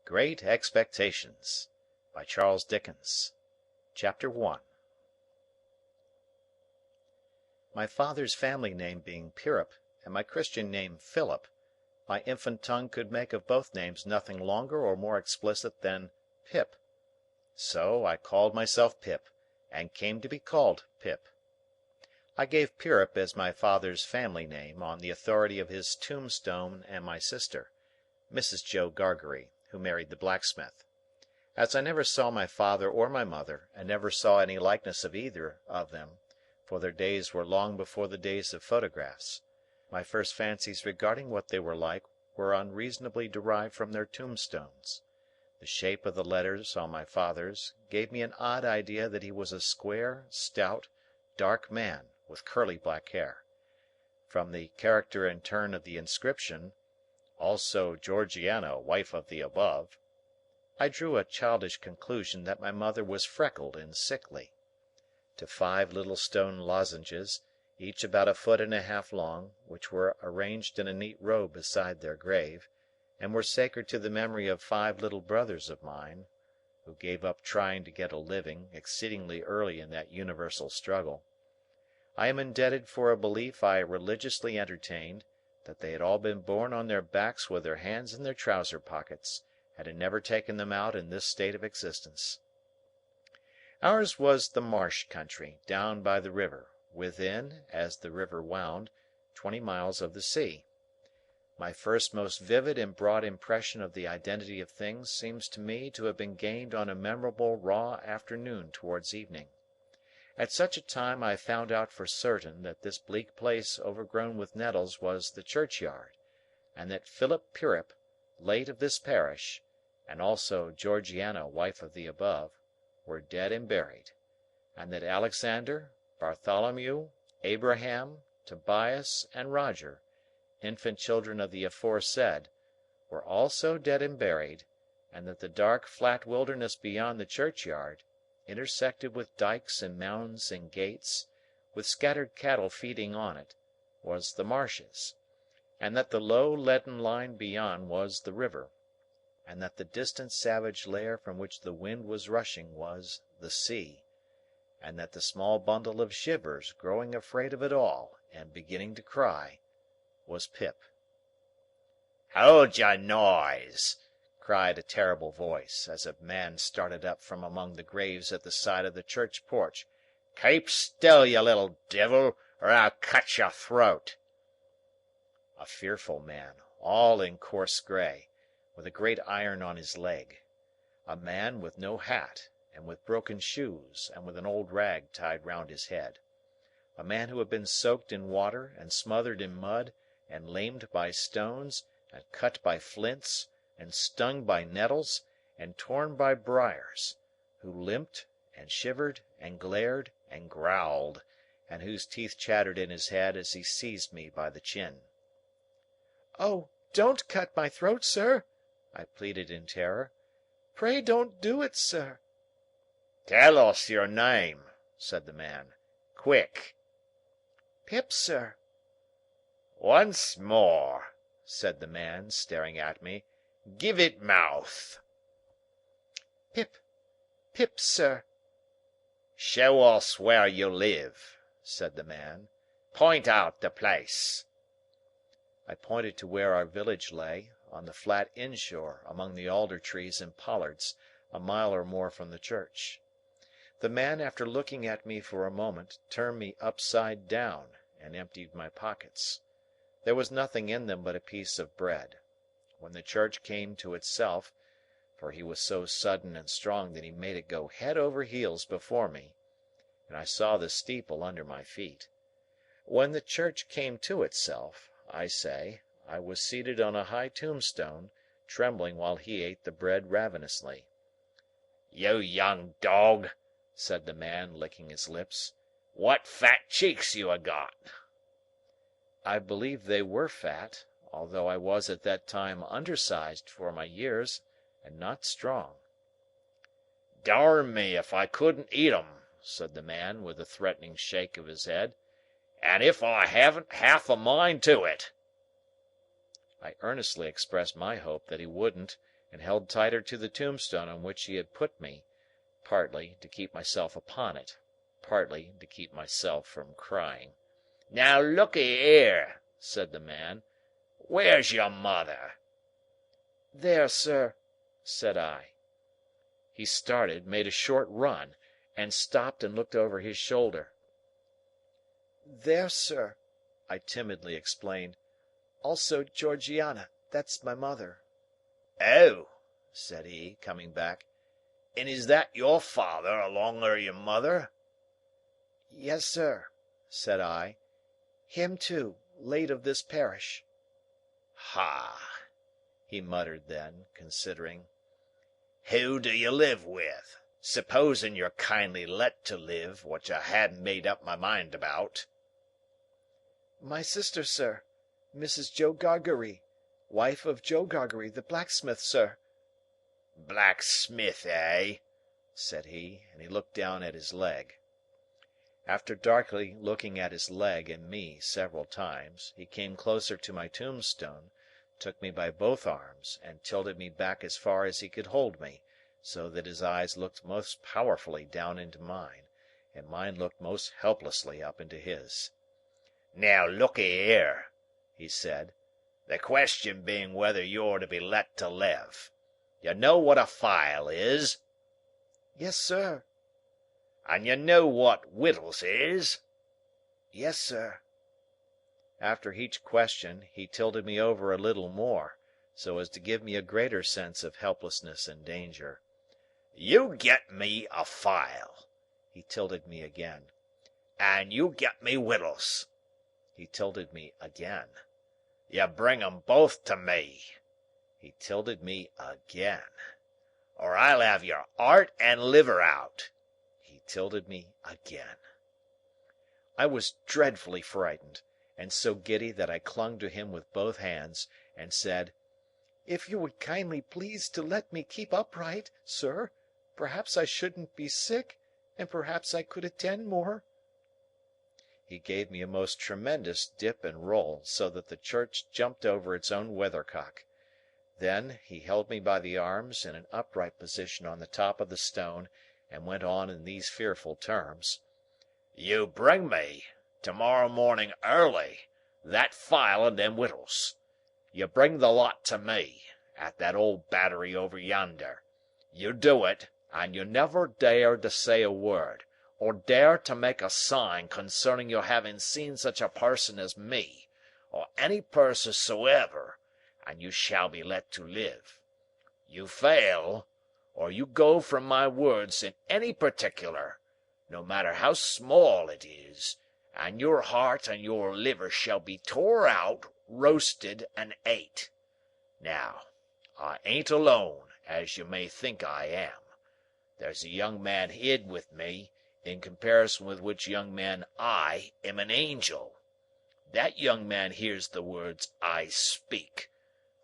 Great Expectations by Charles Dickens. Chapter 1. My father's family name being Pirrip, and my Christian name Philip, my infant tongue could make of both names nothing longer or more explicit than Pip. So I called myself Pip, and came to be called Pip. I gave Pirrip as my father's family name on the authority of his tombstone and my sister, Mrs. Joe Gargery, who married the blacksmith. As I never saw my father or my mother, and never saw any likeness of either of them, for their days were long before the days of photographs, my first fancies regarding what they were like were unreasonably derived from their tombstones. The shape of the letters on my father's gave me an odd idea that he was a square, stout, dark man, with curly black hair. From the character and turn of the inscription, "Also Georgiana, wife of the above," I drew a childish conclusion that my mother was freckled and sickly. To 5 little stone lozenges, each about a foot and a half long, which were arranged in a neat row beside their grave, and were sacred to the memory of 5 little brothers of mine, who gave up trying to get a living exceedingly early in that universal struggle, I am indebted for a belief I religiously entertained, that they had all been born on their backs with their hands in their trouser pockets, and had never taken them out in this state of existence. Ours was the marsh country, down by the river, within, as the river wound, 20 miles of the sea. My first most vivid and broad impression of the identity of things seems to me to have been gained on a memorable raw afternoon towards evening. At such a time I found out for certain that this bleak place overgrown with nettles was the churchyard, and that Philip Pirrip, late of this parish, and also Georgiana, wife of the above, were dead and buried, and that Alexander, Bartholomew, Abraham, Tobias, and Roger, infant children of the aforesaid, were also dead and buried, and that the dark flat wilderness beyond the churchyard, intersected with dikes and mounds and gates, with scattered cattle feeding on it, was the marshes, and that the low leaden line beyond was the river, and that the distant savage lair from which the wind was rushing was the sea, and that the small bundle of shivers growing afraid of it all, and beginning to cry, was Pip. "Hold your noise!" cried a terrible voice, as a man started up from among the graves at the side of the church porch. "Keep still, you little divil, or I'll cut your throat!" A fearful man, all in coarse grey, with a great iron on his leg. A man with no hat, and with broken shoes, and with an old rag tied round his head. A man who had been soaked in water, and smothered in mud, and lamed by stones, and cut by flints, and stung by nettles, and torn by briars, who limped, and shivered, and glared, and growled, and whose teeth chattered in his head as he seized me by the chin. "Oh, don't cut my throat, sir!" I pleaded in terror. "Pray don't do it, sir!" "Tell us your name," said the man. "Quick!" "Pip, sir." "Once more," said the man, staring at me. "Give it mouth." "Pip. Pip, sir." "Show us where you live," said the man. "Point out the place." I pointed to where our village lay, on the flat inshore among the alder trees and pollards, a mile or more from the church. The man, after looking at me for a moment, turned me upside down, and emptied my pockets. There was nothing in them but a piece of bread. When the church came to itself, for he was so sudden and strong that he made it go head over heels before me, and I saw the steeple under my feet. When the church came to itself, I say, I was seated on a high tombstone, trembling while he ate the bread ravenously. "You young dog," said the man, licking his lips, "what fat cheeks you ha' got!" I believe they were fat, although I was at that time undersized for my years, and not strong. "Darn me if I couldn't eat 'em," said the man, with a threatening shake of his head, "and if I haven't half a mind to it." I earnestly expressed my hope that he wouldn't, and held tighter to the tombstone on which he had put me, partly to keep myself upon it, partly to keep myself from crying. "Now look'ee here," said the man. "Where's your mother?" "There, sir," said I. He started, made a short run, and stopped and looked over his shoulder. "There, sir," I timidly explained. "Also Georgiana. That's my mother." "Oh!" said he, coming back. "And is that your father along o' your mother?" "Yes, sir," said I. "Him too, late of this parish." "Ha!" he muttered then, considering. "Who do you live with? Supposing you're kindly let to live, which I hadn't made up my mind about." "My sister, sir. Mrs. Joe Gargery. Wife of Joe Gargery, the blacksmith, sir." "Blacksmith, eh?" said he, and he looked down at his leg. After darkly looking at his leg and me several times, he came closer to my tombstone, took me by both arms, and tilted me back as far as he could hold me, so that his eyes looked most powerfully down into mine, and mine looked most helplessly up into his. "Now look'ee here," he said. "The question being whether you're to be let to live. You know what a file is?" "Yes, sir." "And you know what wittles is?" "Yes, sir." After each question, he tilted me over a little more, so as to give me a greater sense of helplessness and danger. "You get me a file." He tilted me again. "And you get me wittles." He tilted me again. "You bring 'em both to me." He tilted me again. "Or I'll have your 'art and liver out." He tilted me again. I was dreadfully frightened, and so giddy that I clung to him with both hands, and said, "If you would kindly please to let me keep upright, sir, perhaps I shouldn't be sick, and perhaps I could attend more." He gave me a most tremendous dip and roll, so that the church jumped over its own weathercock. Then, he held me by the arms in an upright position on the top of the stone, and went on in these fearful terms. "You bring me, to-morrow morning early, that file and them wittles. You bring the lot to me, at that old battery over yonder. You do it, and you never dare to say a word, or dare to make a sign concerning your having seen such a person as me, or any person soever, and you shall be let to live. You fail, or you go from my words in any particular, no matter how small it is, and your heart and your liver shall be tore out, roasted, and ate. Now, I ain't alone, as you may think I am. There's a young man hid with me, in comparison with which young man I am an angel. That young man hears the words I speak.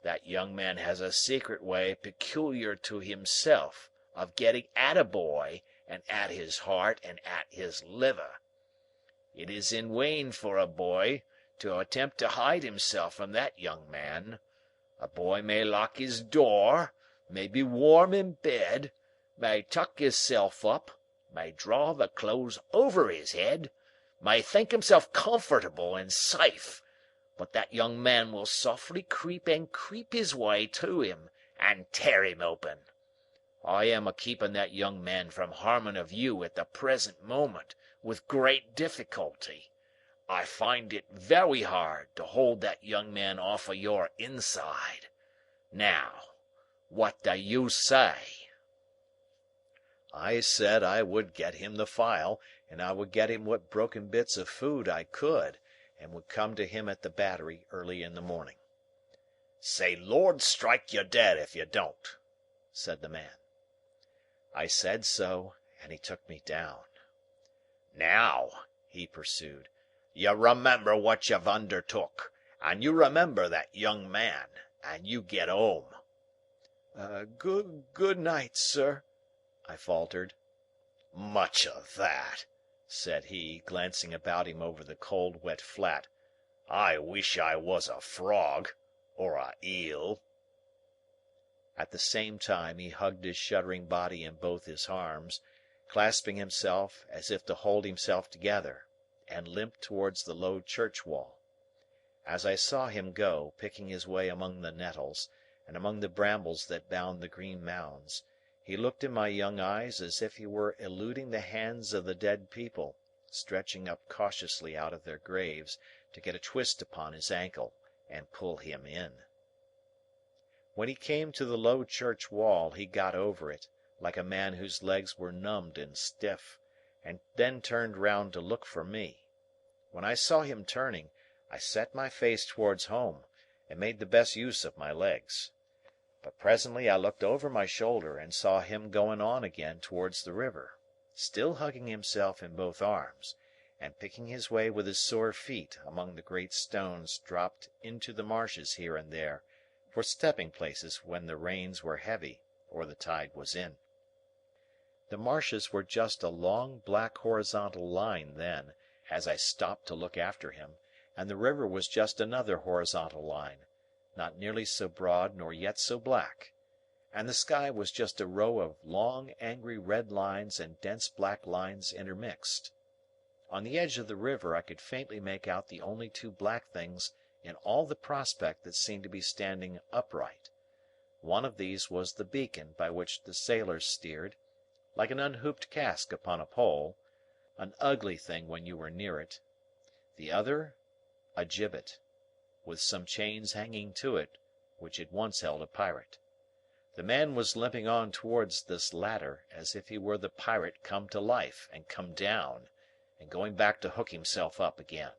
That young man has a secret way peculiar to himself of getting at a boy, and at his heart, and at his liver. It is in vain for a boy to attempt to hide himself from that young man. A boy may lock his door, may be warm in bed, may tuck hisself up, may draw the clothes over his head, may think himself comfortable and safe, but that young man will softly creep his way to him, and tear him open. I am a keeping that young man from harming of you at the present moment, with great difficulty. I find it very hard to hold that young man off of your inside. Now, what do you say?" I said I would get him the file, and I would get him what broken bits of food I could, and would come to him at the battery early in the morning. "Say Lord strike you dead if you don't," said the man. I said so, and he took me down. "Now," he pursued, "you remember what you've undertook, and you remember that young man, and you get home." Good night, sir," I faltered. "Much of that," said he, glancing about him over the cold wet flat. "I wish I was a frog, or a eel." At the same time he hugged his shuddering body in both his arms, clasping himself as if to hold himself together, and limped towards the low church wall. As I saw him go, picking his way among the nettles, and among the brambles that bound the green mounds, he looked in my young eyes as if he were eluding the hands of the dead people, stretching up cautiously out of their graves to get a twist upon his ankle and pull him in. When he came to the low church wall, he got over it, like a man whose legs were numbed and stiff, and then turned round to look for me. When I saw him turning, I set my face towards home, and made the best use of my legs. But presently I looked over my shoulder, and saw him going on again towards the river, still hugging himself in both arms, and picking his way with his sore feet among the great stones dropped into the marshes here and there, for stepping places when the rains were heavy or the tide was in. The marshes were just a long black horizontal line then, as I stopped to look after him, and the river was just another horizontal line, not nearly so broad nor yet so black, and the sky was just a row of long angry red lines and dense black lines intermixed. On the edge of the river I could faintly make out the only two black things in all the prospect that seemed to be standing upright. One of these was the beacon by which the sailors steered, like an unhooped cask upon a pole, an ugly thing when you were near it; the other, a gibbet, with some chains hanging to it which had once held a pirate. The man was limping on towards this latter, as if he were the pirate come to life and come down, and going back to hook himself up again.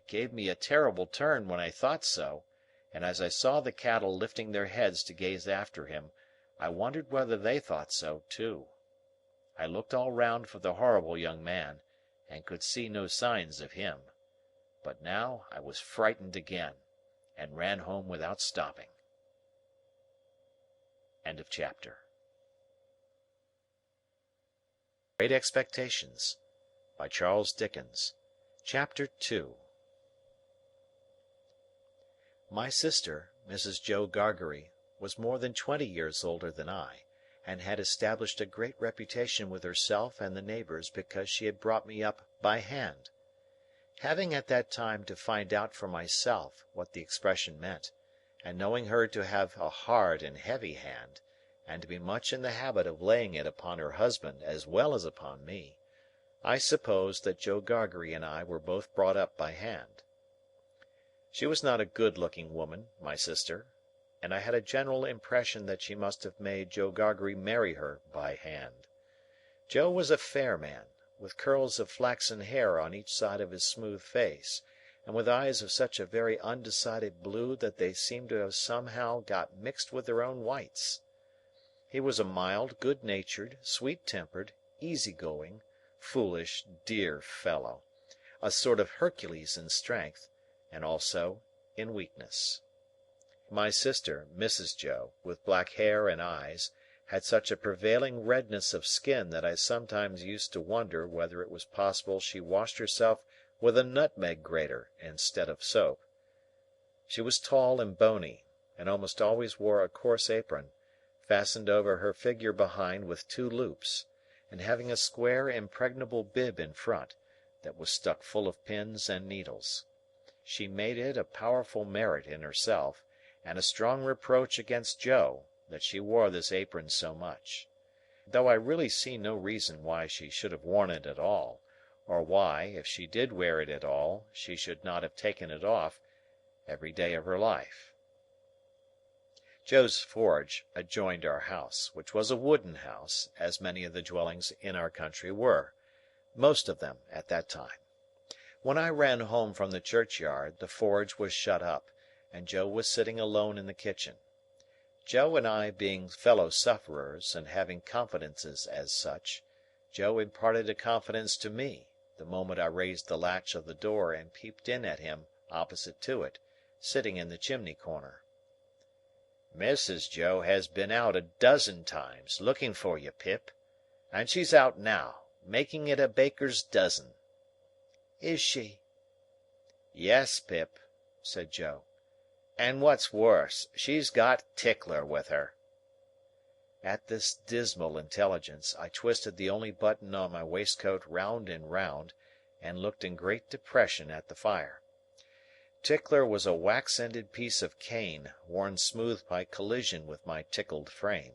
It gave me a terrible turn when I thought so, and as I saw the cattle lifting their heads to gaze after him, I wondered whether they thought so too. I looked all round for the horrible young man, and could see no signs of him. But now I was frightened again, and ran home without stopping. End of chapter. Great Expectations by Charles Dickens. Chapter 2. My sister, Mrs. Joe Gargery, was more than 20 years older than I, and had established a great reputation with herself and the neighbours because she had brought me up by hand. Having at that time to find out for myself what the expression meant, and knowing her to have a hard and heavy hand, and to be much in the habit of laying it upon her husband as well as upon me, I supposed that Joe Gargery and I were both brought up by hand. She was not a good-looking woman, my sister, and I had a general impression that she must have made Joe Gargery marry her by hand. Joe was a fair man, with curls of flaxen hair on each side of his smooth face, and with eyes of such a very undecided blue that they seemed to have somehow got mixed with their own whites. He was a mild, good-natured, sweet-tempered, easy-going, foolish, dear fellow, a sort of Hercules in strength, and also in weakness. My sister, Mrs. Joe, with black hair and eyes, had such a prevailing redness of skin that I sometimes used to wonder whether it was possible she washed herself with a nutmeg grater instead of soap. She was tall and bony, and almost always wore a coarse apron, fastened over her figure behind with 2 loops, and having a square impregnable bib in front, that was stuck full of pins and needles. She made it a powerful merit in herself, and a strong reproach against Joe, that she wore this apron so much; though I really see no reason why she should have worn it at all, or why, if she did wear it at all, she should not have taken it off every day of her life. Joe's forge adjoined our house, which was a wooden house, as many of the dwellings in our country were, most of them at that time. When I ran home from the churchyard, the forge was shut up, and Joe was sitting alone in the kitchen. Joe and I being fellow sufferers, and having confidences as such, Joe imparted a confidence to me, the moment I raised the latch of the door and peeped in at him opposite to it, sitting in the chimney corner. "Mrs. Joe has been out a dozen times, looking for you, Pip, and she's out now, making it a baker's dozen." "Is she?" "Yes, Pip," said Joe. And what's worse, she's got Tickler with her." At this dismal intelligence, I twisted the only button on my waistcoat round and round, and looked in great depression at the fire. Tickler was a wax-ended piece of cane, worn smooth by collision with my tickled frame.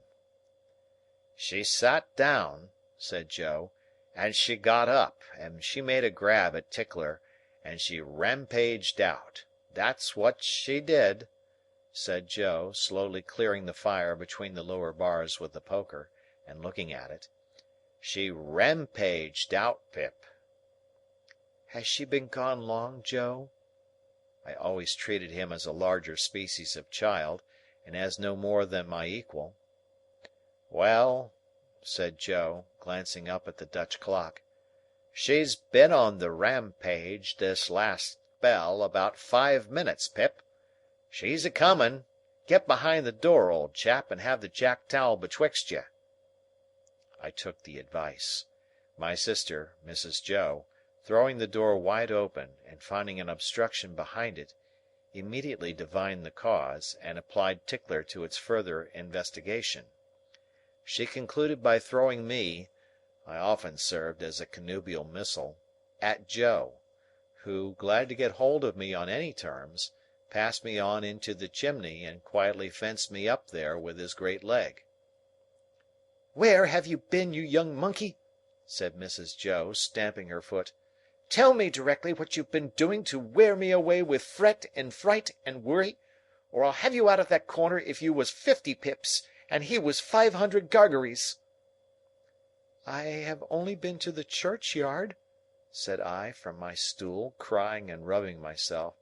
"She sat down," said Joe, "and she got up, and she made a grab at Tickler, and she rampaged out. That's what she did," said Joe, slowly clearing the fire between the lower bars with the poker, and looking at it. "She rampaged out, Pip." "Has she been gone long, Joe?" I always treated him as a larger species of child, and as no more than my equal. "Well," said Joe, glancing up at the Dutch clock, "she's been on the rampage this last spell about 5 minutes, Pip. She's a coming. Get behind the door, old chap, and have the jack towel betwixt you." I took the advice. My sister, Mrs. Joe, throwing the door wide open, and finding an obstruction behind it, immediately divined the cause, and applied Tickler to its further investigation. She concluded by throwing me—I often served as a connubial missile—at Joe, who, glad to get hold of me on any terms, passed me on into the chimney and quietly fenced me up there with his great leg. "Where have you been, you young monkey?" said Mrs. Joe, stamping her foot. "Tell me directly what you've been doing to wear me away with fret and fright and worry, or I'll have you out of that corner if you was 50 Pips, and he was 500 Gargeries." "I have only been to the churchyard," said I from my stool, crying and rubbing myself.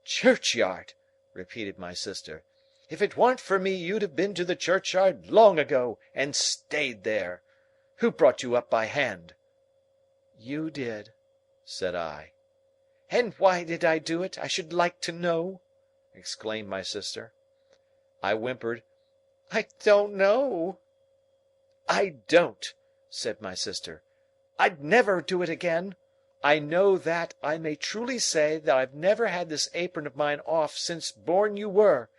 "Churchyard!" repeated my sister. "If it warn't for me you'd have been to the churchyard long ago, and stayed there. Who brought you up by hand?" "You did," said I. "And why did I do it, I should like to know?" exclaimed my sister. I whimpered, "I don't know." "I don't," said my sister. "I'd never do it again. I know that I may truly say that I've never had this apron of mine off since born you were.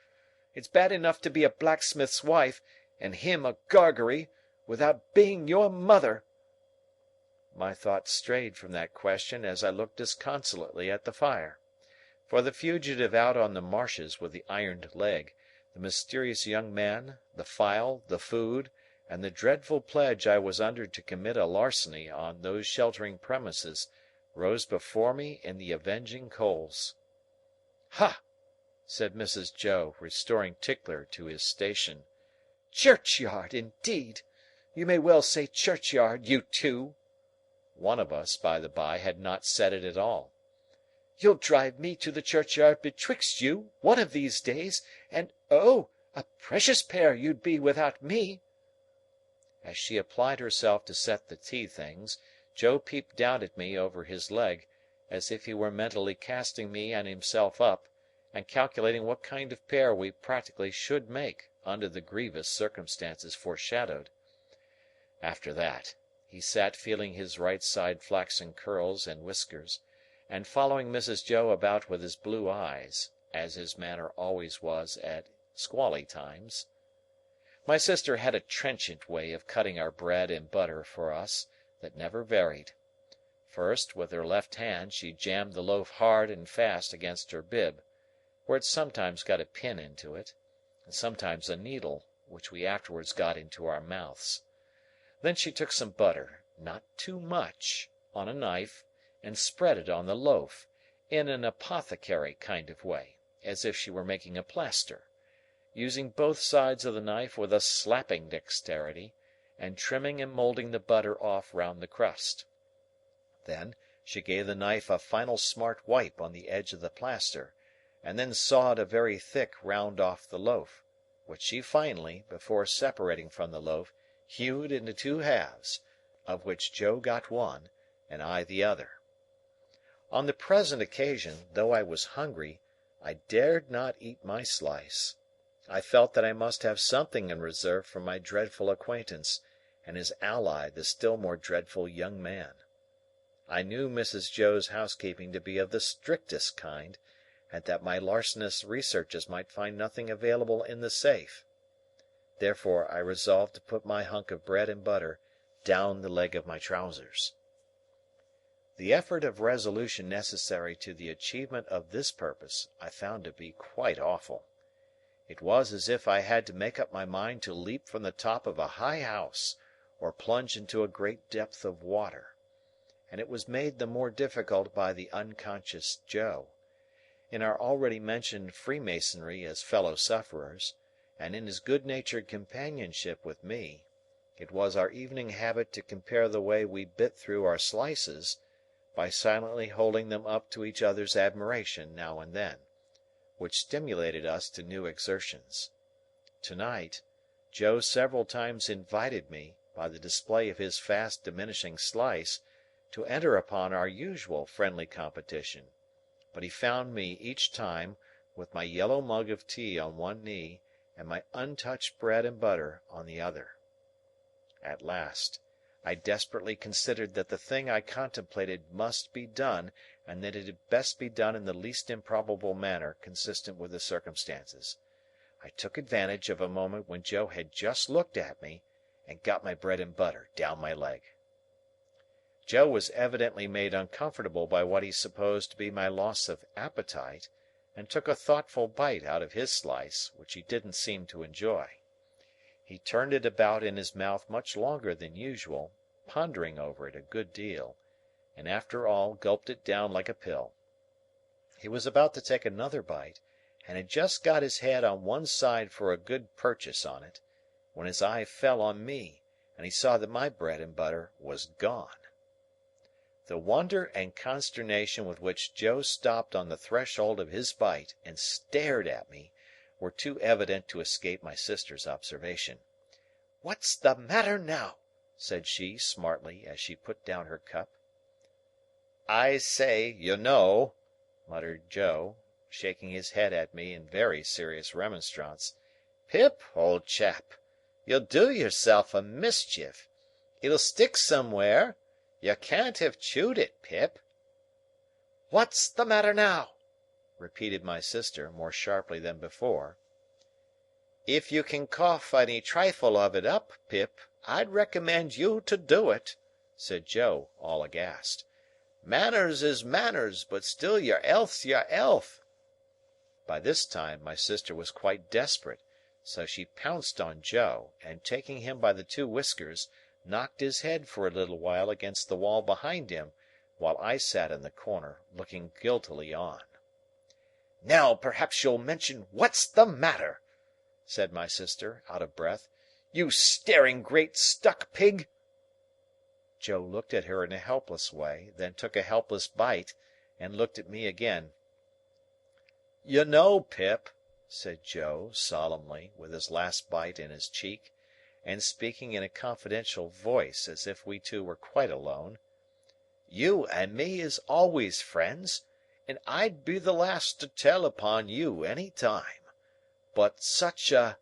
It's bad enough to be a blacksmith's wife, and him a Gargery, without being your mother." My thoughts strayed from that question as I looked disconsolately at the fire. For the fugitive out on the marshes with the ironed leg, the mysterious young man, the file, the food, and the dreadful pledge I was under to commit a larceny on those sheltering premises, rose before me in the avenging coals. "Ha!" said Mrs. Joe, restoring Tickler to his station. "Churchyard, indeed! You may well say churchyard, you two." One of us, by the by, had not said it at all. "You'll drive me to the churchyard betwixt you, one of these days, and oh, a precious pair you'd be without me!" As she applied herself to set the tea things, Joe peeped down at me over his leg, as if he were mentally casting me and himself up, and calculating what kind of pair we practically should make, under the grievous circumstances foreshadowed. After that, he sat feeling his right side flaxen curls and whiskers, and following Mrs. Joe about with his blue eyes, as his manner always was at squally times. My sister had a trenchant way of cutting our bread and butter for us, that never varied. First, with her left hand she jammed the loaf hard and fast against her bib, where it sometimes got a pin into it, and sometimes a needle, which we afterwards got into our mouths. Then she took some butter, not too much, on a knife, and spread it on the loaf, in an apothecary kind of way, as if she were making a plaster, using both sides of the knife with a slapping dexterity, and trimming and moulding the butter off round the crust. Then, she gave the knife a final smart wipe on the edge of the plaster, and then sawed a very thick round off the loaf, which she finally, before separating from the loaf, hewed into 2 halves, of which Joe got one, and I the other. On the present occasion, though I was hungry, I dared not eat my slice. I felt that I must have something in reserve for my dreadful acquaintance, and his ally the still more dreadful young man. I knew Mrs. Joe's housekeeping to be of the strictest kind, and that my larcenous researches might find nothing available in the safe. Therefore I resolved to put my hunk of bread and butter down the leg of my trousers. The effort of resolution necessary to the achievement of this purpose I found to be quite awful. It was as if I had to make up my mind to leap from the top of a high house, or plunge into a great depth of water; and it was made the more difficult by the unconscious Joe. In our already mentioned freemasonry as fellow sufferers, and in his good-natured companionship with me, it was our evening habit to compare the way we bit through our slices, by silently holding them up to each other's admiration now and then, which stimulated us to new exertions. To-night, Joe several times invited me, by the display of his fast diminishing slice, to enter upon our usual friendly competition; but he found me, each time, with my yellow mug of tea on one knee, and my untouched bread and butter on the other. At last, I desperately considered that the thing I contemplated must be done, and that it had best be done in the least improbable manner consistent with the circumstances. I took advantage of a moment when Joe had just looked at me, and got my bread and butter down my leg. Joe was evidently made uncomfortable by what he supposed to be my loss of appetite, and took a thoughtful bite out of his slice, which he didn't seem to enjoy. He turned it about in his mouth much longer than usual, pondering over it a good deal, and after all gulped it down like a pill. He was about to take another bite, and had just got his head on one side for a good purchase on it, when his eye fell on me, and he saw that my bread and butter was gone. The wonder and consternation with which Joe stopped on the threshold of his bite and stared at me were too evident to escape my sister's observation. "What's the matter now?" said she smartly, as she put down her cup. "I say, you know," muttered Joe, shaking his head at me in very serious remonstrance, "Pip, old chap, you'll do yourself a mischief. It'll stick somewhere. You can't have chewed it, Pip." "What's the matter now?" repeated my sister, more sharply than before. "If you can cough any trifle of it up, Pip, I'd recommend you to do it," said Joe, all aghast. "Manners is manners, but still your 'ealth's your 'ealth." By this time my sister was quite desperate, so she pounced on Joe, and taking him by the two whiskers, knocked his head for a little while against the wall behind him, while I sat in the corner, looking guiltily on. "Now perhaps you'll mention what's the matter," said my sister, out of breath. "You staring great stuck pig!" Joe looked at her in a helpless way, then took a helpless bite, and looked at me again. "You know, Pip," said Joe, solemnly, with his last bite in his cheek, and speaking in a confidential voice as if we two were quite alone, "you and me is always friends, and I'd be the last to tell upon you any time. But such a—"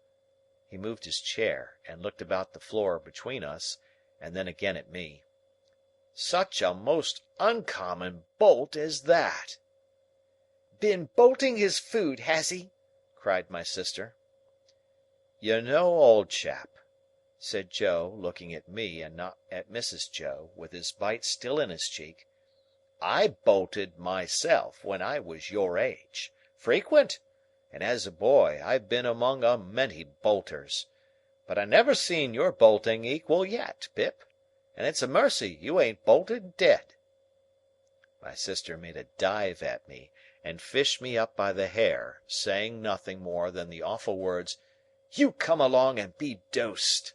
he moved his chair, and looked about the floor between us, and then again at me, "such a most uncommon bolt as that." "Been bolting his food, has he?" cried my sister. "You know, old chap," said Joe, looking at me and not at Mrs. Joe, with his bite still in his cheek, "I bolted myself when I was your age, frequent, and as a boy I've been among a many bolters. But I never seen your bolting equal yet, Pip, and it's a mercy you ain't bolted dead." My sister made a dive at me, and fished me up by the hair, saying nothing more than the awful words, "You come along and be dosed."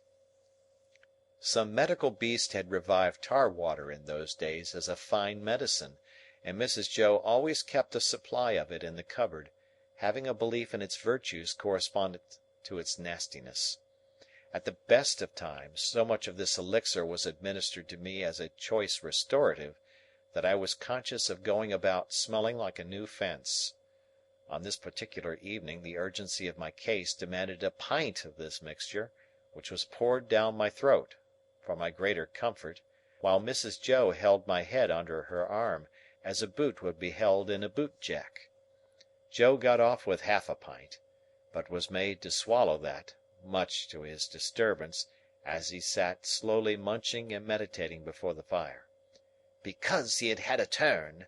Some medical beast had revived tar water in those days as a fine medicine, and Mrs. Joe always kept a supply of it in the cupboard, having a belief in its virtues correspondent to its nastiness. At the best of times, so much of this elixir was administered to me as a choice restorative, that I was conscious of going about smelling like a new fence. On this particular evening the urgency of my case demanded a pint of this mixture, which was poured down my throat, for my greater comfort, while Mrs. Joe held my head under her arm, as a boot would be held in a boot jack. Joe got off with half a pint, but was made to swallow that, much to his disturbance, as he sat slowly munching and meditating before the fire. "Because he had had a turn."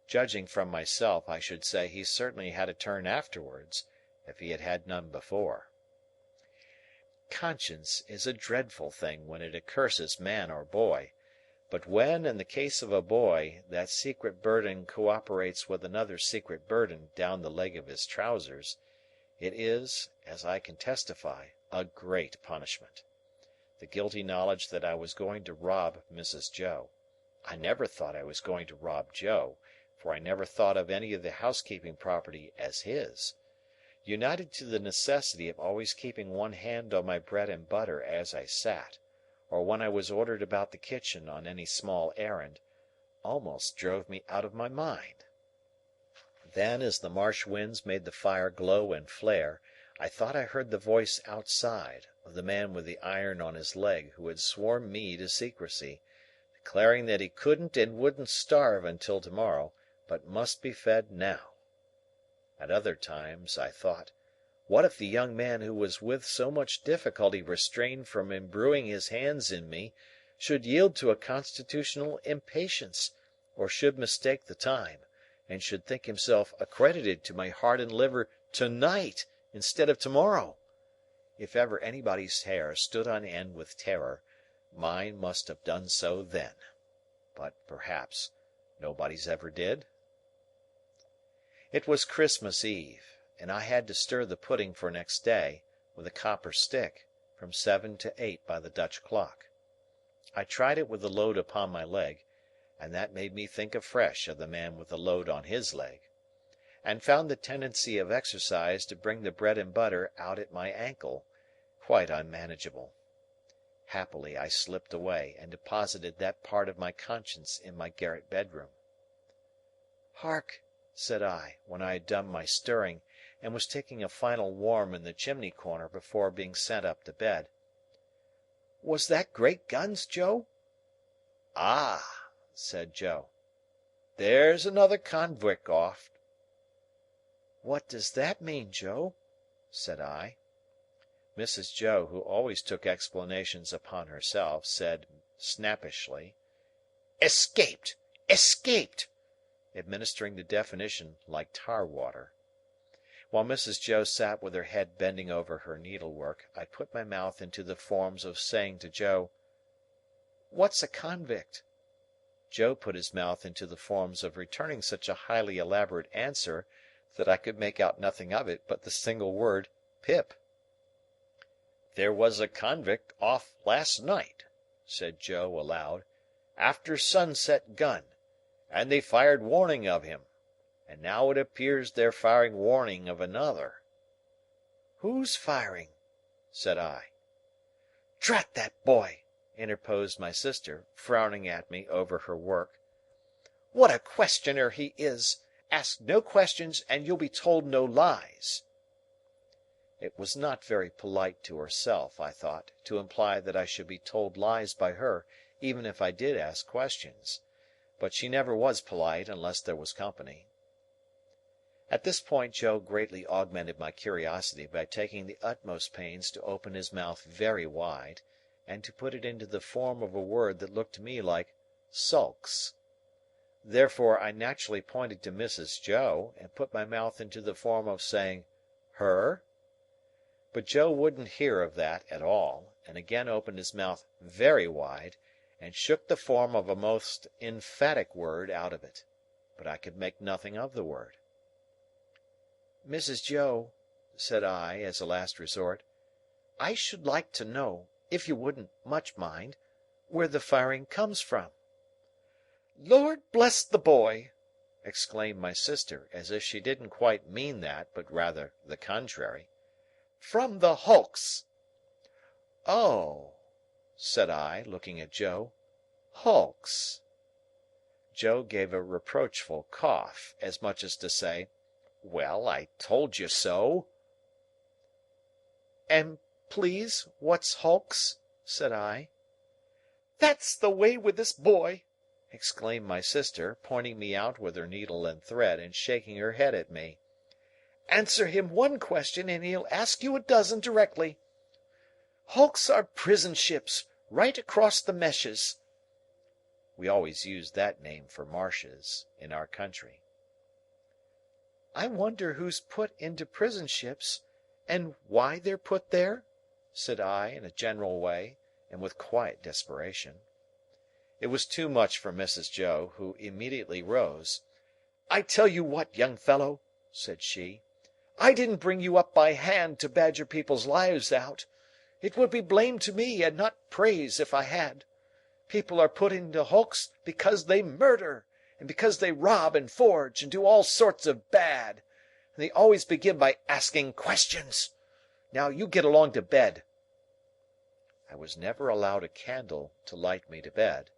Judging from myself, I should say he certainly had a turn afterwards, if he had had none before. Conscience is a dreadful thing when it accurses man or boy, but when, in the case of a boy, that secret burden co-operates with another secret burden down the leg of his trousers, it is, as I can testify, a great punishment. The guilty knowledge that I was going to rob Mrs. Joe—I never thought I was going to rob Joe, for I never thought of any of the housekeeping property as his—united to the necessity of always keeping one hand on my bread and butter as I sat, or when I was ordered about the kitchen on any small errand, almost drove me out of my mind. Then, as the marsh winds made the fire glow and flare, I thought I heard the voice outside of the man with the iron on his leg who had sworn me to secrecy, declaring that he couldn't and wouldn't starve until tomorrow, but must be fed now. At other times, I thought, what if the young man who was with so much difficulty restrained from imbruing his hands in me, should yield to a constitutional impatience, or should mistake the time, and should think himself accredited to my heart and liver to-night instead of tomorrow? If ever anybody's hair stood on end with terror, mine must have done so then. But, perhaps, nobody's ever did? It was Christmas Eve, and I had to stir the pudding for next day, with a copper stick, from 7 to 8 by the Dutch clock. I tried it with the load upon my leg, and that made me think afresh of the man with the load on his leg, and found the tendency of exercise to bring the bread and butter out at my ankle quite unmanageable. Happily I slipped away, and deposited that part of my conscience in my garret bedroom. "Hark!" said I, when I had done my stirring, and was taking a final warm in the chimney corner before being sent up to bed. "Was that great guns, Joe?" "Ah!" said Joe. "There's another convict off." "What does that mean, Joe?" said I. Mrs. Joe, who always took explanations upon herself, said, snappishly, "Escaped! Escaped!" administering the definition like tar water. While Mrs. Joe sat with her head bending over her needlework, I put my mouth into the forms of saying to Joe, "What's a convict?" Joe put his mouth into the forms of returning such a highly elaborate answer that I could make out nothing of it but the single word Pip. "There was a convict off last night," said Joe aloud, "after sunset gun, and they fired warning of him, and now it appears they're firing warning of another." "Who's firing?" said I. "Drat that boy!" interposed my sister, frowning at me over her work. "What a questioner he is! Ask no questions, and you'll be told no lies." It was not very polite to herself, I thought, to imply that I should be told lies by her, even if I did ask questions. But she never was polite unless there was company. At this point Joe greatly augmented my curiosity by taking the utmost pains to open his mouth very wide, and to put it into the form of a word that looked to me like sulks. Therefore I naturally pointed to Mrs. Joe, and put my mouth into the form of saying, "Her?" But Joe wouldn't hear of that at all, and again opened his mouth very wide, and shook the form of a most emphatic word out of it. But I could make nothing of the word. "Mrs. Joe," said I, as a last resort, "I should like to know, if you wouldn't much mind, where the firing comes from." "Lord bless the boy!" exclaimed my sister, as if she didn't quite mean that, but rather the contrary. "From the hulks." "Oh!" said I, looking at Joe. "Hulks!" Joe gave a reproachful cough, as much as to say, "Well, I told you so." "And please what's hulks?" said I. "That's the way with this boy!" exclaimed my sister, pointing me out with her needle and thread, and shaking her head at me. Answer him one question, and he'll ask you a dozen directly. Hulks are prison ships, right across the meshes. We always used that name for marshes in our country. I wonder who's put into prison ships, and why they're put there? Said I, in a general way, and with quiet desperation. It was too much for Mrs. Joe, who immediately rose. I tell you what, young fellow, said she, I didn't bring you up by hand to badger people's lives out. It would be blame to me, and not praise, if I had. People are put into hulks because they murder, and because they rob and forge and do all sorts of bad, and they always begin by asking questions. Now you get along to bed. I was never allowed a candle to light me to bed,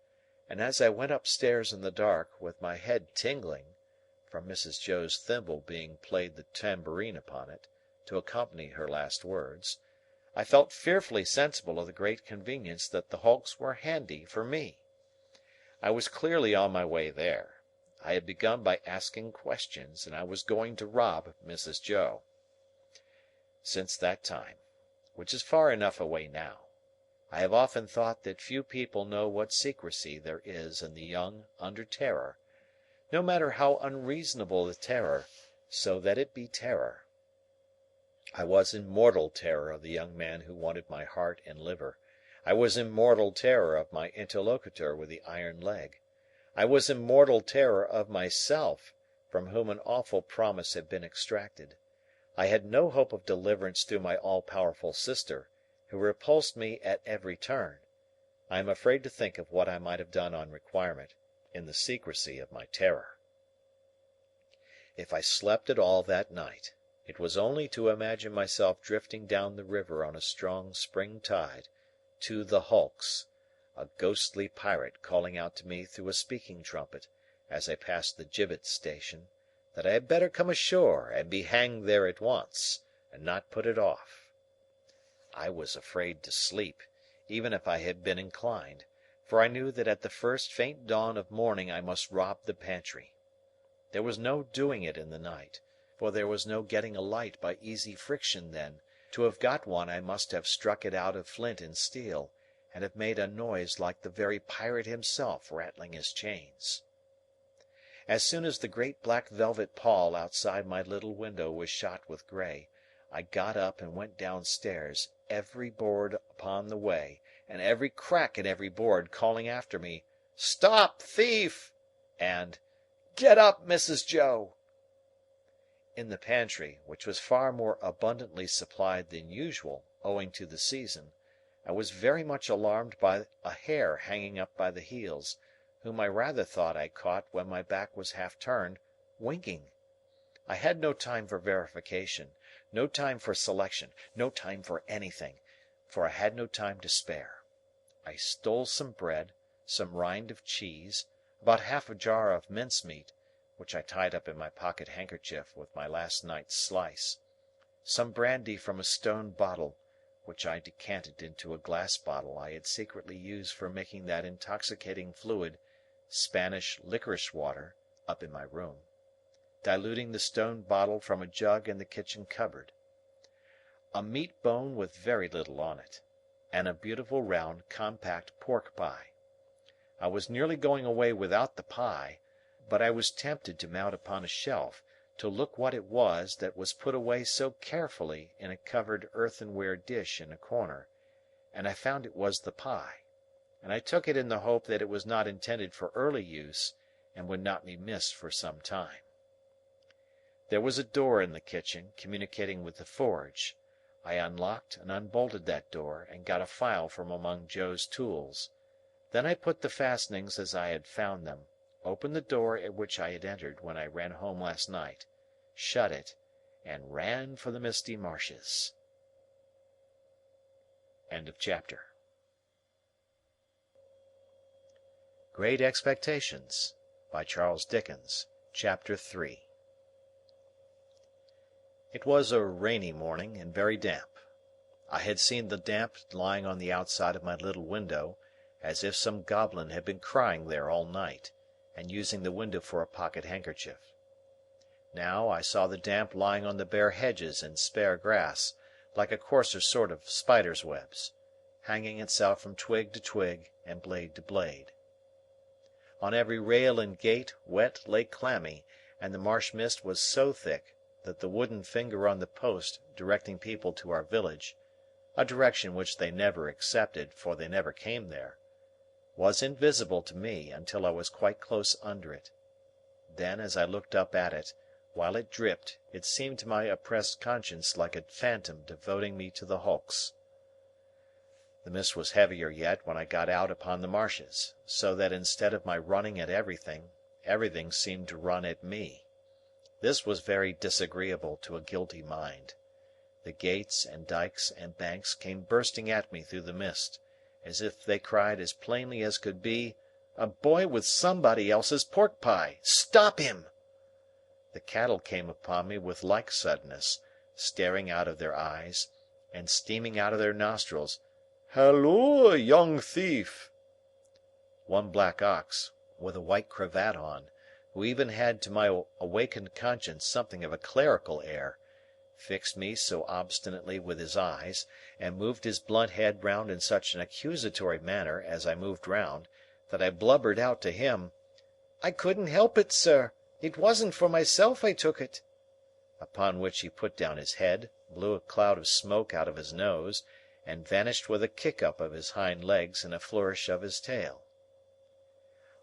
and as I went upstairs in the dark, with my head tingling, from Mrs. Joe's thimble being played the tambourine upon it, to accompany her last words, I felt fearfully sensible of the great convenience that the hulks were handy for me. I was clearly on my way there. I had begun by asking questions, and I was going to rob Mrs. Joe. Since that time, which is far enough away now, I have often thought that few people know what secrecy there is in the young under terror, no matter how unreasonable the terror, so that it be terror. I was in mortal terror of the young man who wanted my heart and liver. I was in mortal terror of my interlocutor with the iron leg. I was in mortal terror of myself, from whom an awful promise had been extracted. I had no hope of deliverance through my all-powerful sister, who repulsed me at every turn. I am afraid to think of what I might have done on requirement, in the secrecy of my terror. If I slept at all that night, it was only to imagine myself drifting down the river on a strong spring tide, to the hulks, a ghostly pirate calling out to me through a speaking trumpet, as I passed the gibbet station, that I had better come ashore and be hanged there at once, and not put it off. I was afraid to sleep, even if I had been inclined, for I knew that at the first faint dawn of morning I must rob the pantry. There was no doing it in the night, for there was no getting a light by easy friction then. To have got one I must have struck it out of flint and steel, and have made a noise like the very pirate himself rattling his chains. As soon as the great black velvet pall outside my little window was shot with grey, I got up and went downstairs, every board upon the way, and every crack in every board calling after me, "Stop, thief!" and "Get up, Mrs. Joe!" In the pantry, which was far more abundantly supplied than usual, owing to the season, I was very much alarmed by a hare hanging up by the heels, whom I rather thought I caught when my back was half turned, winking. I had no time for verification, no time for selection, no time for anything, for I had no time to spare. I stole some bread, some rind of cheese, about half a jar of mincemeat, which I tied up in my pocket handkerchief with my last night's slice, some brandy from a stone bottle, which I decanted into a glass bottle I had secretly used for making that intoxicating fluid, Spanish licorice water, up in my room, diluting the stone bottle from a jug in the kitchen cupboard, a meat bone with very little on it, and a beautiful round compact pork pie. I was nearly going away without the pie, but I was tempted to mount upon a shelf, to look what it was that was put away so carefully in a covered earthenware dish in a corner, and I found it was the pie, and I took it in the hope that it was not intended for early use, and would not be missed for some time. There was a door in the kitchen, communicating with the forge. I unlocked and unbolted that door, and got a file from among Joe's tools. Then I put the fastenings as I had found them, opened the door at which I had entered when I ran home last night, shut it, and ran for the misty marshes. End of chapter. Great Expectations by Charles Dickens. Chapter 3. It was a rainy morning, and very damp. I had seen the damp lying on the outside of my little window, as if some goblin had been crying there all night, and using the window for a pocket handkerchief. Now, I saw the damp lying on the bare hedges and spare grass, like a coarser sort of spider's webs, hanging itself from twig to twig and blade to blade. On every rail and gate wet lay clammy, and the marsh mist was so thick that the wooden finger on the post directing people to our village, a direction which they never accepted, for they never came there, was invisible to me until I was quite close under it. Then, as I looked up at it, while it dripped, it seemed to my oppressed conscience like a phantom devoting me to the hulks. The mist was heavier yet when I got out upon the marshes, so that instead of my running at everything, everything seemed to run at me. This was very disagreeable to a guilty mind. The gates and dikes and banks came bursting at me through the mist, as if they cried as plainly as could be, "A boy with somebody else's pork pie! Stop him!" The cattle came upon me with like suddenness, staring out of their eyes, and steaming out of their nostrils. "Halloa, young thief!" One black ox, with a white cravat on, who even had to my awakened conscience something of a clerical air, fixed me so obstinately with his eyes, and moved his blunt head round in such an accusatory manner as I moved round, that I blubbered out to him, "I couldn't help it, sir. It wasn't for myself I took it." Upon which he put down his head, blew a cloud of smoke out of his nose, and vanished with a kick-up of his hind legs and a flourish of his tail.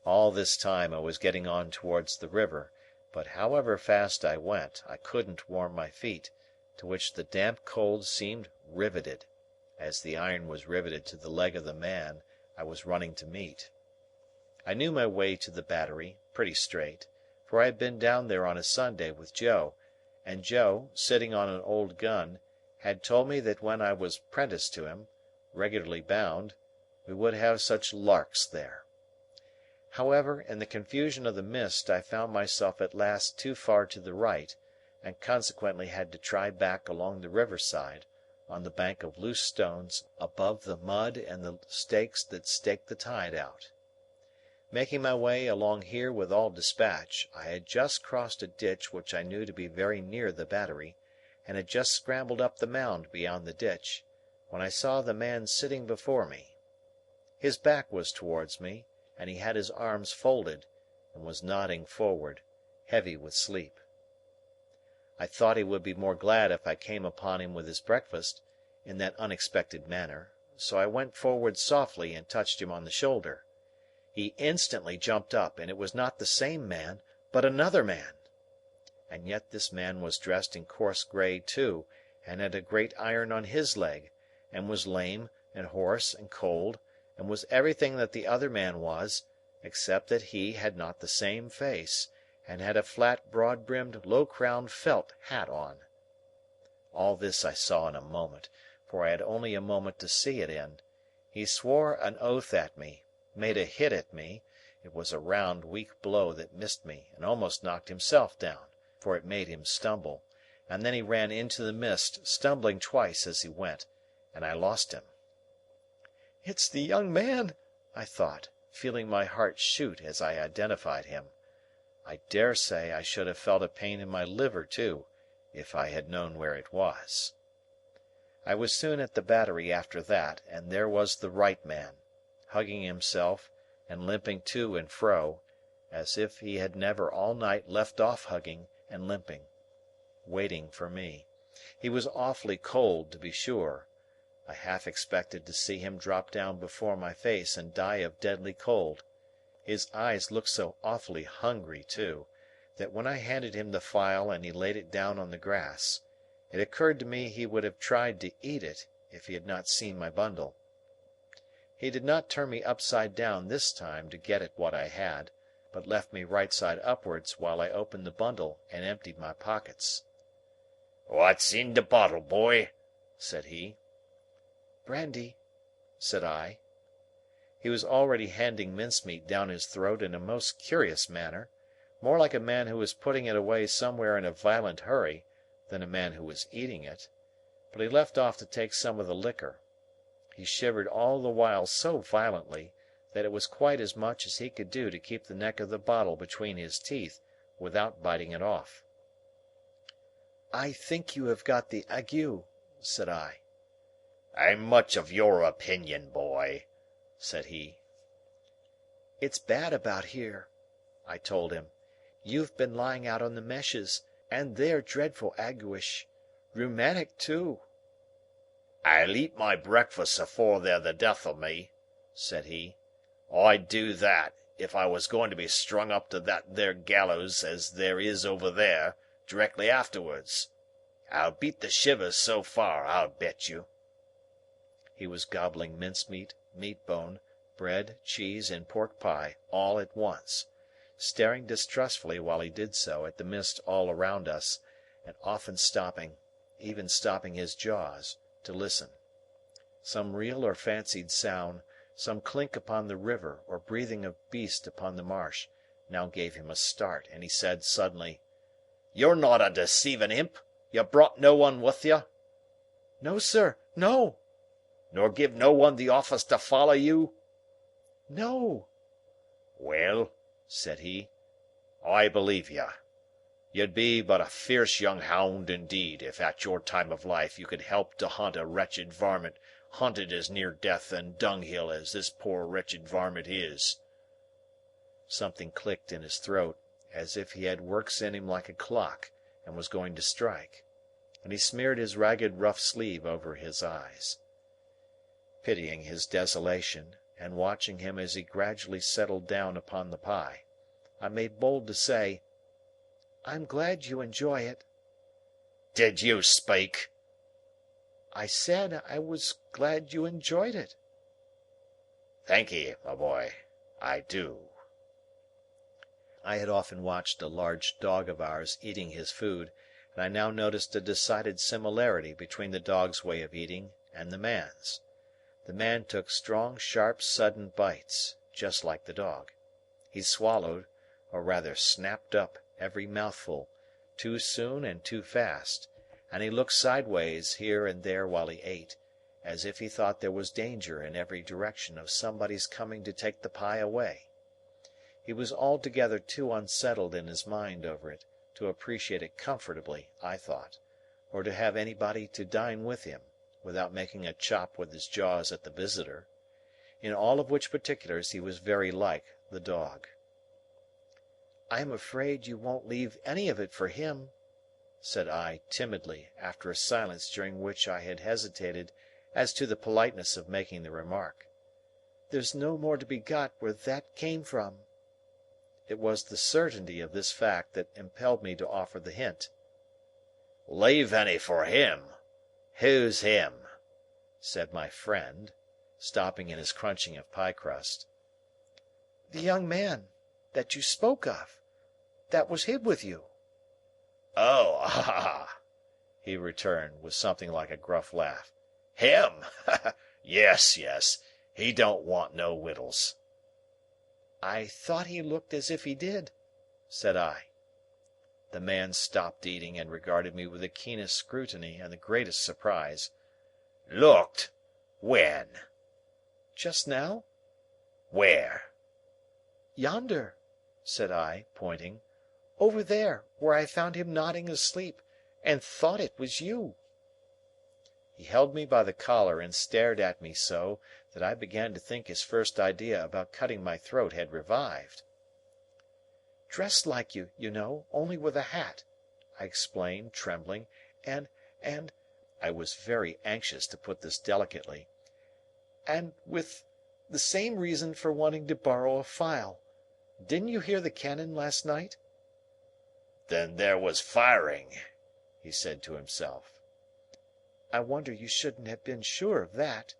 All this time I was getting on towards the river, but however fast I went, I couldn't warm my feet, to which the damp cold seemed riveted, as the iron was riveted to the leg of the man I was running to meet. I knew my way to the Battery, pretty straight, for I had been down there on a Sunday with Joe, and Joe, sitting on an old gun, had told me that when I was 'prentice to him, regularly bound, we would have such larks there. However, in the confusion of the mist, I found myself at last too far to the right, and consequently had to try back along the river side, on the bank of loose stones above the mud and the stakes that staked the tide out. Making my way along here with all dispatch, I had just crossed a ditch which I knew to be very near the Battery, and had just scrambled up the mound beyond the ditch, when I saw the man sitting before me. His back was towards me, and he had his arms folded, and was nodding forward, heavy with sleep. I thought he would be more glad if I came upon him with his breakfast, in that unexpected manner, so I went forward softly and touched him on the shoulder. He instantly jumped up, and it was not the same man, but another man. And yet this man was dressed in coarse grey too, and had a great iron on his leg, and was lame, and hoarse, and cold, and was everything that the other man was, except that he had not the same face, and had a flat broad-brimmed low-crowned felt hat on. All this I saw in a moment, for I had only a moment to see it in. He swore an oath at me, made a hit at me (it was a round, weak blow that missed me and almost knocked himself down, for it made him stumble), and then he ran into the mist, stumbling twice as he went, and I lost him. "It's the young man," I thought, feeling my heart shoot as I identified him. I dare say I should have felt a pain in my liver too, if I had known where it was. I was soon at the Battery after that, and there was the right man, hugging himself, and limping to and fro, as if he had never all night left off hugging and limping, waiting for me. He was awfully cold, to be sure. I half expected to see him drop down before my face and die of deadly cold. His eyes looked so awfully hungry too, that when I handed him the file and he laid it down on the grass, it occurred to me he would have tried to eat it if he had not seen my bundle. He did not turn me upside down this time to get at what I had, but left me right side upwards while I opened the bundle and emptied my pockets. "What's in the bottle, boy?" said he. "Brandy," said I. He was already handing mincemeat down his throat in a most curious manner, more like a man who was putting it away somewhere in a violent hurry than a man who was eating it, but he left off to take some of the liquor. He shivered all the while so violently that it was quite as much as he could do to keep the neck of the bottle between his teeth without biting it off. "I think you have got the ague," said I. "I'm much of your opinion, boy," said he. "It's bad about here," I told him. "You've been lying out on the meshes, and they're dreadful aguish. Rheumatic, too." "I'll eat my breakfast afore they're the death of me," said he. "I'd do that, if I was going to be strung up to that there gallows as there is over there, directly afterwards. I'll beat the shivers so far, I'll bet you." He was gobbling mincemeat, meat bone, bread, cheese, and pork pie, all at once, staring distrustfully while he did so at the mist all around us, and often stopping, even stopping his jaws, to listen. Some real or fancied sound, some clink upon the river or breathing of beast upon the marsh, now gave him a start, and he said suddenly, "You're not a deceiving imp? You brought no one with you?" "No, sir, no." "Nor give no one the office to follow you?" "No." "Well," said he, "I believe you. You'd be but a fierce young hound indeed, if at your time of life you could help to hunt a wretched varmint hunted as near death and dunghill as this poor wretched varmint is." Something clicked in his throat, as if he had works in him like a clock, and was going to strike, and he smeared his ragged rough sleeve over his eyes. Pitying his desolation, and watching him as he gradually settled down upon the pie, I made bold to say, "I'm glad you enjoy it." "Did you speak?" "I said I was glad you enjoyed it." "Thank'ee, my boy, I do." I had often watched a large dog of ours eating his food, and I now noticed a decided similarity between the dog's way of eating and the man's. The man took strong, sharp, sudden bites, just like the dog. He swallowed, or rather snapped up, every mouthful, too soon and too fast, and he looked sideways here and there while he ate, as if he thought there was danger in every direction of somebody's coming to take the pie away. He was altogether too unsettled in his mind over it, to appreciate it comfortably, I thought, or to have anybody to dine with him, without making a chop with his jaws at the visitor. In all of which particulars he was very like the dog. "I am afraid you won't leave any of it for him," said I timidly, after a silence during which I had hesitated as to the politeness of making the remark. "There's no more to be got where that came from." It was the certainty of this fact that impelled me to offer the hint. "Leave any for him? Who's him?" said my friend, stopping in his crunching of pie crust. "The young man that you spoke of, that was hid with you." "Oh, ah!" he returned, with something like a gruff laugh. "Him? Yes, yes. He don't want no wittles." "I thought he looked as if he did," said I. The man stopped eating and regarded me with the keenest scrutiny and the greatest surprise. "Looked? When?" "Just now?" "Where?" "Yonder," said I, pointing. "Over there, where I found him nodding asleep, and thought it was you." He held me by the collar and stared at me so, that I began to think his first idea about cutting my throat had revived. "Dressed like you, you know, only with a hat," I explained, trembling, and I was very anxious to put this delicately, "and with the same reason for wanting to borrow a file. Didn't you hear the cannon last night?" "Then there was firing," he said to himself. "I wonder you shouldn't have been sure of that,"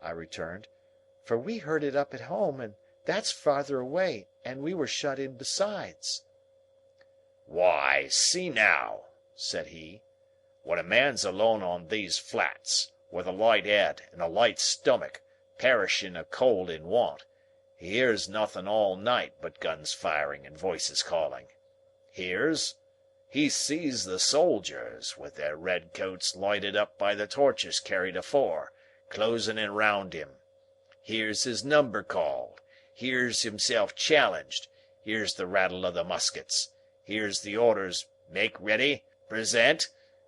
I returned, "for we heard it up at home, and that's farther away, and we were shut in besides." "Why, see now," said he. "When a man's alone on these flats, with a light head and a light stomach, perishin' of cold and want, he hears nothing all night but guns firing and voices calling. Hears? He sees the soldiers, with their red coats lighted up by the torches carried afore, closing in round him. Hears his number called, hears himself challenged, hears the rattle of the muskets, hears the orders 'Make ready, present,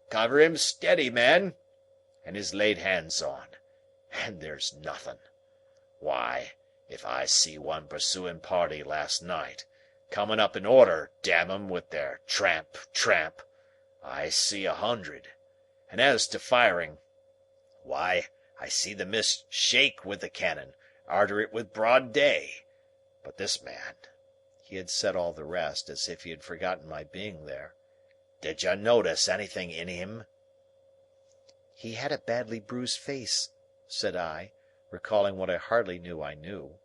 cover him steady, men,' and is laid hands on, and there's nothing. Why, if I see one pursuing party last night, coming up in order, damn 'em, with their tramp, tramp, I see 100. And as to firing, why, I see the mist shake with the cannon, arter it with broad day. But this man," he had said all the rest, as if he had forgotten my being there, "did you notice anything in him?" "He had a badly bruised face," said I, recalling what I hardly knew I knew.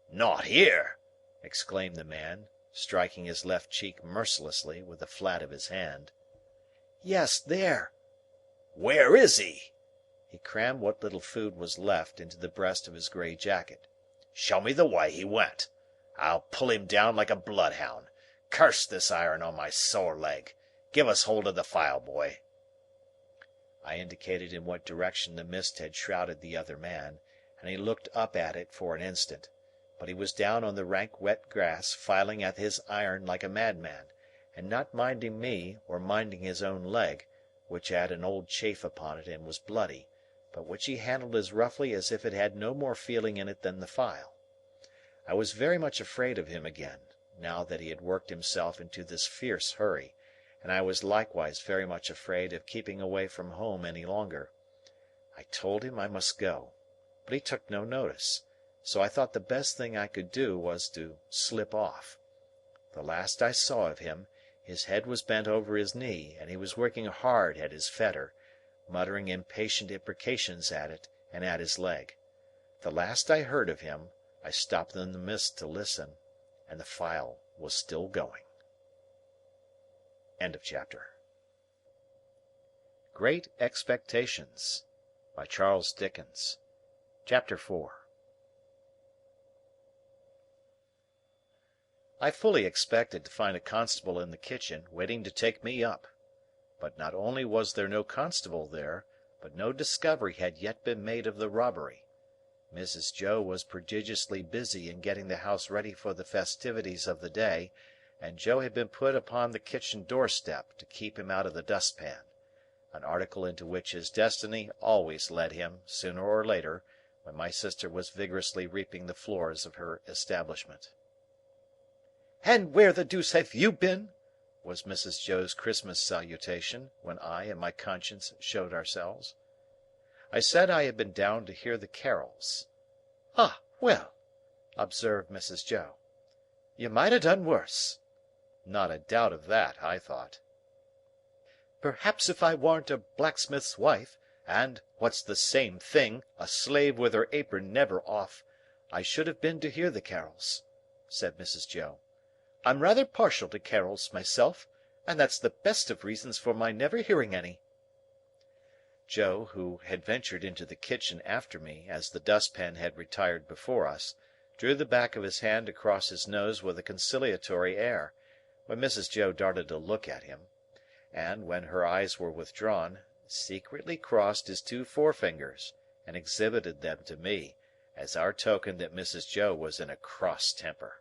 "Not here!" exclaimed the man, striking his left cheek mercilessly with the flat of his hand. "Yes, there." "Where is he?" He crammed what little food was left into the breast of his grey jacket. "Show me the way he went. I'll pull him down like a bloodhound. Curse this iron on my sore leg. Give us hold of the file, boy." I indicated in what direction the mist had shrouded the other man, and he looked up at it for an instant; but he was down on the rank wet grass, filing at his iron like a madman, and not minding me or minding his own leg, which had an old chafe upon it and was bloody, but which he handled as roughly as if it had no more feeling in it than the file. I was very much afraid of him again, now that he had worked himself into this fierce hurry, and I was likewise very much afraid of keeping away from home any longer. I told him I must go, but he took no notice, so I thought the best thing I could do was to slip off. The last I saw of him, his head was bent over his knee, and he was working hard at his fetter, muttering impatient imprecations at it and at his leg. The last I heard of him, I stopped in the mist to listen, and the file was still going. End of chapter. Great Expectations by Charles Dickens. Chapter 4. I fully expected to find a constable in the kitchen, waiting to take me up. But not only was there no constable there, but no discovery had yet been made of the robbery. Mrs. Joe was prodigiously busy in getting the house ready for the festivities of the day, and Joe had been put upon the kitchen doorstep to keep him out of the dustpan, an article into which his destiny always led him, sooner or later, when my sister was vigorously reaping the floors of her establishment. "And where the deuce have you been?" was Mrs. Joe's Christmas salutation, when I and my conscience showed ourselves. I said I had been down to hear the carols. "Ah, well!" observed Mrs. Joe. "You might have done worse." Not a doubt of that, I thought. "Perhaps if I warn't a blacksmith's wife, and, what's the same thing, a slave with her apron never off, I should have been to hear the carols," said Mrs. Joe. "I'm rather partial to carols myself, and that's the best of reasons for my never hearing any." Joe, who had ventured into the kitchen after me, as the dustpan had retired before us, drew the back of his hand across his nose with a conciliatory air, when Mrs. Joe darted a look at him, and, when her eyes were withdrawn, secretly crossed his two forefingers, and exhibited them to me, as our token that Mrs. Joe was in a cross temper.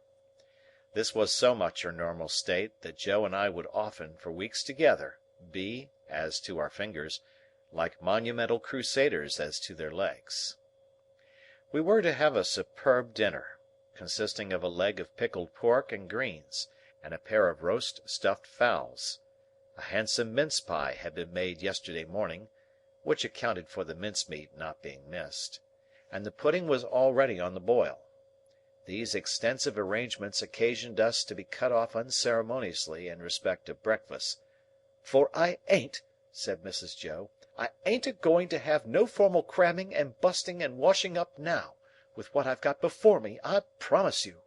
This was so much her normal state, that Joe and I would often, for weeks together, be, as to our fingers, like monumental crusaders as to their legs. We were to have a superb dinner, consisting of a leg of pickled pork and greens, and a pair of roast stuffed fowls. A handsome mince pie had been made yesterday morning, which accounted for the mincemeat not being missed, and the pudding was already on the boil. These extensive arrangements occasioned us to be cut off unceremoniously in respect of breakfast. "For I ain't," said Mrs. Joe, "I ain't a-going to have no formal cramming and busting and washing up now, with what I've got before me, I promise you."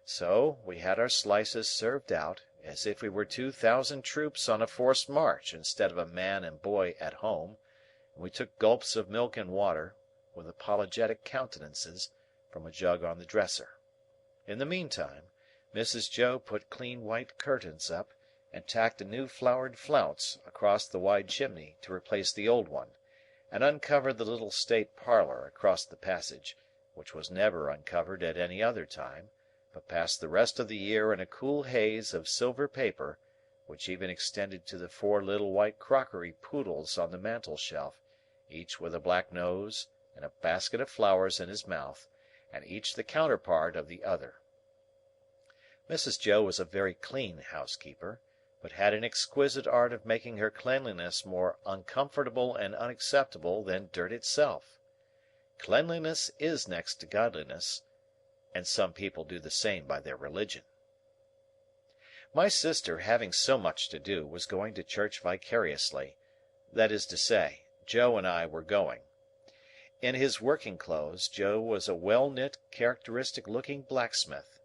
So, we had our slices served out, as if we were 2,000 troops on a forced march instead of a man and boy at home, and we took gulps of milk and water, with apologetic countenances, from a jug on the dresser. In the meantime, Mrs. Joe put clean white curtains up, and tacked a new flowered flounce across the wide chimney to replace the old one, and uncovered the little state parlour across the passage, which was never uncovered at any other time, but passed the rest of the year in a cool haze of silver paper, which even extended to the 4 little white crockery poodles on the mantel-shelf, each with a black nose and a basket of flowers in his mouth, and each the counterpart of the other. Mrs. Joe was a very clean housekeeper, but had an exquisite art of making her cleanliness more uncomfortable and unacceptable than dirt itself. Cleanliness is next to godliness, and some people do the same by their religion. My sister, having so much to do, was going to church vicariously; that is to say, Joe and I were going. In his working clothes, Joe was a well-knit, characteristic-looking blacksmith.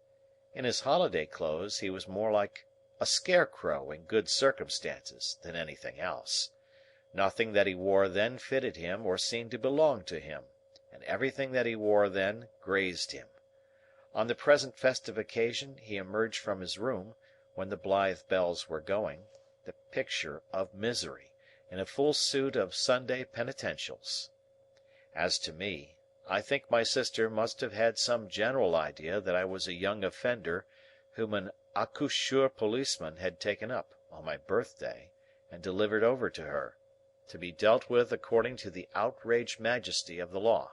In his holiday clothes, he was more like a scarecrow in good circumstances than anything else. Nothing that he wore then fitted him or seemed to belong to him, and everything that he wore then grazed him. On the present festive occasion he emerged from his room, when the blithe bells were going, the picture of misery, in a full suit of Sunday penitentials. As to me, I think my sister must have had some general idea that I was a young offender whom an accoucheur policeman had taken up, on my birthday, and delivered over to her, to be dealt with according to the outraged majesty of the law.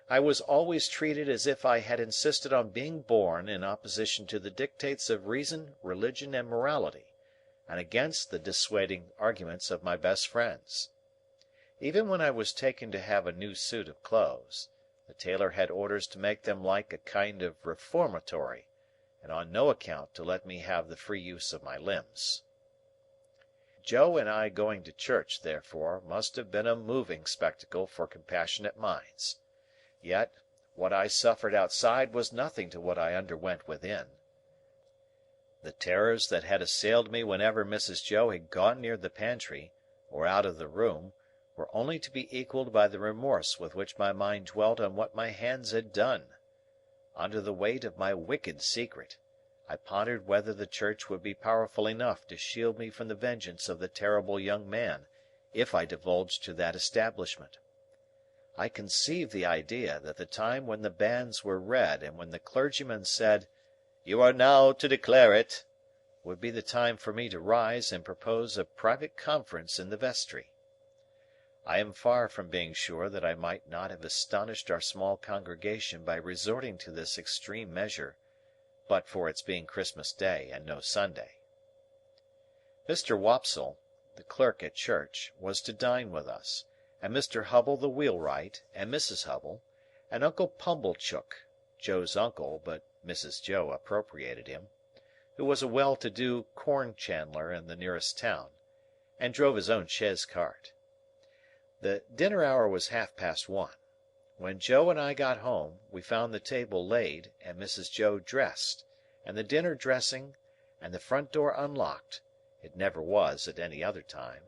I was always treated as if I had insisted on being born in opposition to the dictates of reason, religion, and morality, and against the dissuading arguments of my best friends. Even when I was taken to have a new suit of clothes, the tailor had orders to make them like a kind of reformatory, and on no account to let me have the free use of my limbs. Joe and I going to church, therefore, must have been a moving spectacle for compassionate minds. Yet, what I suffered outside was nothing to what I underwent within. The terrors that had assailed me whenever Mrs. Joe had gone near the pantry, or out of the room, were only to be equalled by the remorse with which my mind dwelt on what my hands had done. Under the weight of my wicked secret, I pondered whether the church would be powerful enough to shield me from the vengeance of the terrible young man, if I divulged to that establishment. I conceived the idea that the time when the banns were read and when the clergyman said, "You are now to declare it," would be the time for me to rise and propose a private conference in the vestry. I am far from being sure that I might not have astonished our small congregation by resorting to this extreme measure, but for its being Christmas Day and no Sunday. Mr. Wopsle, the clerk at church, was to dine with us, and Mr. Hubble the wheelwright, and Mrs. Hubble, and Uncle Pumblechook, Joe's uncle, but Mrs. Joe appropriated him, who was a well-to-do corn chandler in the nearest town, and drove his own chaise cart. The dinner hour was 1:30. When Joe and I got home, we found the table laid, and Mrs. Joe dressed, and the dinner dressing, and the front door unlocked (it never was at any other time)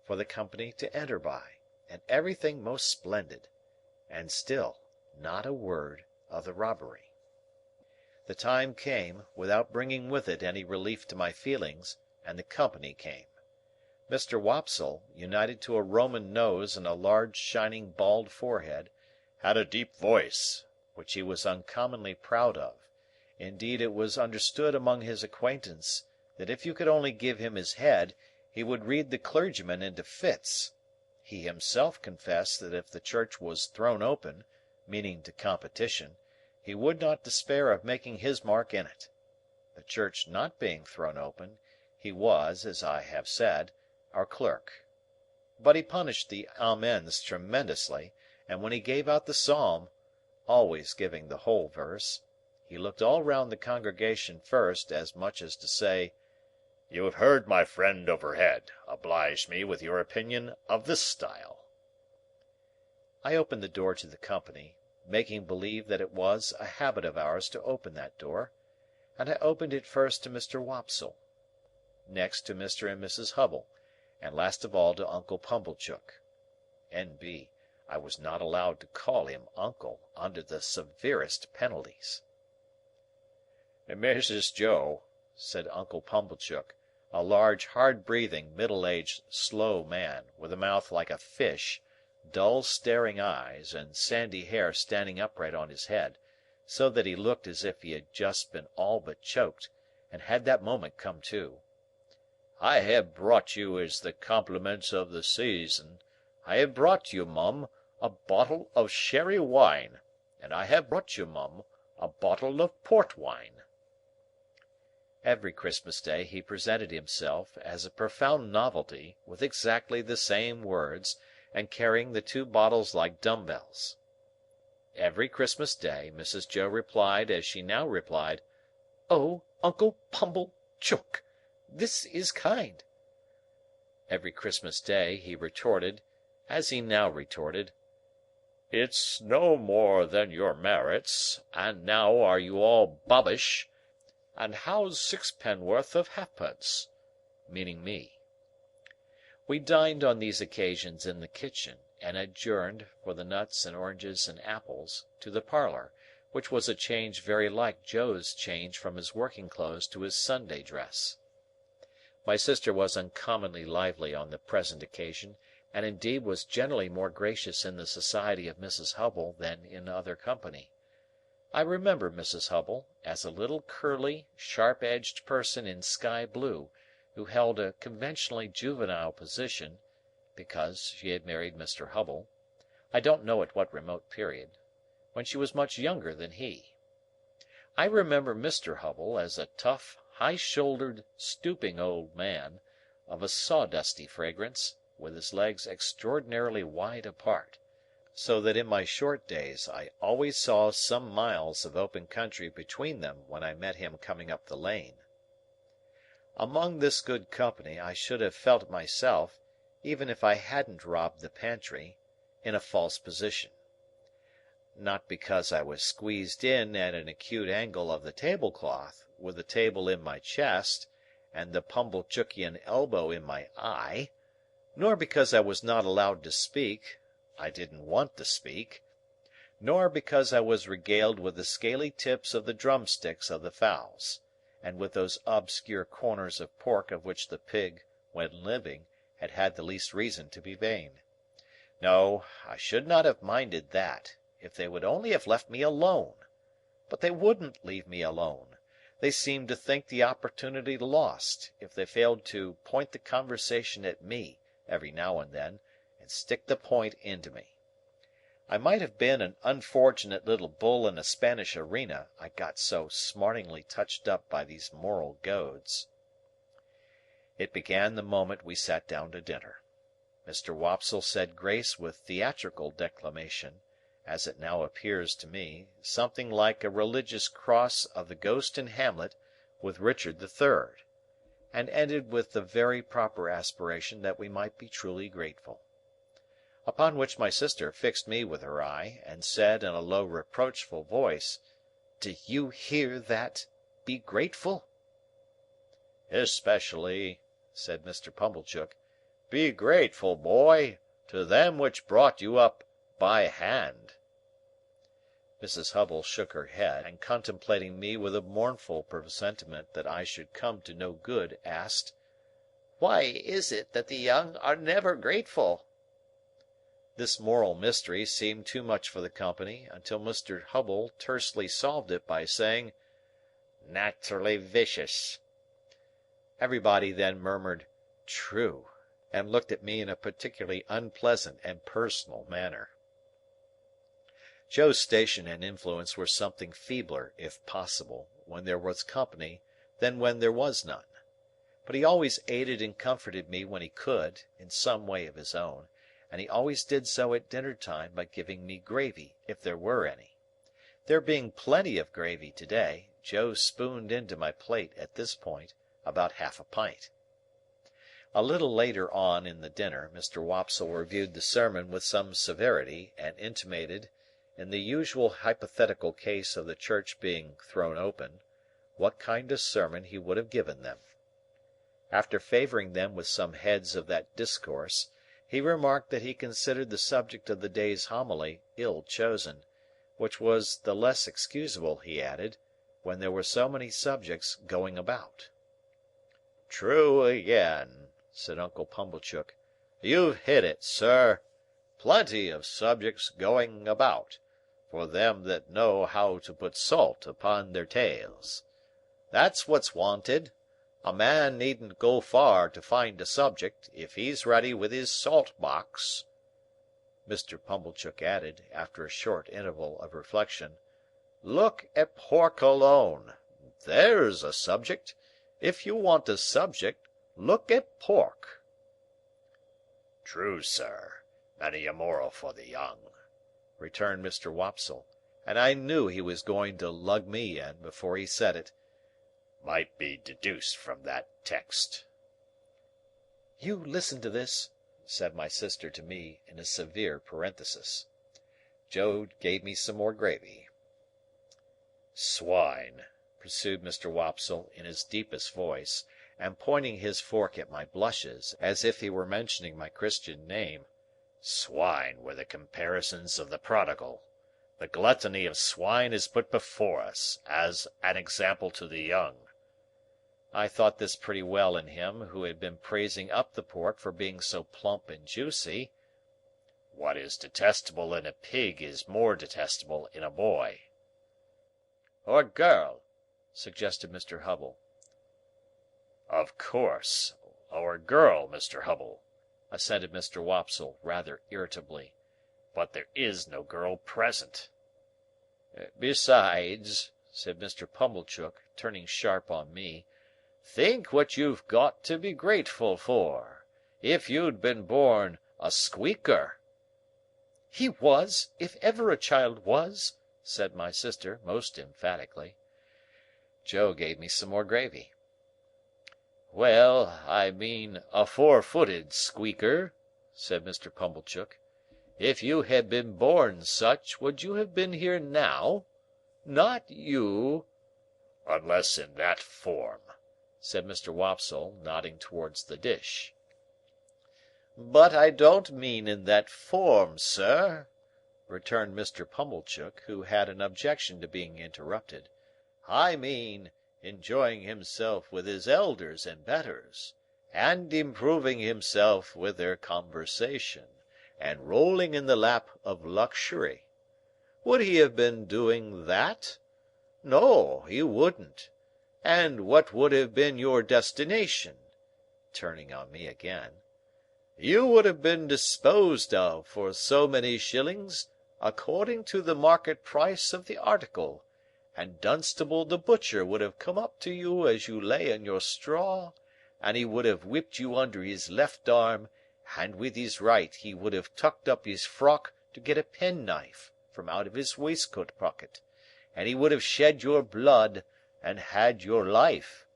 for the company to enter by, and everything most splendid, and still not a word of the robbery. The time came, without bringing with it any relief to my feelings, and the company came. Mr. Wopsle, united to a Roman nose and a large shining bald forehead, had a deep voice, which he was uncommonly proud of. Indeed, it was understood among his acquaintance that if you could only give him his head, he would read the clergyman into fits. He himself confessed that if the church was thrown open, meaning to competition, he would not despair of making his mark in it. The church not being thrown open, he was, as I have said, our clerk. But he punished the amens tremendously, and when he gave out the psalm (always giving the whole verse), he looked all round the congregation first, as much as to say, "You have heard my friend overhead. Oblige me with your opinion of this style." I opened the door to the company, making believe that it was a habit of ours to open that door, and I opened it first to Mr. Wopsle, next to Mr. and Mrs. Hubble, and last of all to Uncle Pumblechook. N.B. I was not allowed to call him uncle, under the severest penalties. "Mrs. Joe," said Uncle Pumblechook, a large, hard-breathing, middle-aged, slow man, with a mouth like a fish, dull staring eyes, and sandy hair standing upright on his head, so that he looked as if he had just been all but choked, and had that moment come to. "I have brought you as the compliments of the season. I have brought you, Mum, a bottle of sherry wine, and I have brought you, Mum, a bottle of port wine." Every Christmas Day he presented himself, as a profound novelty, with exactly the same words, and carrying the 2 bottles like dumbbells. Every Christmas Day Mrs. Joe replied as she now replied, "Oh, Uncle Pumblechook, this is kind." Every Christmas Day he retorted, as he now retorted, "It's no more than your merits, and now are you all bobbish, and how's 6 penn'orth of halfpence?" meaning me. We dined on these occasions in the kitchen, and adjourned, for the nuts and oranges and apples, to the parlour, which was a change very like Joe's change from his working clothes to his Sunday dress. My sister was uncommonly lively on the present occasion, and indeed was generally more gracious in the society of Mrs. Hubble than in other company. I remember Mrs. Hubble as a little curly, sharp-edged person in sky blue, who held a conventionally juvenile position, because she had married Mr. Hubble, I don't know at what remote period, when she was much younger than he. I remember Mr. Hubble as a tough, high-shouldered, stooping old man, of a sawdusty fragrance, with his legs extraordinarily wide apart, so that in my short days I always saw some miles of open country between them when I met him coming up the lane. Among this good company I should have felt myself, even if I hadn't robbed the pantry, in a false position. Not because I was squeezed in at an acute angle of the tablecloth, with the table in my chest, and the Pumblechookian elbow in my eye, nor because I was not allowed to speak, I didn't want to speak, nor because I was regaled with the scaly tips of the drumsticks of the fowls, and with those obscure corners of pork of which the pig, when living, had had the least reason to be vain. No, I should not have minded that, if they would only have left me alone. But they wouldn't leave me alone. They seemed to think the opportunity lost, if they failed to point the conversation at me, every now and then, and stick the point into me. I might have been an unfortunate little bull in a Spanish arena, I got so smartingly touched up by these moral goads. It began the moment we sat down to dinner. Mr. Wopsle said grace with theatrical declamation, as it now appears to me, something like a religious cross of the Ghost in Hamlet with Richard the Third, and ended with the very proper aspiration that we might be truly grateful. Upon which my sister fixed me with her eye, and said in a low reproachful voice, "Do you hear that? Be grateful?" "Especially," said Mr. Pumblechook, "be grateful, boy, to them which brought you up by hand." Mrs. Hubble shook her head, and contemplating me with a mournful presentiment that I should come to no good, asked, "Why is it that the young are never grateful?" This moral mystery seemed too much for the company, until Mr. Hubble tersely solved it by saying, "Naturally vicious." Everybody then murmured, "True," and looked at me in a particularly unpleasant and personal manner. Joe's station and influence were something feebler, if possible, when there was company than when there was none. But he always aided and comforted me when he could, in some way of his own, and he always did so at dinner-time by giving me gravy, if there were any. There being plenty of gravy to-day, Joe spooned into my plate, at this point, about half a pint. A little later on in the dinner, Mr. Wopsle reviewed the sermon with some severity, and intimated, in the usual hypothetical case of the church being thrown open, what kind of sermon he would have given them. After favouring them with some heads of that discourse, he remarked that he considered the subject of the day's homily ill chosen, which was the less excusable, he added, when there were so many subjects going about. "True again," said Uncle Pumblechook. "You've hit it, sir. plenty of subjects going about, for them that know how to put salt upon their tales. That's what's wanted. A man needn't go far to find a subject, if he's ready with his salt box." Mr. Pumblechook added, after a short interval of reflection, "Look at pork alone. There's a subject. If you want a subject, look at pork." "True, sir. Many a moral for the young," returned Mr. Wopsle, and I knew he was going to lug me in before he said it. "might be deduced from that text." "You listen to this," said my sister to me in a severe parenthesis. Joe gave me some more gravy. "Swine," pursued Mr. Wopsle in his deepest voice, and pointing his fork at my blushes, as if he were mentioning my Christian name, "swine were the comparisons of the prodigal. The gluttony of swine is put before us, as an example to the young." I thought this pretty well in him who had been praising up the pork for being so plump and juicy. "What is detestable in a pig is more detestable in a boy." "Or girl," suggested Mr. Hubble. "Of course, or girl, Mr. Hubble," assented Mr. Wopsle, rather irritably. "but there is no girl present." "Besides," said Mr. Pumblechook, turning sharp on me, "think what you've got to be grateful for. If you'd been born a squeaker—" "He was, if ever a child was," said my sister, most emphatically. Joe gave me some more gravy. "Well, I mean a four-footed squeaker," said Mr. Pumblechook. "If you had been born such, would you have been here now? Not you." "Unless in that form," said Mr. Wopsle, nodding towards the dish. "But I don't mean in that form, sir," returned Mr. Pumblechook, who had an objection to being interrupted. "I mean enjoying himself with his elders and betters, and improving himself with their conversation, and rolling in the lap of luxury. Would he have been doing that? No, he wouldn't. And what would have been your destination?" turning on me again. "You would have been disposed of for so many shillings, according to the market price of the article, and Dunstable the butcher would have come up to you as you lay in your straw, and he would have whipped you under his left arm, and with his right he would have tucked up his frock to get a penknife from out of his waistcoat pocket, and he would have shed your blood and had your life.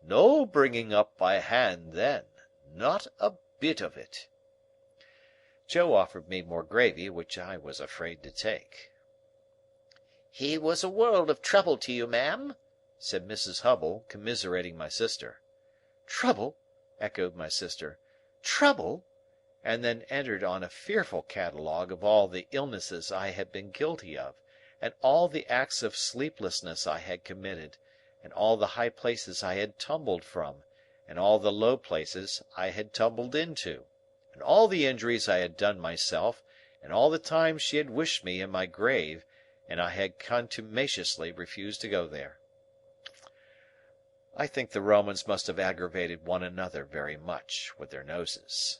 No bringing up by hand then, not a bit of it." Joe offered me more gravy, which I was afraid to take. "He was a world of trouble to you, ma'am," said Mrs. Hubble, commiserating my sister. "Trouble!" echoed my sister. "Trouble!" and then entered on a fearful catalogue of all the illnesses I had been guilty of, and all the acts of sleeplessness I had committed, and all the high places I had tumbled from, and all the low places I had tumbled into, and all the injuries I had done myself, and all the times she had wished me in my grave, and I had contumaciously refused to go there. I think the Romans must have aggravated one another very much with their noses.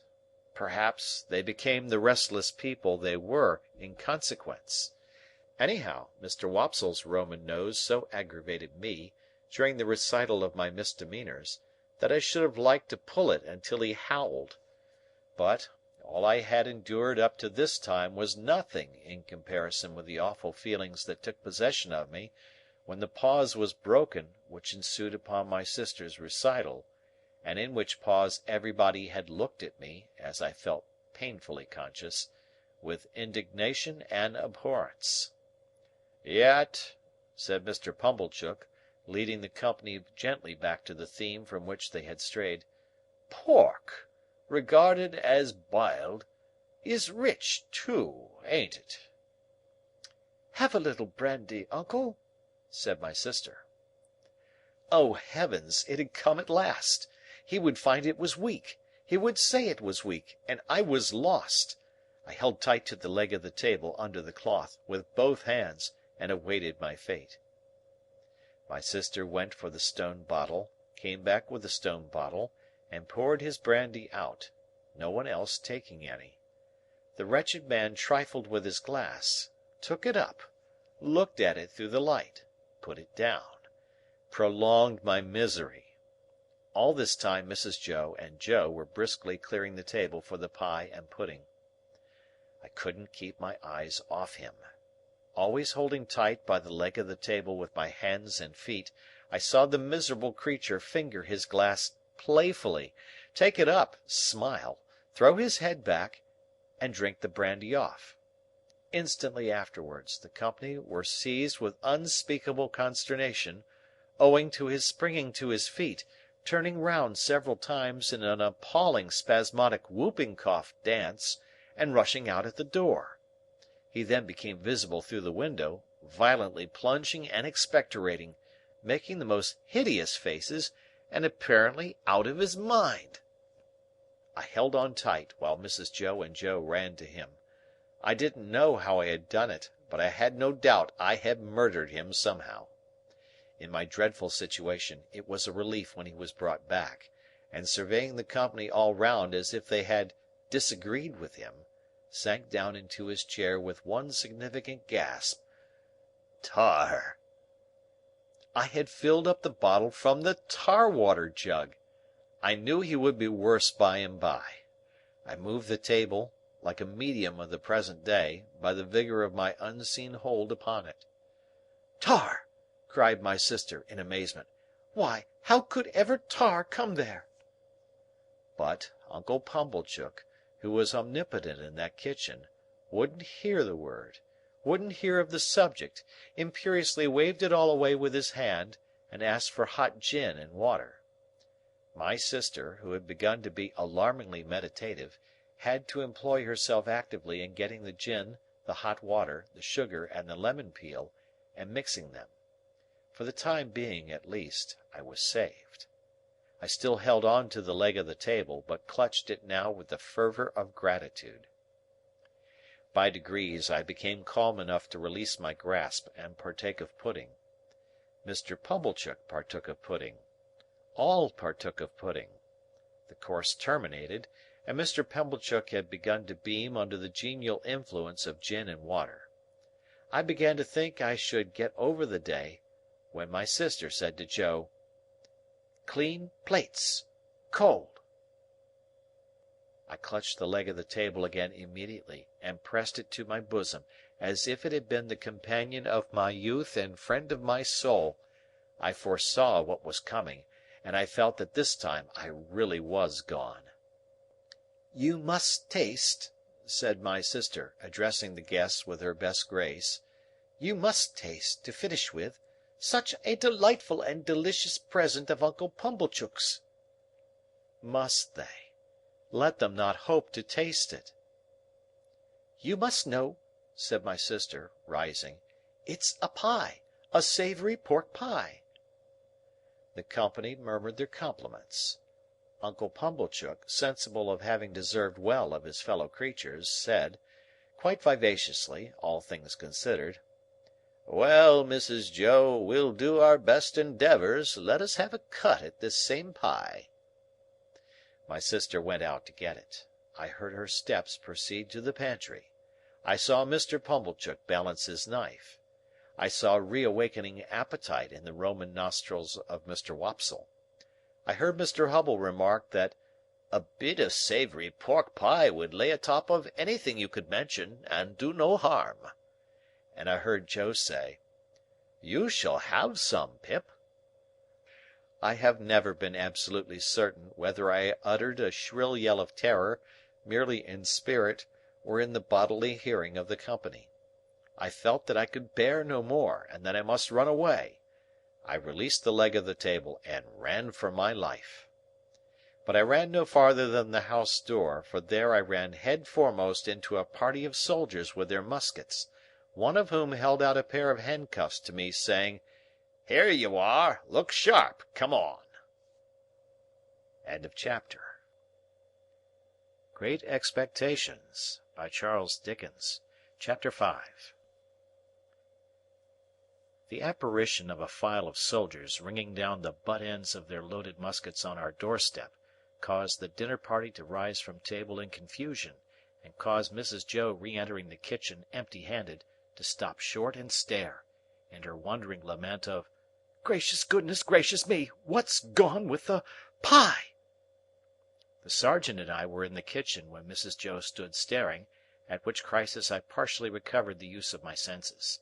Perhaps they became the restless people they were in consequence. Anyhow, Mr. Wopsle's Roman nose so aggravated me, during the recital of my misdemeanours, that I should have liked to pull it until he howled. But, all I had endured up to this time was nothing in comparison with the awful feelings that took possession of me when the pause was broken which ensued upon my sister's recital, and in which pause everybody had looked at me, as I felt painfully conscious, with indignation and abhorrence. "Yet," said Mr. Pumblechook, leading the company gently back to the theme from which they had strayed, "pork, regarded as biled, is rich too, ain't it?" "Have a little brandy, uncle," said my sister. Oh, heavens, it had come at last! He would find it was weak, he would say it was weak, and I was lost. I held tight to the leg of the table under the cloth, with both hands, and awaited my fate. My sister went for the stone bottle, came back with the stone bottle, and poured his brandy out, no one else taking any. The wretched man trifled with his glass, took it up, looked at it through the light, put it down, prolonged my misery. All this time Mrs. Joe and Joe were briskly clearing the table for the pie and pudding. I couldn't keep my eyes off him. Always holding tight by the leg of the table with my hands and feet, I saw the miserable creature finger his glass playfully, take it up, smile, throw his head back, and drink the brandy off. Instantly afterwards, the company were seized with unspeakable consternation, owing to his springing to his feet, turning round several times in an appalling spasmodic whooping cough dance, and rushing out at the door. He then became visible through the window, violently plunging and expectorating, making the most hideous faces, and apparently out of his mind. I held on tight, while Mrs. Joe and Joe ran to him. I didn't know how I had done it, but I had no doubt I had murdered him somehow. In my dreadful situation, it was a relief when he was brought back, and surveying the company all round as if they had disagreed with him, sank down into his chair with one significant gasp. Tar! I had filled up the bottle from the tar-water jug. I knew he would be worse by and by. I moved the table, like a medium of the present day, by the vigour of my unseen hold upon it. "Tar!" cried my sister, in amazement. "Why, how could ever tar come there?" But Uncle Pumblechook, who was omnipotent in that kitchen, wouldn't hear the word, wouldn't hear of the subject, imperiously waved it all away with his hand, and asked for hot gin and water. My sister, who had begun to be alarmingly meditative, had to employ herself actively in getting the gin, the hot water, the sugar, and the lemon peel, and mixing them. For the time being, at least, I was saved. I still held on to the leg of the table, but clutched it now with the fervour of gratitude. By degrees I became calm enough to release my grasp and partake of pudding. Mr. Pumblechook partook of pudding. All partook of pudding. The course terminated, and Mr. Pumblechook had begun to beam under the genial influence of gin and water. I began to think I should get over the day, when my sister said to Joe, "Clean plates. Cold." I clutched the leg of the table again immediately, and pressed it to my bosom, as if it had been the companion of my youth and friend of my soul. I foresaw what was coming, and I felt that this time I really was gone. "You must taste," said my sister, addressing the guests with her best grace, "you must taste, to finish with, such a delightful and delicious present of Uncle Pumblechook's." Must they? Let them not hope to taste it. "You must know," said my sister, rising, "it's a pie, a savoury pork pie." The company murmured their compliments. Uncle Pumblechook, sensible of having deserved well of his fellow creatures, said, quite vivaciously, all things considered, "Well, Mrs. Joe, we'll do our best endeavours. Let us have a cut at this same pie." My sister went out to get it. I heard her steps proceed to the pantry. I saw Mr. Pumblechook balance his knife. I saw reawakening appetite in the Roman nostrils of Mr. Wopsle. I heard Mr. Hubble remark that "a bit of savoury pork pie would lay atop of anything you could mention, and do no harm." And I heard Joe say, "You shall have some, Pip." I have never been absolutely certain whether I uttered a shrill yell of terror, merely in spirit, or in the bodily hearing of the company. I felt that I could bear no more, and that I must run away. I released the leg of the table, and ran for my life. But I ran no farther than the house door, for there I ran head foremost into a party of soldiers with their muskets, one of whom held out a pair of handcuffs to me, saying, "Here you are. Look sharp. Come on." End of chapter. Great Expectations, by Charles Dickens. Chapter 5. The apparition of a file of soldiers ringing down the butt ends of their loaded muskets on our doorstep caused the dinner party to rise from table in confusion, and caused Mrs. Joe, re-entering the kitchen empty-handed, to stop short and stare, in her wondering lament of, "Gracious goodness, gracious me, what's gone with the pie?" The sergeant and I were in the kitchen when Mrs. Joe stood staring, at which crisis I partially recovered the use of my senses.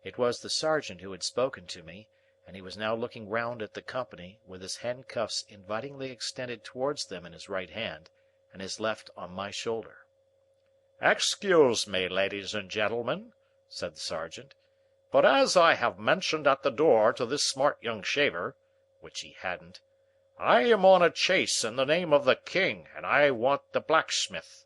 It was the sergeant who had spoken to me, and he was now looking round at the company, with his handcuffs invitingly extended towards them in his right hand, and his left on my shoulder. "Excuse me, ladies and gentlemen," said the sergeant, "but as I have mentioned at the door to this smart young shaver," which he hadn't, "I am on a chase in the name of the king, and I want the blacksmith."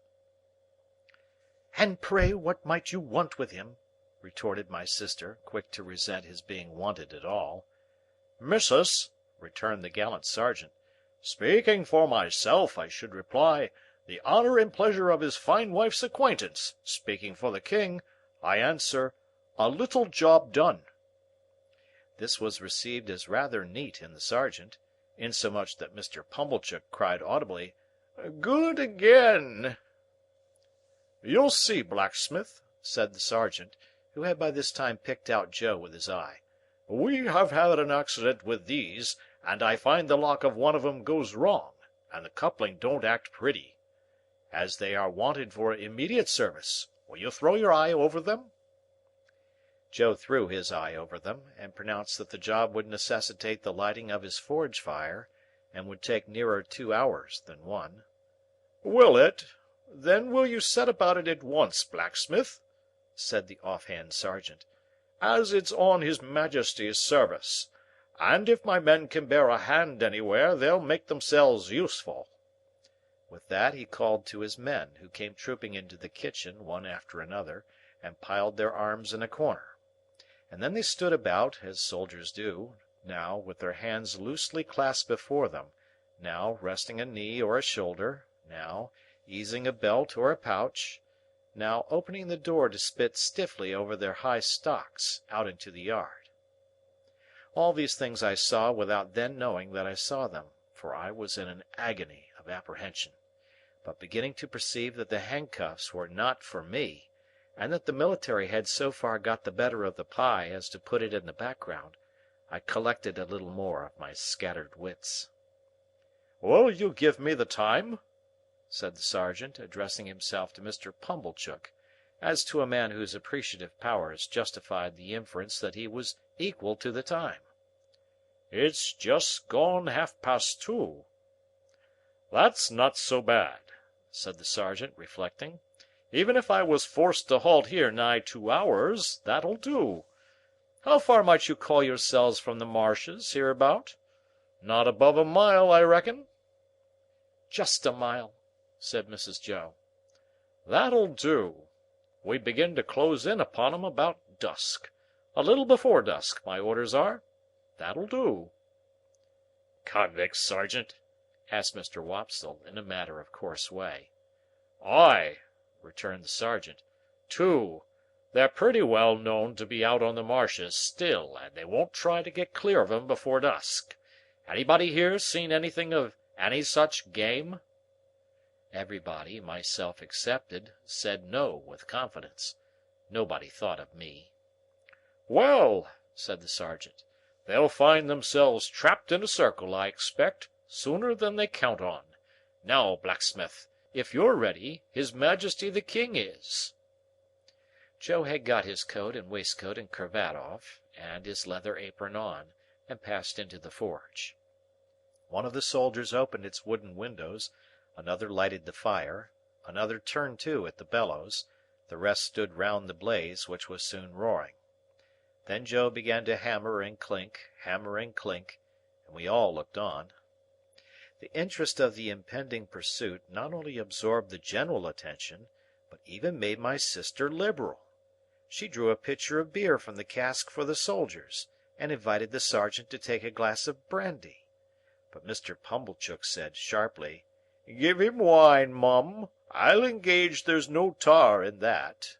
"And pray what might you want with him?" retorted my sister, quick to resent his being wanted at all. "Missus," returned the gallant sergeant, "speaking for myself, I should reply, the honour and pleasure of his fine wife's acquaintance. Speaking for the king, I answer, a little job done." This was received as rather neat in the sergeant, insomuch that Mr. Pumblechook cried audibly, "Good again!" "You'll see, blacksmith," said the sergeant, who had by this time picked out Joe with his eye. "We have had an accident with these, and I find the lock of one of 'em goes wrong, and the coupling don't act pretty. As they are wanted for immediate service, will you throw your eye over them?" Joe threw his eye over them, and pronounced that the job would necessitate the lighting of his forge fire, and would take nearer 2 hours than 1. "Will it? Then will you set about it at once, blacksmith?" said the off-hand sergeant, "as it's on His Majesty's service, and if my men can bear a hand anywhere, they'll make themselves useful." With that he called to his men, who came trooping into the kitchen, one after another, and piled their arms in a corner. And then they stood about, as soldiers do, now with their hands loosely clasped before them, now resting a knee or a shoulder, now easing a belt or a pouch, now opening the door to spit stiffly over their high stocks out into the yard. All these things I saw without then knowing that I saw them, for I was in an agony of apprehension, but beginning to perceive that the handcuffs were not for me, and that the military had so far got the better of the pie as to put it in the background, I collected a little more of my scattered wits. "Will you give me the time?" said the sergeant, addressing himself to Mr. Pumblechook, as to a man whose appreciative powers justified the inference that he was equal to the time. "It's just gone 2:30. "That's not so bad," said the sergeant, reflecting. "Even if I was forced to halt here nigh 2 hours, that'll do. How far might you call yourselves from the marshes hereabout? Not above a mile, I reckon?" "Just a mile," said Mrs. Joe. "That'll do. We begin to close in upon 'em about dusk. A little before dusk, my orders are. That'll do." "Convicts, sergeant?" asked Mr. Wopsle, in a matter-of-course way. "Ay," returned the sergeant. "2. They're pretty well known to be out on the marshes still, and they won't try to get clear of 'em before dusk. Anybody here seen anything of any such game?" Everybody, myself excepted, said no with confidence. Nobody thought of me. "Well," said the sergeant, "they'll find themselves trapped in a circle, I expect, sooner than they count on. Now, blacksmith, if you're ready, His Majesty the King is." Joe had got his coat and waistcoat and cravat off, and his leather apron on, and passed into the forge. One of the soldiers opened its wooden windows, another lighted the fire, another turned to at the bellows, the rest stood round the blaze, which was soon roaring. Then Joe began to hammer and clink, and we all looked on. The interest of the impending pursuit not only absorbed the general attention, but even made my sister liberal. She drew a pitcher of beer from the cask for the soldiers, and invited the sergeant to take a glass of brandy. But Mr. Pumblechook said, sharply, Give him wine, Mum. I'll engage there's no tar in that."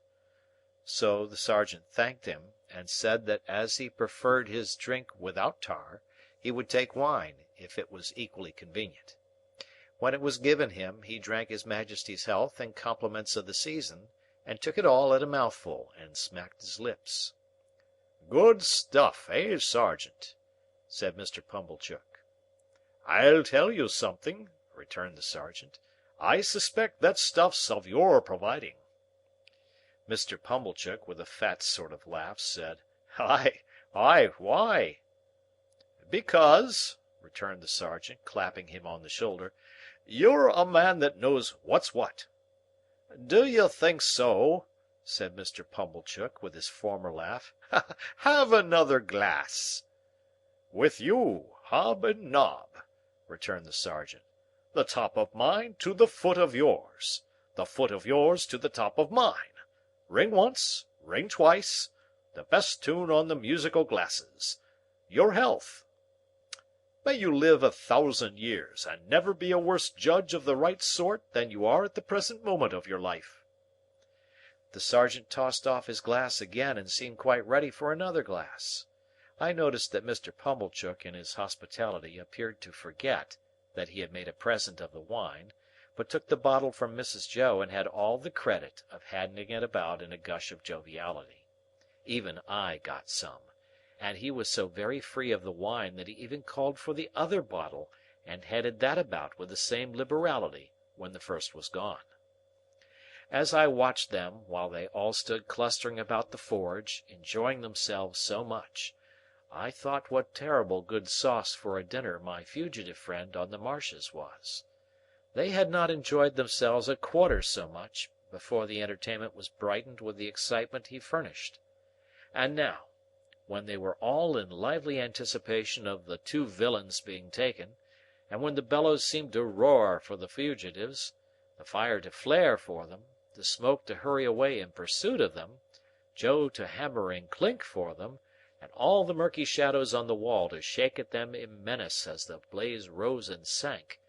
So the sergeant thanked him, and said that as he preferred his drink without tar, he would take wine, if it was equally convenient. When it was given him, he drank his Majesty's health and compliments of the season, and took it all at a mouthful, and smacked his lips. "Good stuff, eh, sergeant?" said Mr. Pumblechook. "I'll tell you something," returned the sergeant. "I suspect that stuff's of your providing." Mr. Pumblechook, with a fat sort of laugh, said, "Aye, aye, why?" "Because," returned the sergeant, clapping him on the shoulder, "you're a man that knows what's what." "Do you think so?" said Mr. Pumblechook, with his former laugh. "Have another glass." "With you, hob and nob," returned the sergeant. "The top of mine to the foot of yours. The foot of yours to the top of mine. Ring once, ring twice. The best tune on the musical glasses. Your health. May you live 1,000 years, and never be a worse judge of the right sort than you are at the present moment of your life." The sergeant tossed off his glass again and seemed quite ready for another glass. I noticed that Mr. Pumblechook in his hospitality appeared to forget that he had made a present of the wine, but took the bottle from Mrs. Joe and had all the credit of handing it about in a gush of joviality. Even I got some, and he was so very free of the wine that he even called for the other bottle and handed that about with the same liberality when the first was gone. As I watched them while they all stood clustering about the forge, enjoying themselves so much, I thought what terrible good sauce for a dinner my fugitive friend on the marshes was. They had not enjoyed themselves a quarter so much before the entertainment was brightened with the excitement he furnished. And now, when they were all in lively anticipation of the two villains being taken, and when the bellows seemed to roar for the fugitives, the fire to flare for them, the smoke to hurry away in pursuit of them, Joe to hammer and clink for them, and all the murky shadows on the wall to shake at them in menace as the blaze rose and sank,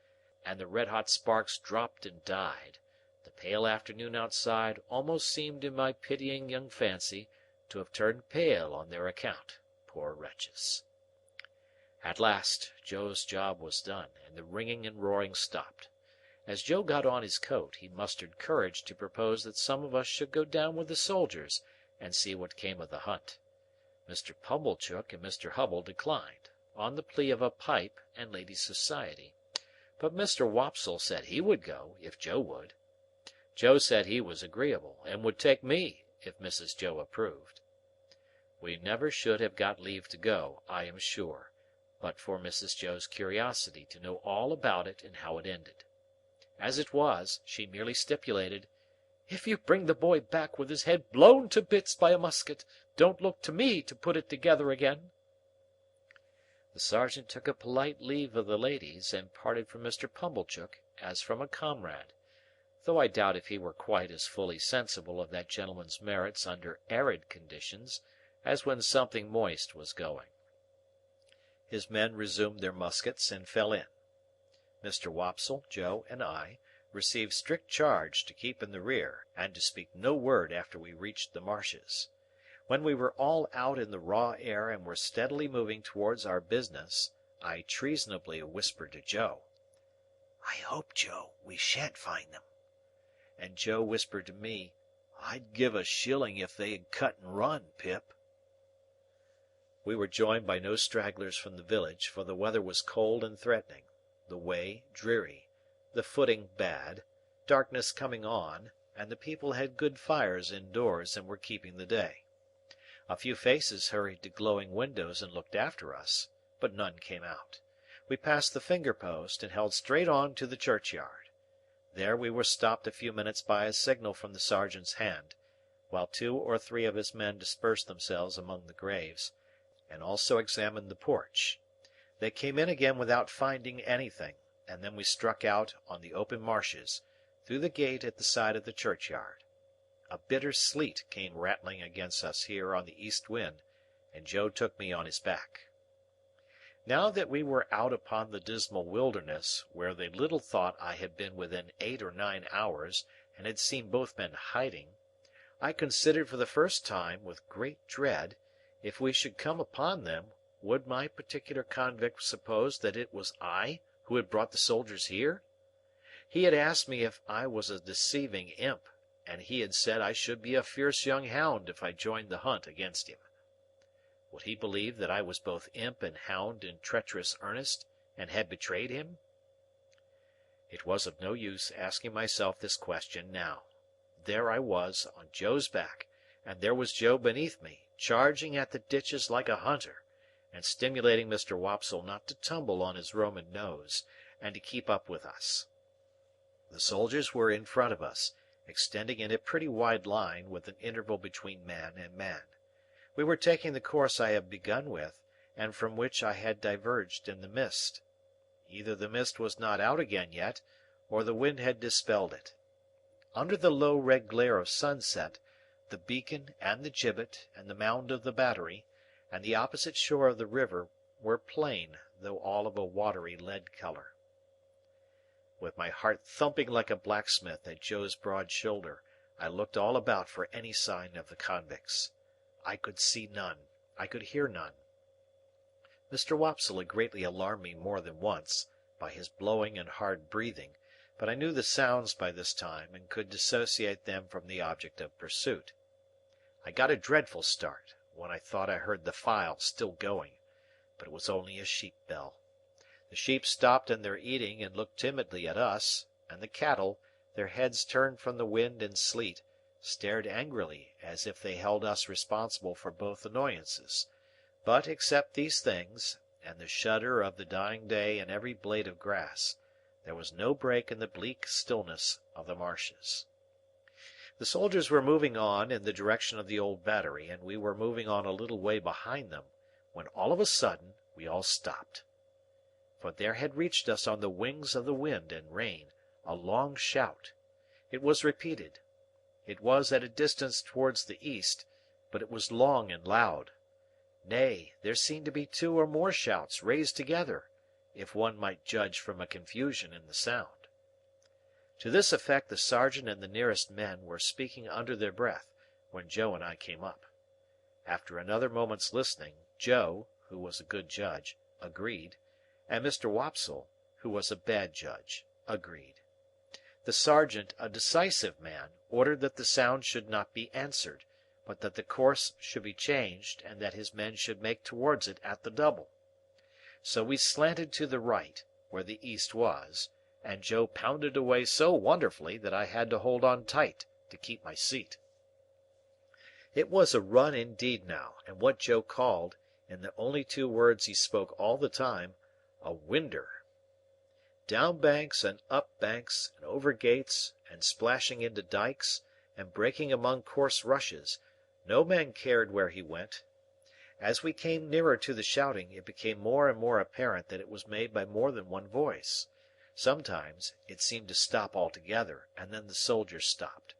and the red-hot sparks dropped and died, the pale afternoon outside almost seemed in my pitying young fancy to have turned pale on their account, poor wretches. At last Joe's job was done, and the ringing and roaring stopped. As Joe got on his coat, he mustered courage to propose that some of us should go down with the soldiers and see what came of the hunt. Mr. Pumblechook and Mr. Hubble declined, on the plea of a pipe and ladies' society, but Mr. Wopsle said he would go, if Joe would. Joe said he was agreeable, and would take me, if Mrs. Joe approved. We never should have got leave to go, I am sure, but for Mrs. Joe's curiosity to know all about it and how it ended. As it was, she merely stipulated, "If you bring the boy back with his head blown to bits by a musket, don't look to me to put it together again." The sergeant took a polite leave of the ladies, and parted from Mr. Pumblechook as from a comrade, though I doubt if he were quite as fully sensible of that gentleman's merits under arid conditions as when something moist was going. His men resumed their muskets and fell in. Mr. Wopsle, Joe, and I received strict charge to keep in the rear, and to speak no word after we reached the marshes. When we were all out in the raw air and were steadily moving towards our business, I treasonably whispered to Joe, "I hope, Joe, we shan't find them." And Joe whispered to me, "I'd give a shilling if they had cut and run, Pip." We were joined by no stragglers from the village, for the weather was cold and threatening, the way dreary, the footing bad, darkness coming on, and the people had good fires indoors and were keeping the day. A few faces hurried to glowing windows and looked after us, but none came out. We passed the finger-post and held straight on to the churchyard. There we were stopped a few minutes by a signal from the sergeant's hand, while 2 or 3 of his men dispersed themselves among the graves, and also examined the porch. They came in again without finding anything, and then we struck out on the open marshes, through the gate at the side of the churchyard. A bitter sleet came rattling against us here on the east wind, and Joe took me on his back. Now that we were out upon the dismal wilderness, where they little thought I had been within 8 or 9 hours, and had seen both men hiding, I considered for the first time, with great dread, if we should come upon them, would my particular convict suppose that it was I who had brought the soldiers here? He had asked me if I was a deceiving imp, and he had said I should be a fierce young hound if I joined the hunt against him. Would he believe that I was both imp and hound in treacherous earnest, and had betrayed him? It was of no use asking myself this question now. There I was, on Joe's back, and there was Joe beneath me, charging at the ditches like a hunter, and stimulating Mr. Wopsle not to tumble on his Roman nose, and to keep up with us. The soldiers were in front of us, extending in a pretty wide line, with an interval between man and man. We were taking the course I had begun with, and from which I had diverged in the mist. Either the mist was not out again yet, or the wind had dispelled it. Under the low red glare of sunset, the beacon and the gibbet and the mound of the battery, and the opposite shore of the river, were plain, though all of a watery lead colour. With my heart thumping like a blacksmith at Joe's broad shoulder, I looked all about for any sign of the convicts. I could see none. I could hear none. Mr. Wopsle had greatly alarmed me more than once, by his blowing and hard breathing, but I knew the sounds by this time, and could dissociate them from the object of pursuit. I got a dreadful start, when I thought I heard the file still going, but it was only a sheep bell. The sheep stopped in their eating and looked timidly at us, and the cattle, their heads turned from the wind and sleet, stared angrily as if they held us responsible for both annoyances. But, except these things, and the shudder of the dying day in every blade of grass, there was no break in the bleak stillness of the marshes. The soldiers were moving on in the direction of the old battery, and we were moving on a little way behind them, when all of a sudden we all stopped. For there had reached us on the wings of the wind and rain a long shout. It was repeated. It was at a distance towards the east, but it was long and loud. Nay, there seemed to be 2 or more shouts raised together, if one might judge from a confusion in the sound. To this effect the sergeant and the nearest men were speaking under their breath, when Joe and I came up. After another moment's listening, Joe, who was a good judge, agreed, and Mr. Wopsle, who was a bad judge, agreed. The sergeant, a decisive man, ordered that the sound should not be answered, but that the course should be changed, and that his men should make towards it at the double. So we slanted to the right, where the east was, and Joe pounded away so wonderfully that I had to hold on tight to keep my seat. It was a run indeed now, and what Joe called, in the only 2 words he spoke all the time, a winder. Down banks and up banks, and over gates, and splashing into dikes, and breaking among coarse rushes, no man cared where he went. As we came nearer to the shouting, it became more and more apparent that it was made by more than one voice. Sometimes it seemed to stop altogether, and then the soldiers stopped.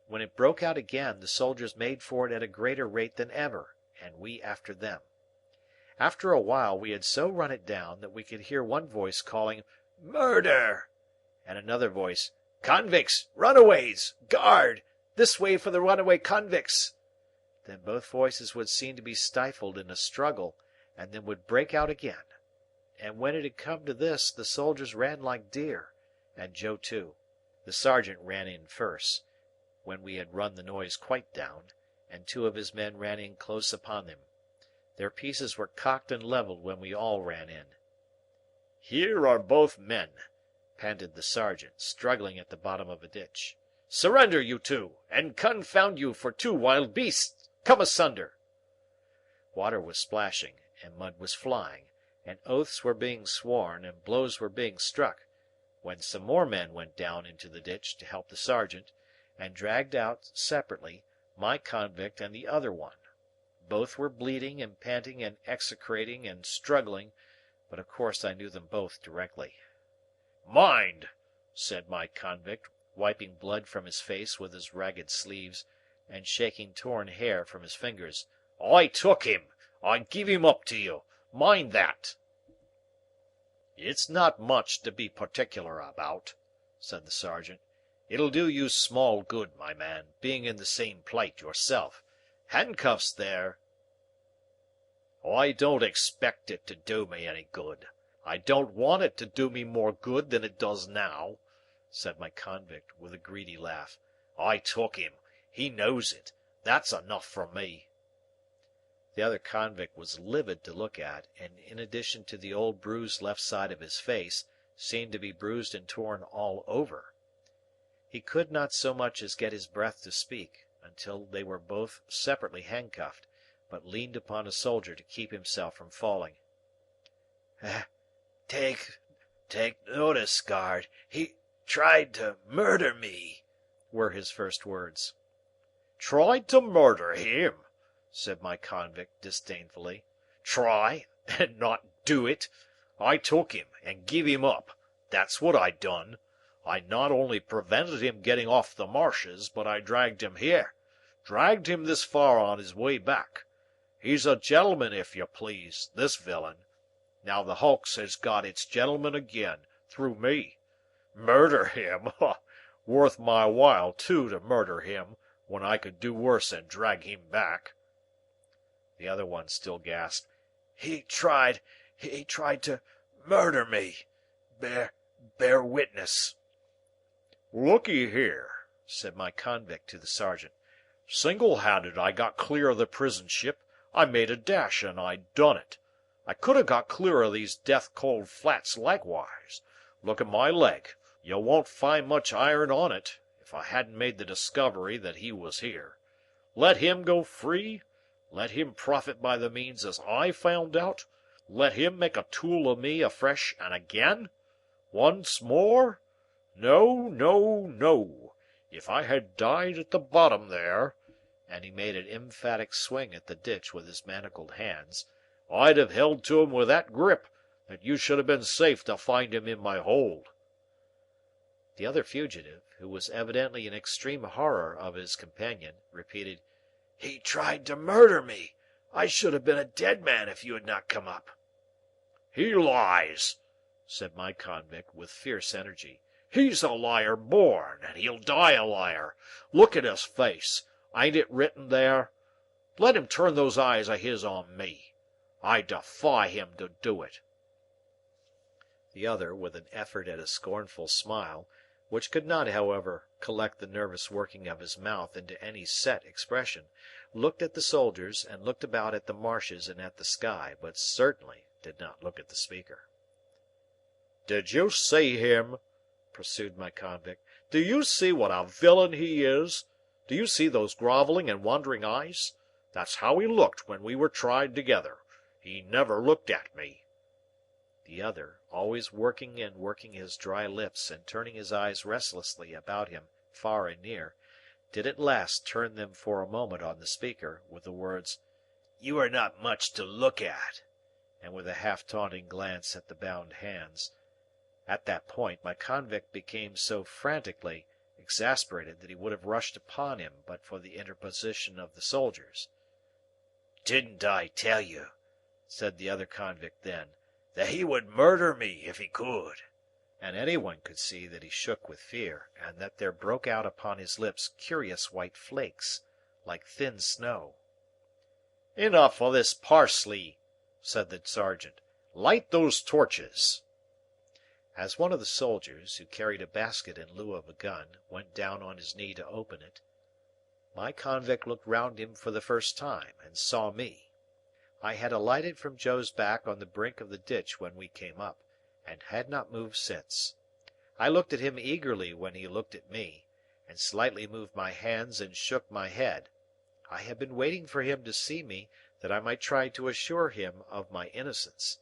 When it broke out again, the soldiers made for it at a greater rate than ever, and we after them. After a while we had so run it down that we could hear one voice calling, "Murder!" and another voice, "Convicts! Runaways! Guard! This way for the runaway convicts!" Then both voices would seem to be stifled in a struggle, and then would break out again. And when it had come to this, the soldiers ran like deer, and Joe too. The sergeant ran in first, when we had run the noise quite down, and 2 of his men ran in close upon him. Their pieces were cocked and levelled when we all ran in. "Here are both men," panted the sergeant, struggling at the bottom of a ditch. "Surrender, you 2, and confound you for 2 wild beasts! Come asunder!" Water was splashing, and mud was flying, and oaths were being sworn, and blows were being struck, when some more men went down into the ditch to help the sergeant, and dragged out, separately, my convict and the other one. Both were bleeding and panting and execrating and struggling, but of course I knew them both directly. "Mind!" said my convict, wiping blood from his face with his ragged sleeves, and shaking torn hair from his fingers. "I took him. I give him up to you. Mind that!" "It's not much to be particular about," said the sergeant. "It'll do you small good, my man, being in the same plight yourself. Handcuffs there." "I don't expect it to do me any good. I don't want it to do me more good than it does now," said my convict, with a greedy laugh. "I took him. He knows it. That's enough for me." The other convict was livid to look at, and in addition to the old bruised left side of his face, seemed to be bruised and torn all over. He could not so much as get his breath to speak, until they were both separately handcuffed, but leaned upon a soldier to keep himself from falling. "Take notice, guard. He tried to murder me," were his first words. "Tried to murder him?" said my convict, disdainfully. "Try, and not do it? I took him, and give him up. That's what I done. I not only prevented him getting off the marshes, but I dragged him here. Dragged him this far on his way back. He's a gentleman, if you please, this villain. Now the hulks has got its gentleman again, through me. Murder him? Worth my while, too, to murder him, when I could do worse than drag him back." The other one still gasped. He tried to murder me. Bear witness." "Look'ee here," said my convict to the sergeant. "Single-handed I got clear of the prison ship. I made a dash, and I done it. I could have got clear of these death-cold flats likewise. Look at my leg. You won't find much iron on it, if I hadn't made the discovery that he was here. Let him go free? Let him profit by the means as I found out? Let him make a tool of me afresh and again? Once more? No, no, no. If I had died at the bottom there," and he made an emphatic swing at the ditch with his manacled hands, "I'd have held to him with that grip, that you should have been safe to find him in my hold." The other fugitive, who was evidently in extreme horror of his companion, repeated, "He tried to murder me. I should have been a dead man if you had not come up." "He lies," said my convict, with fierce energy. "He's a liar born, and he'll die a liar. Look at his face. Ain't it written there? Let him turn those eyes of his on me. I defy him to do it." The other, with an effort at a scornful smile, which could not, however, collect the nervous working of his mouth into any set expression, looked at the soldiers, and looked about at the marshes and at the sky, but certainly did not look at the speaker. "Did you see him?" pursued my convict. "Do you see what a villain he is? Do you see those grovelling and wandering eyes? That's how he looked when we were tried together. He never looked at me." The other, always working and working his dry lips and turning his eyes restlessly about him far and near, did at last turn them for a moment on the speaker, with the words, "You are not much to look at," and with a half-taunting glance at the bound hands. At that point my convict became so frantically exasperated that he would have rushed upon him but for the interposition of the soldiers. "Didn't I tell you," said the other convict then, "that he would murder me if he could?" And anyone could see that he shook with fear, and that there broke out upon his lips curious white flakes, like thin snow. "Enough of this parsley," said the sergeant. "Light those torches." As one of the soldiers, who carried a basket in lieu of a gun, went down on his knee to open it, my convict looked round him for the first time, and saw me. I had alighted from Joe's back on the brink of the ditch when we came up, and had not moved since. I looked at him eagerly when he looked at me, and slightly moved my hands and shook my head. I had been waiting for him to see me, that I might try to assure him of my innocence.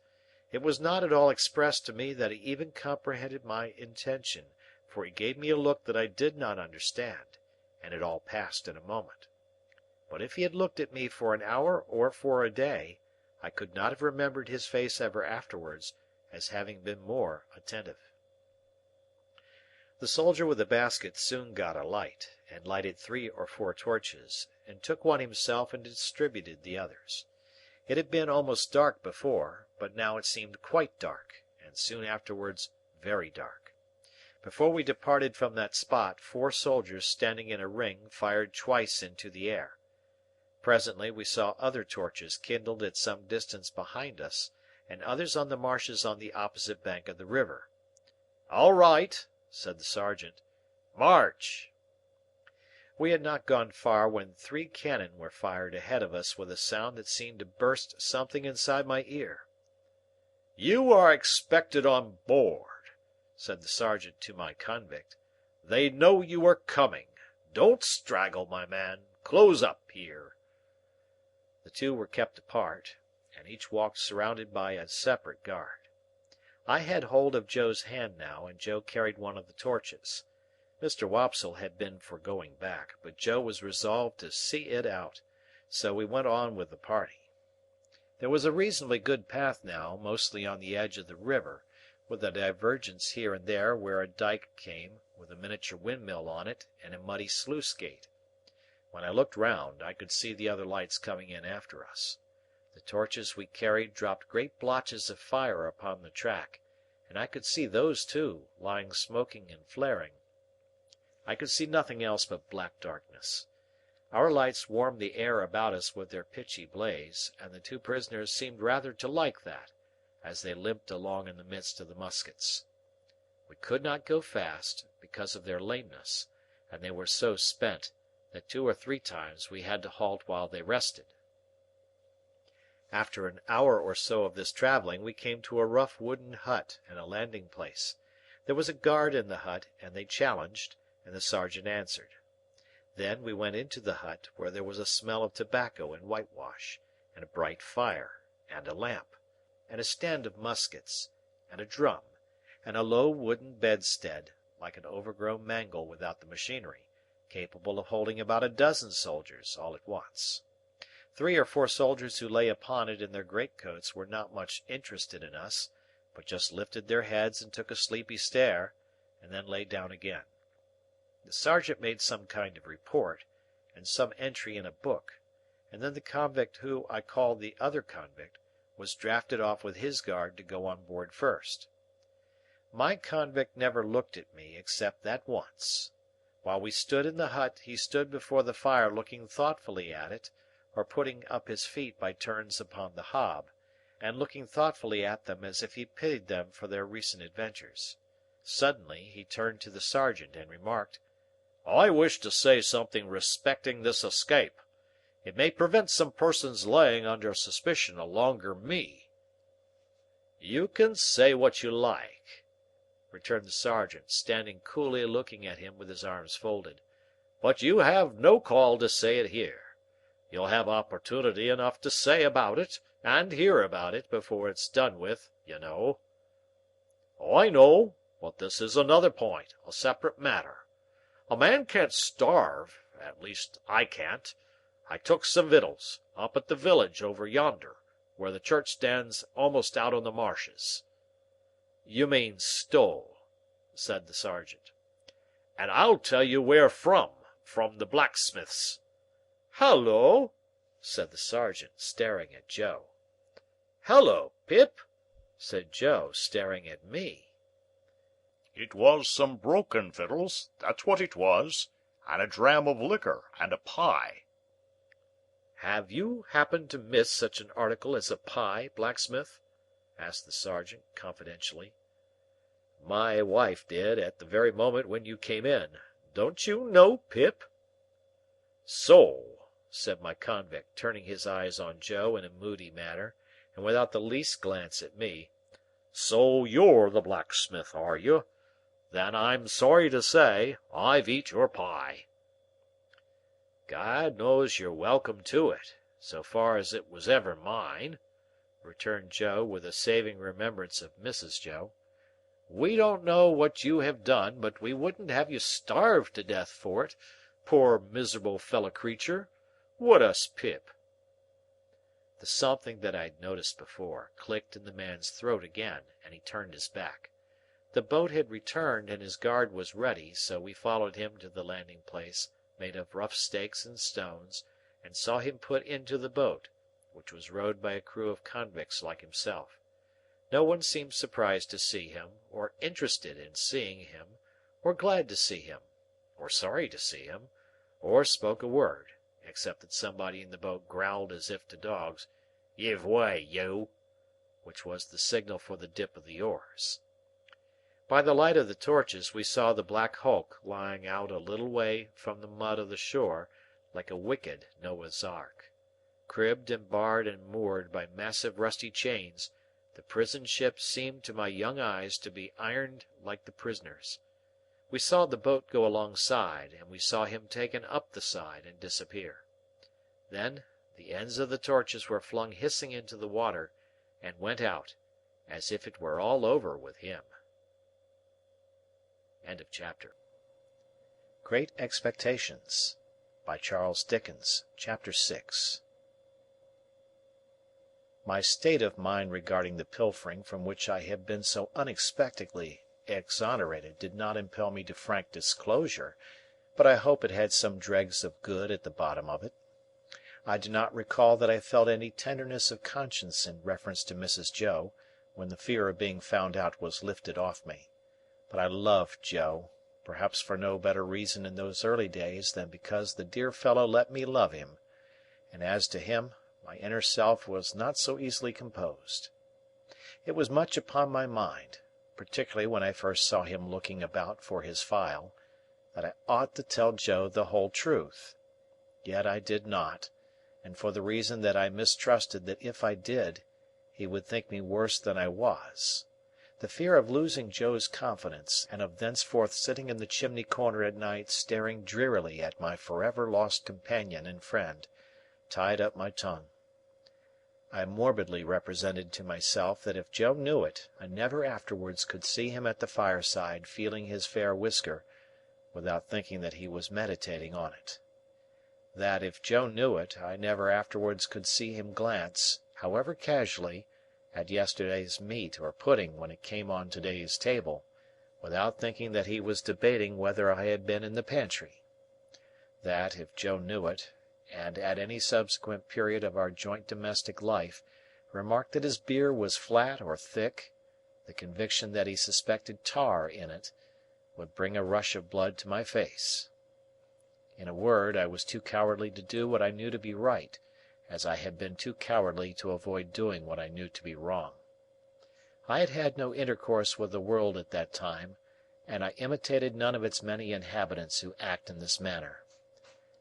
It was not at all expressed to me that he even comprehended my intention, for he gave me a look that I did not understand, and it all passed in a moment. But if he had looked at me for an hour or for a day, I could not have remembered his face ever afterwards as having been more attentive. The soldier with the basket soon got a light, and lighted 3 or 4 torches, and took one himself and distributed the others. It had been almost dark before, but now it seemed quite dark, and soon afterwards very dark. Before we departed from that spot, 4 soldiers standing in a ring fired twice into the air. Presently we saw other torches kindled at some distance behind us, and others on the marshes on the opposite bank of the river. "All right," said the sergeant. "March!" We had not gone far when 3 cannon were fired ahead of us with a sound that seemed to burst something inside my ear. "You are expected on board," said the sergeant to my convict. "They know you are coming. Don't straggle, my man. Close up here." The 2 were kept apart, and each walked surrounded by a separate guard. I had hold of Joe's hand now, and Joe carried one of the torches. Mr. Wopsle had been for going back, but Joe was resolved to see it out, so we went on with the party. There was a reasonably good path now, mostly on the edge of the river, with a divergence here and there where a dyke came, with a miniature windmill on it and a muddy sluice gate. When I looked round, I could see the other lights coming in after us. The torches we carried dropped great blotches of fire upon the track, and I could see those too, lying smoking and flaring. I could see nothing else but black darkness. Our lights warmed the air about us with their pitchy blaze, and the 2 prisoners seemed rather to like that, as they limped along in the midst of the muskets. We could not go fast, because of their lameness, and they were so spent that 2 or 3 times we had to halt while they rested. After an hour or so of this travelling, we came to a rough wooden hut and a landing place. There was a guard in the hut, and they challenged, and the sergeant answered. Then we went into the hut, where there was a smell of tobacco and whitewash, and a bright fire, and a lamp, and a stand of muskets, and a drum, and a low wooden bedstead, like an overgrown mangle without the machinery, capable of holding about a dozen soldiers all at once. 3 or 4 soldiers who lay upon it in their greatcoats were not much interested in us, but just lifted their heads and took a sleepy stare, and then lay down again. The sergeant made some kind of report, and some entry in a book, and then the convict who I called the other convict was drafted off with his guard to go on board first. My convict never looked at me except that once. While we stood in the hut he stood before the fire looking thoughtfully at it, or putting up his feet by turns upon the hob, and looking thoughtfully at them as if he pitied them for their recent adventures. Suddenly he turned to the sergeant and remarked, "I wish to say something respecting this escape. It may prevent some persons laying under suspicion longer me." "You can say what you like," returned the sergeant, standing coolly looking at him with his arms folded, "but you have no call to say it here. You'll have opportunity enough to say about it, and hear about it, before it's done with, you know." "I know, but this is another point, a separate matter. A man can't starve, at least I can't. I took some victuals, up at the village over yonder, where the church stands almost out on the marshes." "You mean stole," said the sergeant. "And I'll tell you where from the blacksmith's." "Halloa!" said the sergeant, staring at Joe. "Halloa, Pip!" said Joe, staring at me. "It was some broken victuals, that's what it was, and a dram of liquor, and a pie." "Have you happened to miss such an article as a pie, blacksmith?" asked the sergeant, confidentially. "My wife did, at the very moment when you came in. Don't you know, Pip?" "So," said my convict, turning his eyes on Joe in a moody manner, and without the least glance at me, "so you're the blacksmith, are you? Then I'm sorry to say I've eat your pie." "God knows you're welcome to it, so far as it was ever mine," returned Joe, with a saving remembrance of Mrs. Joe. "We don't know what you have done, but we wouldn't have you starve to death for it, poor miserable fellow creature. Would us, Pip?" The something that I had noticed before clicked in the man's throat again, and he turned his back. The boat had returned, and his guard was ready, so we followed him to the landing place, made of rough stakes and stones, and saw him put into the boat, which was rowed by a crew of convicts like himself. No one seemed surprised to see him, or interested in seeing him, or glad to see him, or sorry to see him, or spoke a word, except that somebody in the boat growled as if to dogs, "Give way, you!" which was the signal for the dip of the oars. By the light of the torches we saw the Black Hulk lying out a little way from the mud of the shore, like a wicked Noah's Ark. Cribbed and barred and moored by massive rusty chains, the prison ship seemed to my young eyes to be ironed like the prisoners. We saw the boat go alongside, and we saw him taken up the side and disappear. Then the ends of the torches were flung hissing into the water, and went out, as if it were all over with him. End of chapter. Great Expectations by Charles Dickens. Chapter 6. My state of mind regarding the pilfering from which I had been so unexpectedly exonerated did not impel me to frank disclosure, but I hope it had some dregs of good at the bottom of it. I do not recall that I felt any tenderness of conscience in reference to Mrs. Joe, when the fear of being found out was lifted off me. But I loved Joe, perhaps for no better reason in those early days than because the dear fellow let me love him, and as to him, my inner self was not so easily composed. It was much upon my mind, particularly when I first saw him looking about for his file, that I ought to tell Joe the whole truth. Yet I did not, and for the reason that I mistrusted that if I did, he would think me worse than I was. The fear of losing Joe's confidence, and of thenceforth sitting in the chimney corner at night staring drearily at my forever lost companion and friend, tied up my tongue. I morbidly represented to myself that if Joe knew it, I never afterwards could see him at the fireside feeling his fair whisker, without thinking that he was meditating on it. That if Joe knew it, I never afterwards could see him glance, however casually, at yesterday's meat or pudding when it came on to-day's table, without thinking that he was debating whether I had been in the pantry. That, if Joe knew it, and at any subsequent period of our joint domestic life remarked that his beer was flat or thick, the conviction that he suspected tar in it would bring a rush of blood to my face. In a word, I was too cowardly to do what I knew to be right, as I had been too cowardly to avoid doing what I knew to be wrong. I had had no intercourse with the world at that time, and I imitated none of its many inhabitants who act in this manner.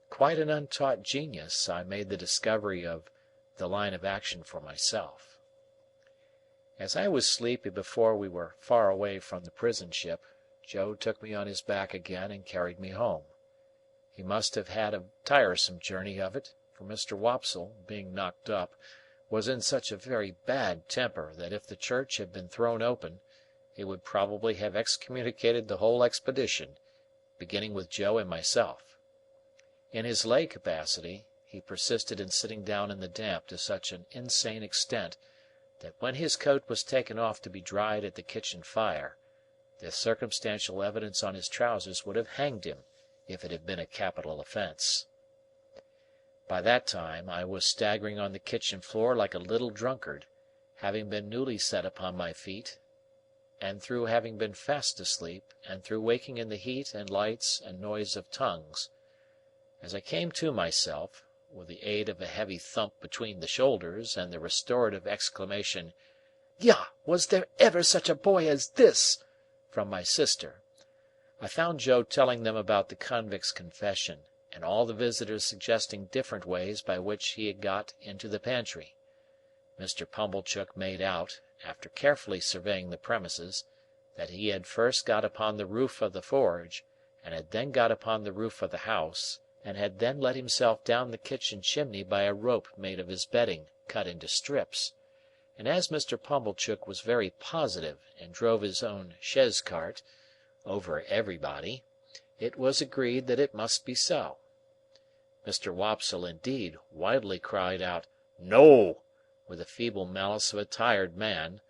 Quite an untaught genius, I made the discovery of the line of action for myself. As I was sleepy before we were far away from the prison ship, Joe took me on his back again and carried me home. He must have had a tiresome journey of it, for Mr. Wopsle, being knocked up, was in such a very bad temper that if the church had been thrown open, he would probably have excommunicated the whole expedition, beginning with Joe and myself. In his lay capacity, he persisted in sitting down in the damp to such an insane extent that when his coat was taken off to be dried at the kitchen fire, the circumstantial evidence on his trousers would have hanged him if it had been a capital offence. By that time I was staggering on the kitchen floor like a little drunkard, having been newly set upon my feet, and through having been fast asleep, and through waking in the heat and lights and noise of tongues. As I came to myself, with the aid of a heavy thump between the shoulders and the restorative exclamation, "Yah! Was there ever such a boy as this?" from my sister, I found Joe telling them about the convict's confession, and all the visitors suggesting different ways by which he had got into the pantry. Mr. Pumblechook made out, after carefully surveying the premises, that he had first got upon the roof of the forge, and had then got upon the roof of the house, and had then let himself down the kitchen chimney by a rope made of his bedding cut into strips, and as Mr. Pumblechook was very positive and drove his own chaise cart, over everybody, it was agreed that it must be so. Mr. Wopsle, indeed, wildly cried out, "No!" with the feeble malice of a tired man,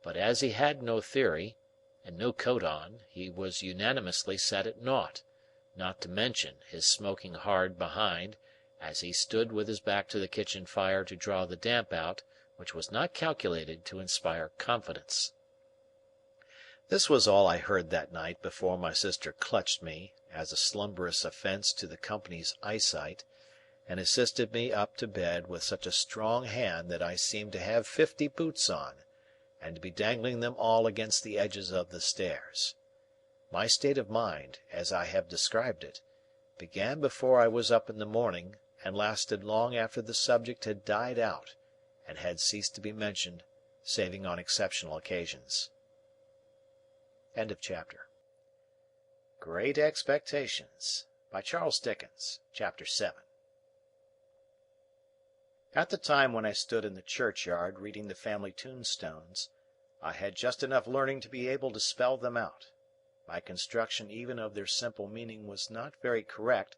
but as he had no theory, and no coat on, he was unanimously set at naught, not to mention his smoking hard behind, as he stood with his back to the kitchen fire to draw the damp out, which was not calculated to inspire confidence. This was all I heard that night before my sister clutched me, as a slumberous offence to the company's eyesight, and assisted me up to bed with such a strong hand that I seemed to have 50 boots on, and to be dangling them all against the edges of the stairs. My state of mind, as I have described it, began before I was up in the morning, and lasted long after the subject had died out, and had ceased to be mentioned, saving on exceptional occasions. End of chapter. Great Expectations by Charles Dickens. Chapter 7. At the time when I stood in the churchyard reading the family tombstones, I had just enough learning to be able to spell them out. My construction even of their simple meaning was not very correct,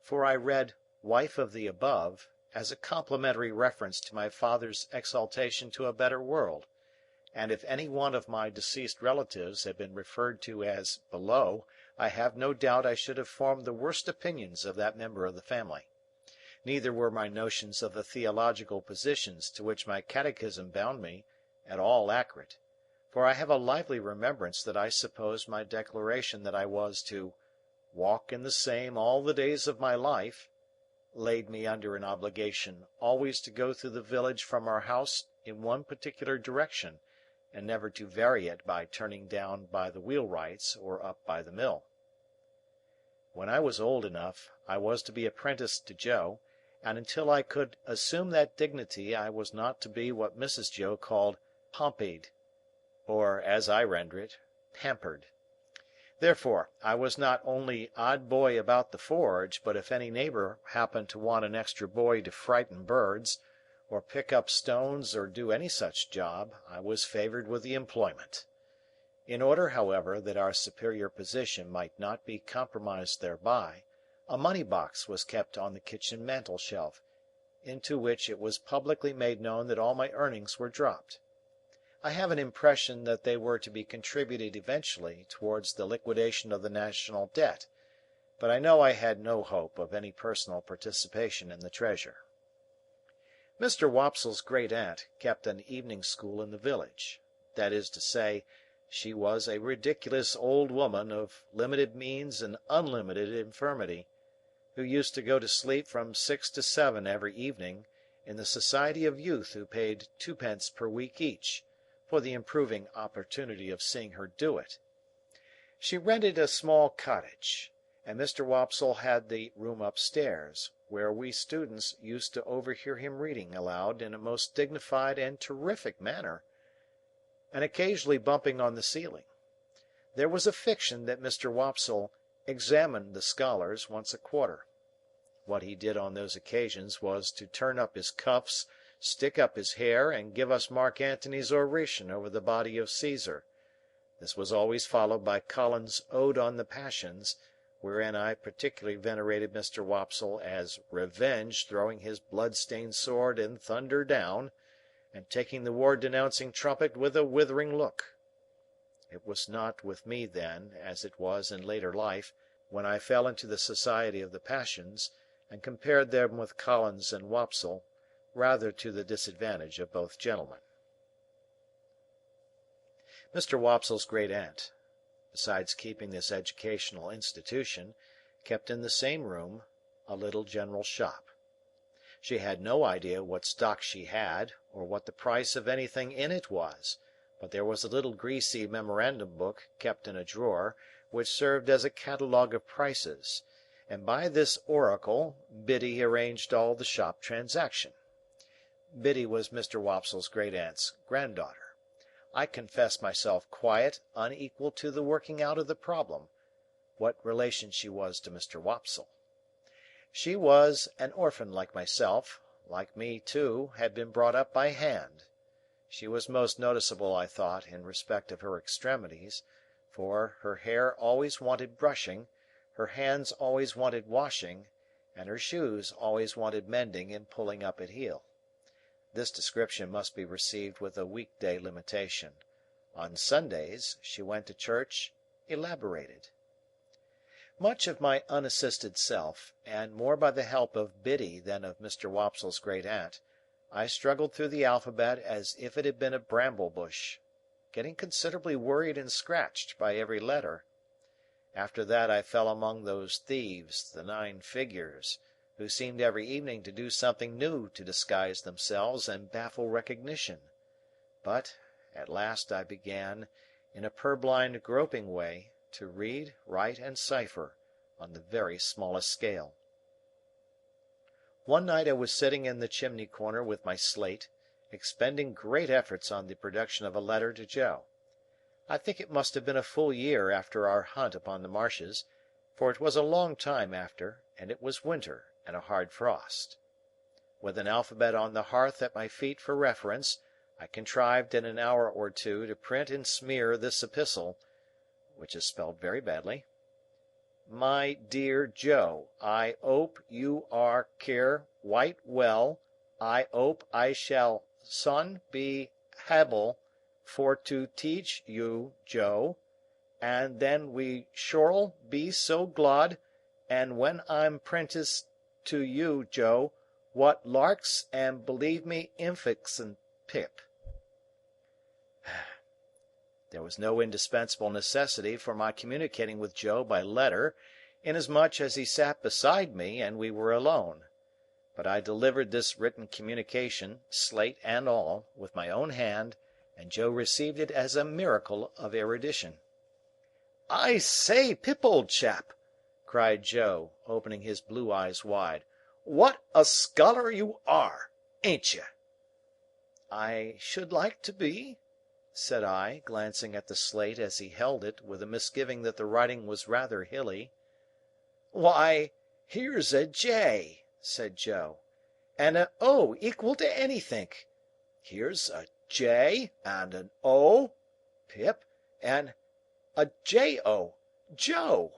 for I read "wife of the above" as a complimentary reference to my father's exaltation to a better world, and if any one of my deceased relatives had been referred to as "below," I have no doubt I should have formed the worst opinions of that member of the family. Neither were my notions of the theological positions to which my catechism bound me at all accurate, for I have a lively remembrance that I supposed my declaration that I was to "walk in the same all the days of my life" laid me under an obligation always to go through the village from our house in one particular direction, and never to vary it by turning down by the wheelwrights or up by the mill. When I was old enough, I was to be apprenticed to Joe, and until I could assume that dignity I was not to be what Mrs. Joe called "pompied," or, as I render it, pampered. Therefore, I was not only odd boy about the forge, but if any neighbour happened to want an extra boy to frighten birds, or pick up stones, or do any such job, I was favoured with the employment. In order, however, that our superior position might not be compromised thereby, a money-box was kept on the kitchen mantel-shelf, into which it was publicly made known that all my earnings were dropped. I have an impression that they were to be contributed eventually towards the liquidation of the national debt, but I know I had no hope of any personal participation in the treasure. Mr. Wopsle's great-aunt kept an evening school in the village. That is to say, she was a ridiculous old woman of limited means and unlimited infirmity, who used to go to sleep from 6 to 7 every evening in the society of youth who paid 2d. per week each, for the improving opportunity of seeing her do it. She rented a small cottage, and Mr. Wopsle had the room upstairs, where we students used to overhear him reading aloud in a most dignified and terrific manner, and occasionally bumping on the ceiling. There was a fiction that Mr. Wopsle examined the scholars once a quarter. What he did on those occasions was to turn up his cuffs, stick up his hair, and give us Mark Antony's oration over the body of Caesar. This was always followed by Collins's Ode on the Passions, wherein I particularly venerated Mr. Wopsle as Revenge throwing his blood-stained sword in thunder down, and taking the war-denouncing trumpet with a withering look. It was not with me then, as it was in later life, when I fell into the society of the Passions, and compared them with Collins and Wopsle, rather to the disadvantage of both gentlemen. Mr. Wopsle's great-aunt, besides keeping this educational institution, kept in the same room a little general shop. She had no idea what stock she had, or what the price of anything in it was, but there was a little greasy memorandum book kept in a drawer, which served as a catalogue of prices, and by this oracle Biddy arranged all the shop transaction. Biddy was Mr. Wopsle's great-aunt's granddaughter. I confess myself quiet, unequal to the working out of the problem, what relation she was to Mr. Wopsle. She was an orphan like myself, like me, too, had been brought up by hand. She was most noticeable, I thought, in respect of her extremities, for her hair always wanted brushing, her hands always wanted washing, and her shoes always wanted mending and pulling up at heel. This description must be received with a week-day limitation. On Sundays she went to church elaborated. Much of my unassisted self, and more by the help of Biddy than of Mr. Wopsle's great-aunt, I struggled through the alphabet as if it had been a bramble bush, getting considerably worried and scratched by every letter. After that I fell among those thieves, the 9 figures, who seemed every evening to do something new to disguise themselves and baffle recognition. But, at last I began, in a purblind groping way, to read, write, and cipher, on the very smallest scale. One night I was sitting in the chimney corner with my slate, expending great efforts on the production of a letter to Joe. I think it must have been a full year after our hunt upon the marshes, for it was a long time after, and it was winter and a hard frost. With an alphabet on the hearth at my feet for reference, I contrived in an hour or two to print and smear this epistle, which is spelled very badly. My dear Joe, I ope you are care wite well. I ope I shall son be hable for to teach you, Joe, and then we shorl be so glad, and when I'm prentice to you, Joe, what larks and believe me infixen Pip. There was no indispensable necessity for my communicating with Joe by letter, inasmuch as he sat beside me and we were alone. But I delivered this written communication, slate and all, with my own hand, and Joe received it as a miracle of erudition. "I say, Pip, old chap!" cried Joe, opening his blue eyes wide. "What a scholar you are, ain't you?" "I should like to be," said I, glancing at the slate as he held it, with a misgiving that the writing was rather hilly. "Why, here's a J," said Joe, "and a O equal to anythink. Here's a J and an O, Pip, and a J-O, Joe."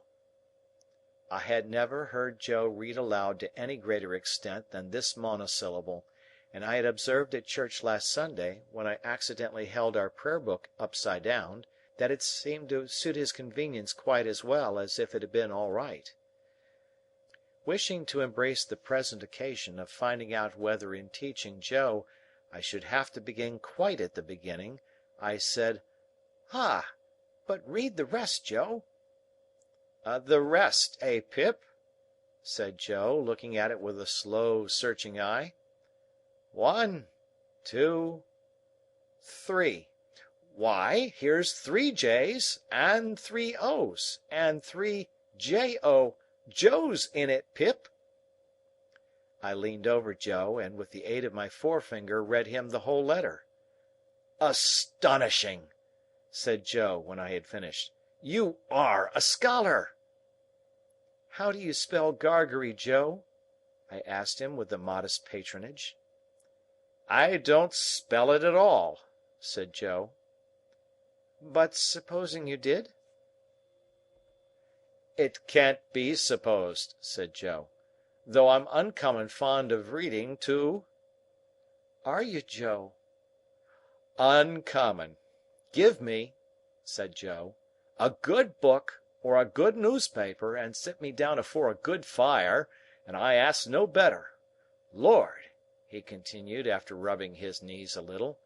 I had never heard Joe read aloud to any greater extent than this monosyllable, and I had observed at church last Sunday, when I accidentally held our prayer book upside down, that it seemed to suit his convenience quite as well as if it had been all right. Wishing to embrace the present occasion of finding out whether in teaching Joe I should have to begin quite at the beginning, I said, "Ah, but read the rest, Joe." "The rest, eh, Pip?" said Joe, looking at it with a slow, searching eye. 1, 2, 3. Why, here's 3 J's, and 3 O's, and 3 J-O Joes in it, Pip." I leaned over Joe, and with the aid of my forefinger read him the whole letter. "Astonishing!" said Joe, when I had finished. "You are a scholar!" "How do you spell Gargery, Joe?" I asked him with a modest patronage. "I don't spell it at all," said Joe. "But supposing you did?" "It can't be supposed," said Joe, "though I'm uncommon fond of reading, too." "Are you, Joe?" "Uncommon. Give me," said Joe, "a good book or a good newspaper, and sit me down afore a good fire, and I ask no better. Lord," he continued, after rubbing his knees a little,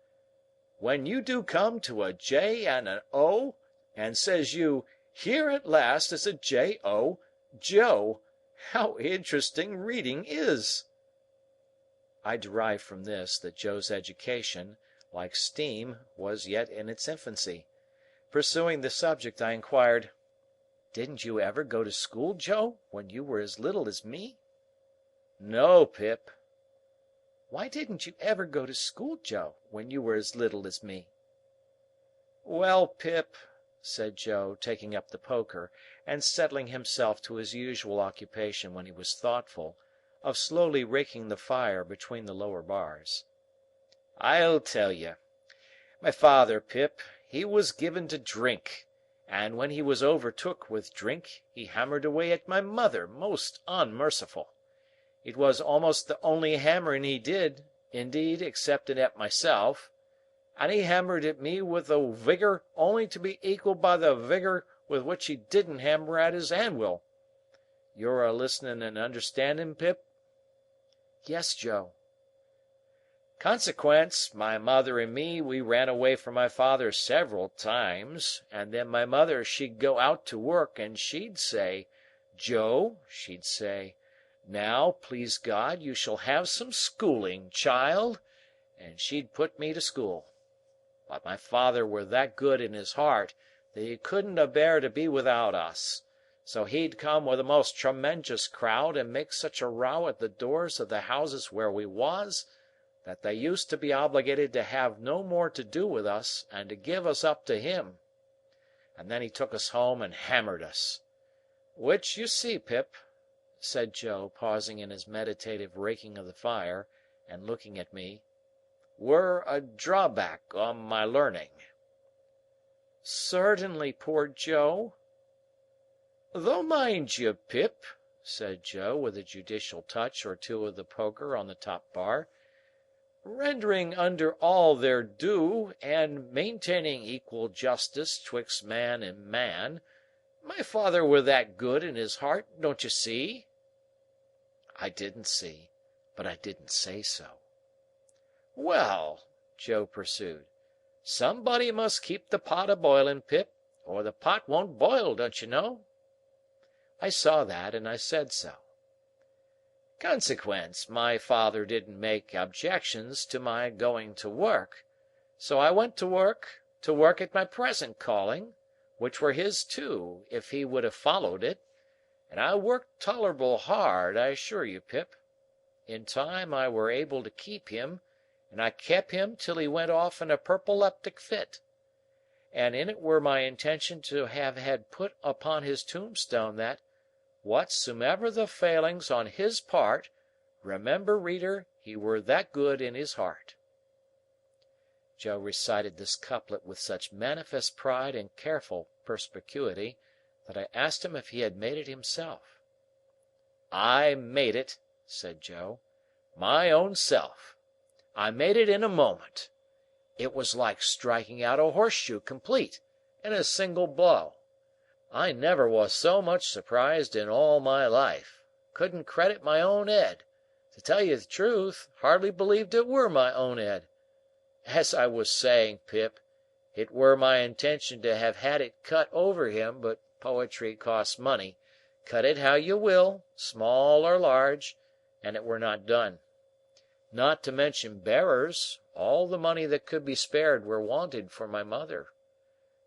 "when you do come to a J and an O, and says you, 'Here at last is a J-O, Joe,' how interesting reading is!" I derived from this that Joe's education, like steam, was yet in its infancy. Pursuing the subject, I inquired, "Didn't you ever go to school, Joe, when you were as little as me?" "No, Pip." "Why didn't you ever go to school, Joe, when you were as little as me?" "Well, Pip," said Joe, taking up the poker, and settling himself to his usual occupation when he was thoughtful, of slowly raking the fire between the lower bars, "I'll tell you. My father, Pip, he was given to drink, and when he was overtook with drink, he hammered away at my mother most unmerciful. It was almost the only hammering he did, indeed, excepting at myself, and he hammered at me with a vigour only to be equalled by the vigour with which he didn't hammer at his anvil. You're a listening and understanding, Pip?" "Yes, Joe." Consequence, my mother and me, we ran away from my father several times, and then my mother she'd go out to work, and she'd say, 'Joe,' she'd say, 'now, please God, you shall have some schooling, child,' and she'd put me to school. But my father were that good in his heart that he couldn't a bear to be without us, so he'd come with a most tremendous crowd and make such a row at the doors of the houses where we was, that they used to be obligated to have no more to do with us and to give us up to him. And then he took us home and hammered us. Which you see, Pip," said Joe, pausing in his meditative raking of the fire, and looking at me, "were a drawback on my learning." "Certainly, poor Joe." "Though mind you, Pip," said Joe, with a judicial touch or two of the poker on the top bar, "rendering under all their due, and maintaining equal justice 'twixt man and man, my father were that good in his heart, don't you see?" I didn't see, but I didn't say so. "Well," Joe pursued, "somebody must keep the pot a-boiling, Pip, or the pot won't boil, don't you know?" I saw that, and I said so. "Consequence, my father didn't make objections to my going to work, so I went to work at my present calling, which were his too, if he would have followed it, and I worked tolerable hard, I assure you, Pip. In time I were able to keep him, and I kep him till he went off in a purpoleptic fit, and in it were my intention to have had put upon his tombstone that, whatsomever the failings on his part, remember, reader, he were that good in his heart." Joe recited this couplet with such manifest pride and careful perspicuity that I asked him if he had made it himself. "I made it," said Joe, "my own self. I made it in a moment. It was like striking out a horseshoe complete, in a single blow. I never was so much surprised in all my life. Couldn't credit my own ed. To tell you the truth, hardly believed it were my own ed. As I was saying, Pip, it were my intention to have had it cut over him, but poetry costs money, cut it how you will, small or large, and it were not done. Not to mention bearers, all the money that could be spared were wanted for my mother.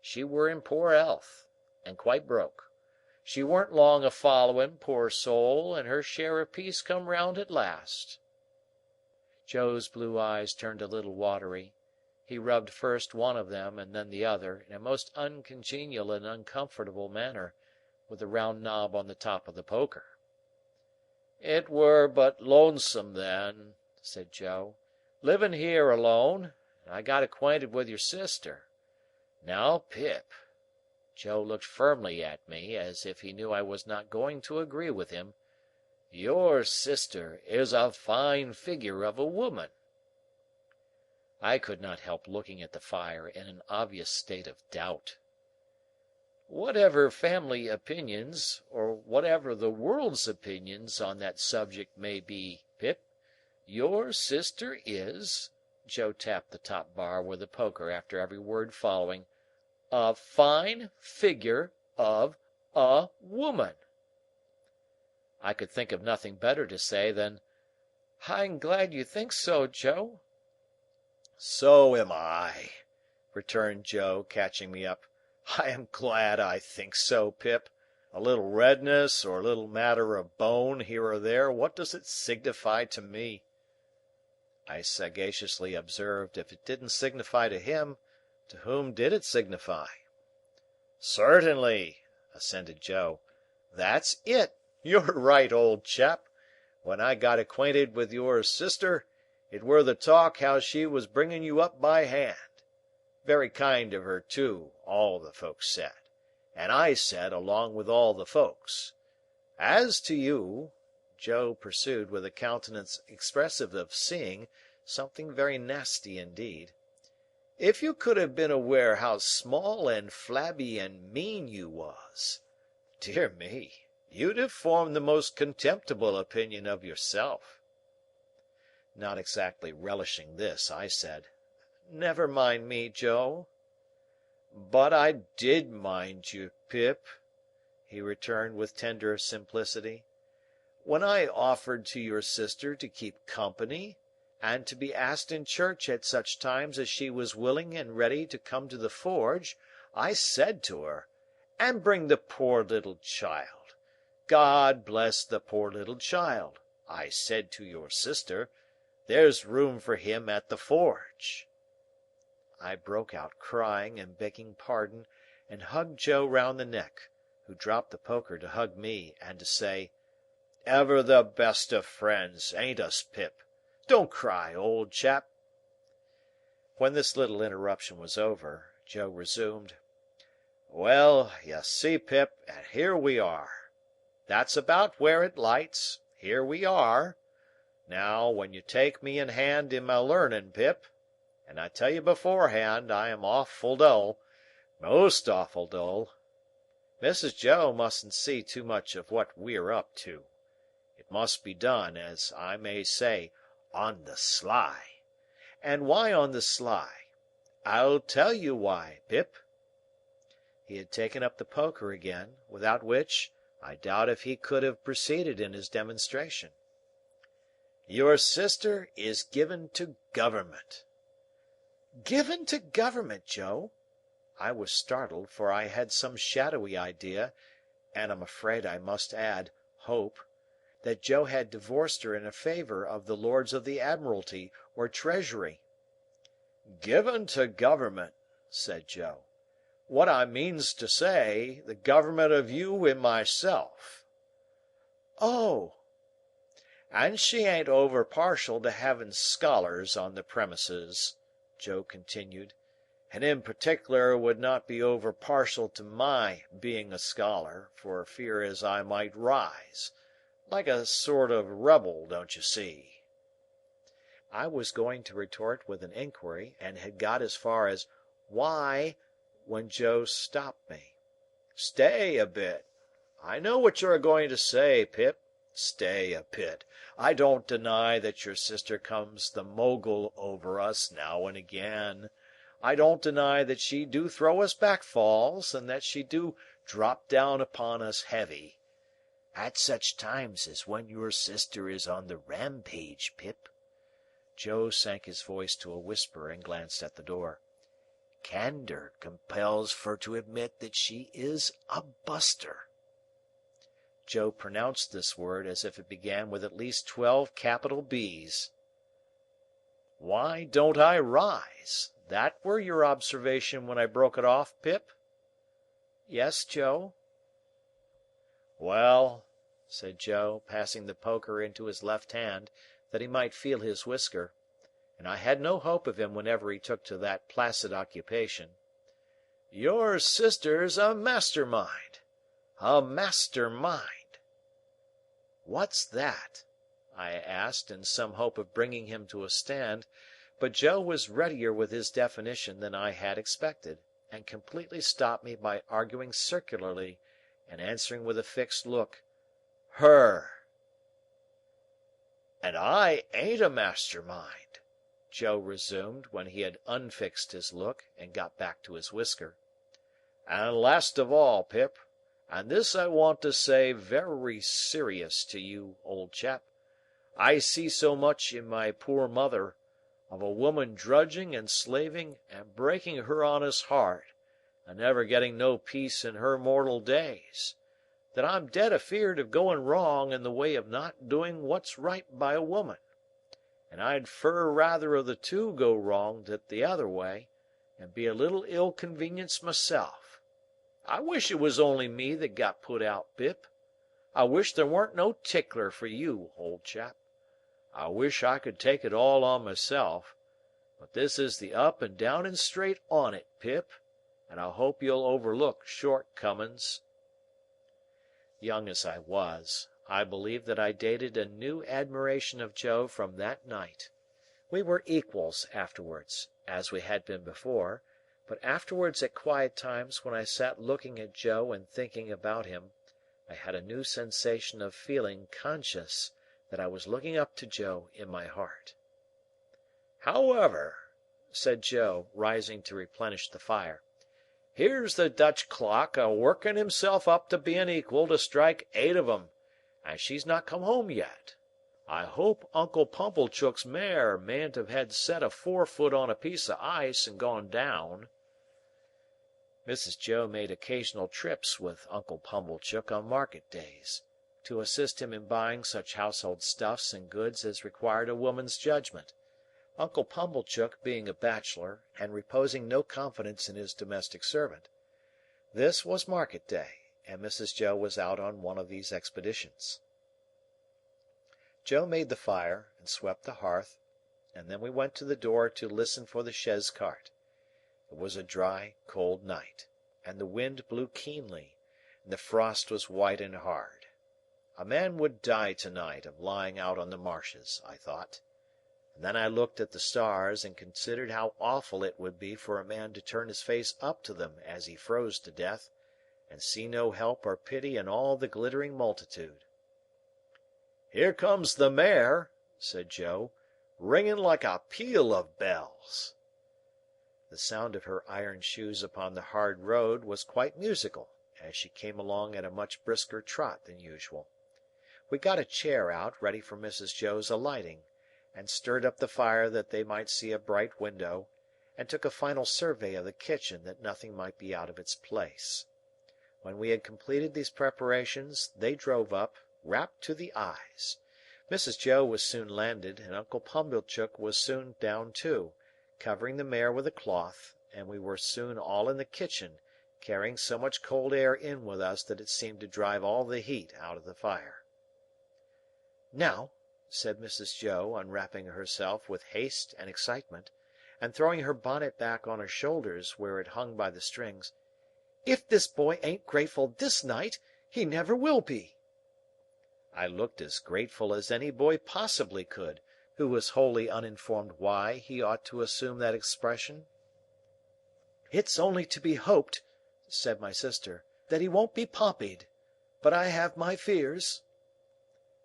She were in poor health, and quite broke. She weren't long a following, poor soul, and her share of peace come round at last." Joe's blue eyes turned a little watery. He rubbed first one of them and then the other, in a most uncongenial and uncomfortable manner, with the round knob on the top of the poker. "It were but lonesome then," said Joe, "living here alone, and I got acquainted with your sister. Now, Pip," Joe looked firmly at me, as if he knew I was not going to agree with him, "your sister is a fine figure of a woman." I could not help looking at the fire in an obvious state of doubt. "Whatever family opinions, or whatever the world's opinions on that subject may be, Pip, your sister is," Joe tapped the top bar with the poker after every word following, "a fine figure of a woman." I could think of nothing better to say than, "I'm glad you think so, Joe." "So am I," returned Joe, catching me up. "I am glad I think so, Pip. A little redness, or a little matter of bone here or there, what does it signify to me?" I sagaciously observed, if it didn't signify to him, to whom did it signify? "Certainly," assented Joe. "That's it. You're right, old chap. When I got acquainted with your sister, it were the talk how she was bringing you up by hand. Very kind of her too, all the folks said, and I said along with all the folks. As to you," Joe pursued with a countenance expressive of seeing something very nasty indeed, "if you could have been aware how small and flabby and mean you was, dear me, you'd have formed the most contemptible opinion of yourself." Not exactly relishing this, I said, "Never mind me, Joe." "But I did mind you, Pip," he returned with tender simplicity. "When I offered to your sister to keep company, and to be asked in church at such times as she was willing and ready to come to the forge, I said to her, 'And bring the poor little child. God bless the poor little child,' I said to your sister. 'There's room for him at the forge.'" I broke out crying and begging pardon, and hugged Joe round the neck, who dropped the poker to hug me and to say, "Ever the best of friends, ain't us, Pip? Don't cry, old chap." When this little interruption was over, Joe resumed, "Well, you see, Pip, and here we are. That's about where it lights. Here we are. Now, when you take me in hand in my learning, Pip, and I tell you beforehand I am awful dull, most awful dull. Mrs. Joe mustn't see too much of what we're up to. It must be done, as I may say, on the sly. And why on the sly? I'll tell you why, Pip." He had taken up the poker again, without which I doubt if he could have proceeded in his demonstration. "Your sister is given to government." "Given to government, Joe?" I was startled, for I had some shadowy idea, and am afraid I must add, hope, that Joe had divorced her in favour of the Lords of the Admiralty or Treasury. "Given to government," said Joe. "What I means to say, the government of you and myself." "Oh!" "And she ain't over partial to having scholars on the premises," Joe continued, "and in particular would not be over partial to my being a scholar, for fear as I might rise. Like a sort of rebel, don't you see?" I was going to retort with an inquiry, and had got as far as "Why?" when Joe stopped me. "Stay a bit. I know what you are going to say, Pip. Stay a bit. I don't deny that your sister comes the Mogul over us now and again. I don't deny that she do throw us backfalls, and that she do drop down upon us heavy. At such times as when your sister is on the rampage, Pip." Joe sank his voice to a whisper and glanced at the door. "Candour compels for to admit that she is a buster." Joe pronounced this word as if it began with at least 12 capital B's. "Why don't I rise? That were your observation when I broke it off, Pip?" "Yes, Joe." "Well," said Joe, passing the poker into his left hand that he might feel his whisker, and I had no hope of him whenever he took to that placid occupation, "your sister's a master-mind. A master-mind." "What's that?" I asked, in some hope of bringing him to a stand; but Joe was readier with his definition than I had expected, and completely stopped me by arguing circularly, and answering with a fixed look, "Her." "And I ain't a master-mind," Joe resumed, when he had unfixed his look and got back to his whisker. "And last of all, Pip, and this I want to say very serious to you, old chap, I see so much in my poor mother, of a woman drudging and slaving and breaking her honest heart, and never getting no peace in her mortal days, that I'm dead afeard of going wrong in the way of not doing what's right by a woman, and I'd fur rather of the two go wrong than the other way, and be a little ill-convenienced myself. I wish it was only me that got put out, Pip. I wish there weren't no tickler for you, old chap. I wish I could take it all on myself. But this is the up and down and straight on it, Pip, and I hope you'll overlook shortcomin's." Young as I was, I believe that I dated a new admiration of Joe from that night. We were equals afterwards, as we had been before, but afterwards at quiet times when I sat looking at Joe and thinking about him, I had a new sensation of feeling conscious that I was looking up to Joe in my heart. However," said Joe, rising to replenish the fire, "here's the Dutch clock a working himself up to being equal to strike 8 of 'em, and she's not come home yet. I hope Uncle Pumblechook's mare mayn't have had set a forefoot on a piece of ice and gone down." Mrs. Joe made occasional trips with Uncle Pumblechook on market days, to assist him in buying such household stuffs and goods as required a woman's judgment, Uncle Pumblechook being a bachelor and reposing no confidence in his domestic servant. This was market day, and Mrs. Joe was out on one of these expeditions. Joe made the fire and swept the hearth, and then we went to the door to listen for the chaise cart. It was a dry, cold night, and the wind blew keenly, and the frost was white and hard. A man would die to-night of lying out on the marshes, I thought. And then I looked at the stars and considered how awful it would be for a man to turn his face up to them as he froze to death, and see no help or pity in all the glittering multitude. "Here comes the mare," said Joe, "ringing like a peal of bells." The sound of her iron shoes upon the hard road was quite musical, as she came along at a much brisker trot than usual. We got a chair out ready for Mrs. Joe's alighting, and stirred up the fire that they might see a bright window, and took a final survey of the kitchen that nothing might be out of its place. When we had completed these preparations, they drove up, wrapped to the eyes. Mrs. Joe was soon landed, and Uncle Pumblechook was soon down too, covering the mare with a cloth, and we were soon all in the kitchen, carrying so much cold air in with us that it seemed to drive all the heat out of the fire. "Now," said Mrs. Joe, unwrapping herself with haste and excitement, and throwing her bonnet back on her shoulders where it hung by the strings, "if this boy ain't grateful this night, he never will be." I looked as grateful as any boy possibly could, who was wholly uninformed why he ought to assume that expression. "It's only to be hoped," said my sister, "that he won't be Pompeyed. But I have my fears."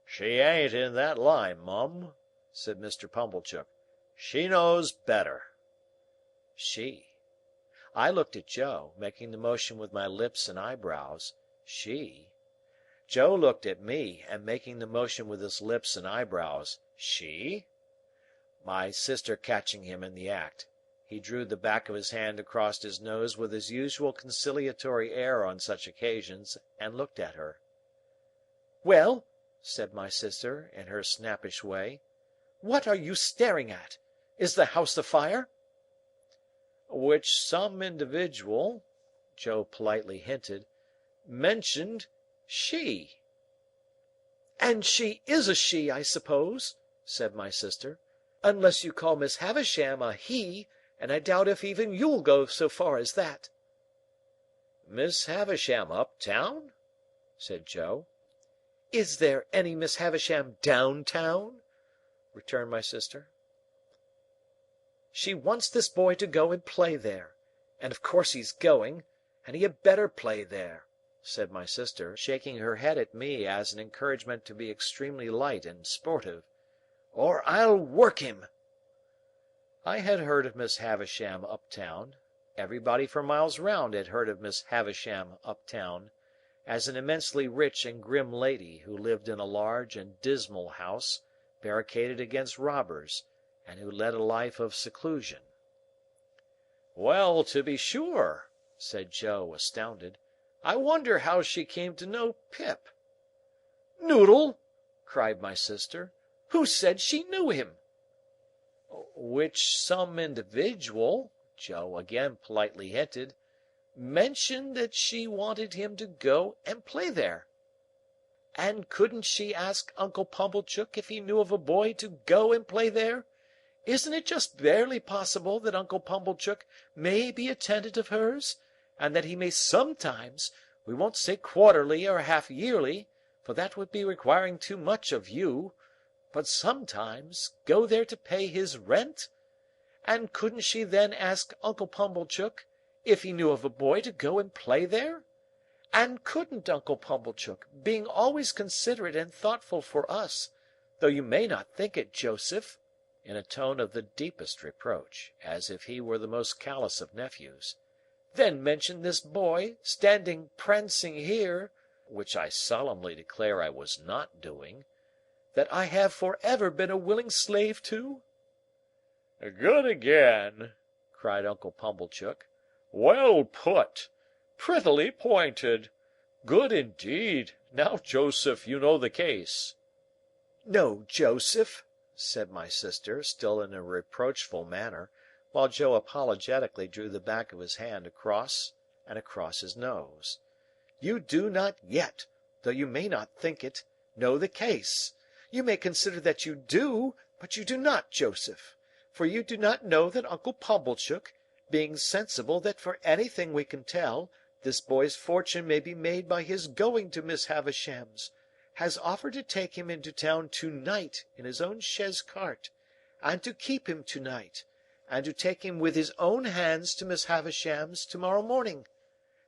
"She ain't in that line, Mum," said Mr. Pumblechook. "She knows better." She. I looked at Joe, making the motion with my lips and eyebrows. She. Joe looked at me, and making the motion with his lips and eyebrows. She. My sister catching him in the act, he drew the back of his hand across his nose with his usual conciliatory air on such occasions, and looked at her. "Well," said my sister, in her snappish way, "what are you staring at? Is the house afire?" "Which some individual," Joe politely hinted, "mentioned she." "And she is a she, I suppose," said my sister, "unless you call Miss Havisham a he, and I doubt if even you'll go so far as that." "Miss Havisham uptown?" said Joe. "Is there any Miss Havisham downtown?" returned my sister. "She wants this boy to go and play there, and of course he's going, and he had better play there," said my sister, shaking her head at me as an encouragement to be extremely light and sportive, "or I'll work him." I had heard of Miss Havisham uptown, everybody for miles round had heard of Miss Havisham uptown, as an immensely rich and grim lady who lived in a large and dismal house, barricaded against robbers, and who led a life of seclusion. "Well, to be sure!" said Joe, astounded. "I wonder how she came to know Pip." "Noodle!" cried my sister. "Who said she knew him?" "Which some individual," Joe again politely hinted, "mentioned that she wanted him to go and play there." "And couldn't she ask Uncle Pumblechook if he knew of a boy to go and play there? Isn't it just barely possible that Uncle Pumblechook may be a tenant of hers, and that he may sometimes, we won't say quarterly or half yearly, for that would be requiring too much of you, but sometimes go there to pay his rent? And couldn't she then ask Uncle Pumblechook if he knew of a boy to go and play there? And couldn't Uncle Pumblechook, being always considerate and thoughtful for us, though you may not think it, Joseph," in a tone of the deepest reproach, as if he were the most callous of nephews, "than mention this boy, standing prancing here (which I solemnly declare I was not doing), that I have for ever been a willing slave to?" "Good again!" cried Uncle Pumblechook. "Well put! Prettily pointed! Good indeed! Now, Joseph, you know the case." "No, Joseph," said my sister, still in a reproachful manner, while Joe apologetically drew the back of his hand across and across his nose. "You do not yet, though you may not think it, know the case. You may consider that you do, but you do not, Joseph. For you do not know that Uncle Pumblechook, being sensible that for anything we can tell, this boy's fortune may be made by his going to Miss Havisham's, has offered to take him into town to-night in his own chaise cart, and to keep him to-night, and to take him with his own hands to Miss Havisham's to-morrow morning.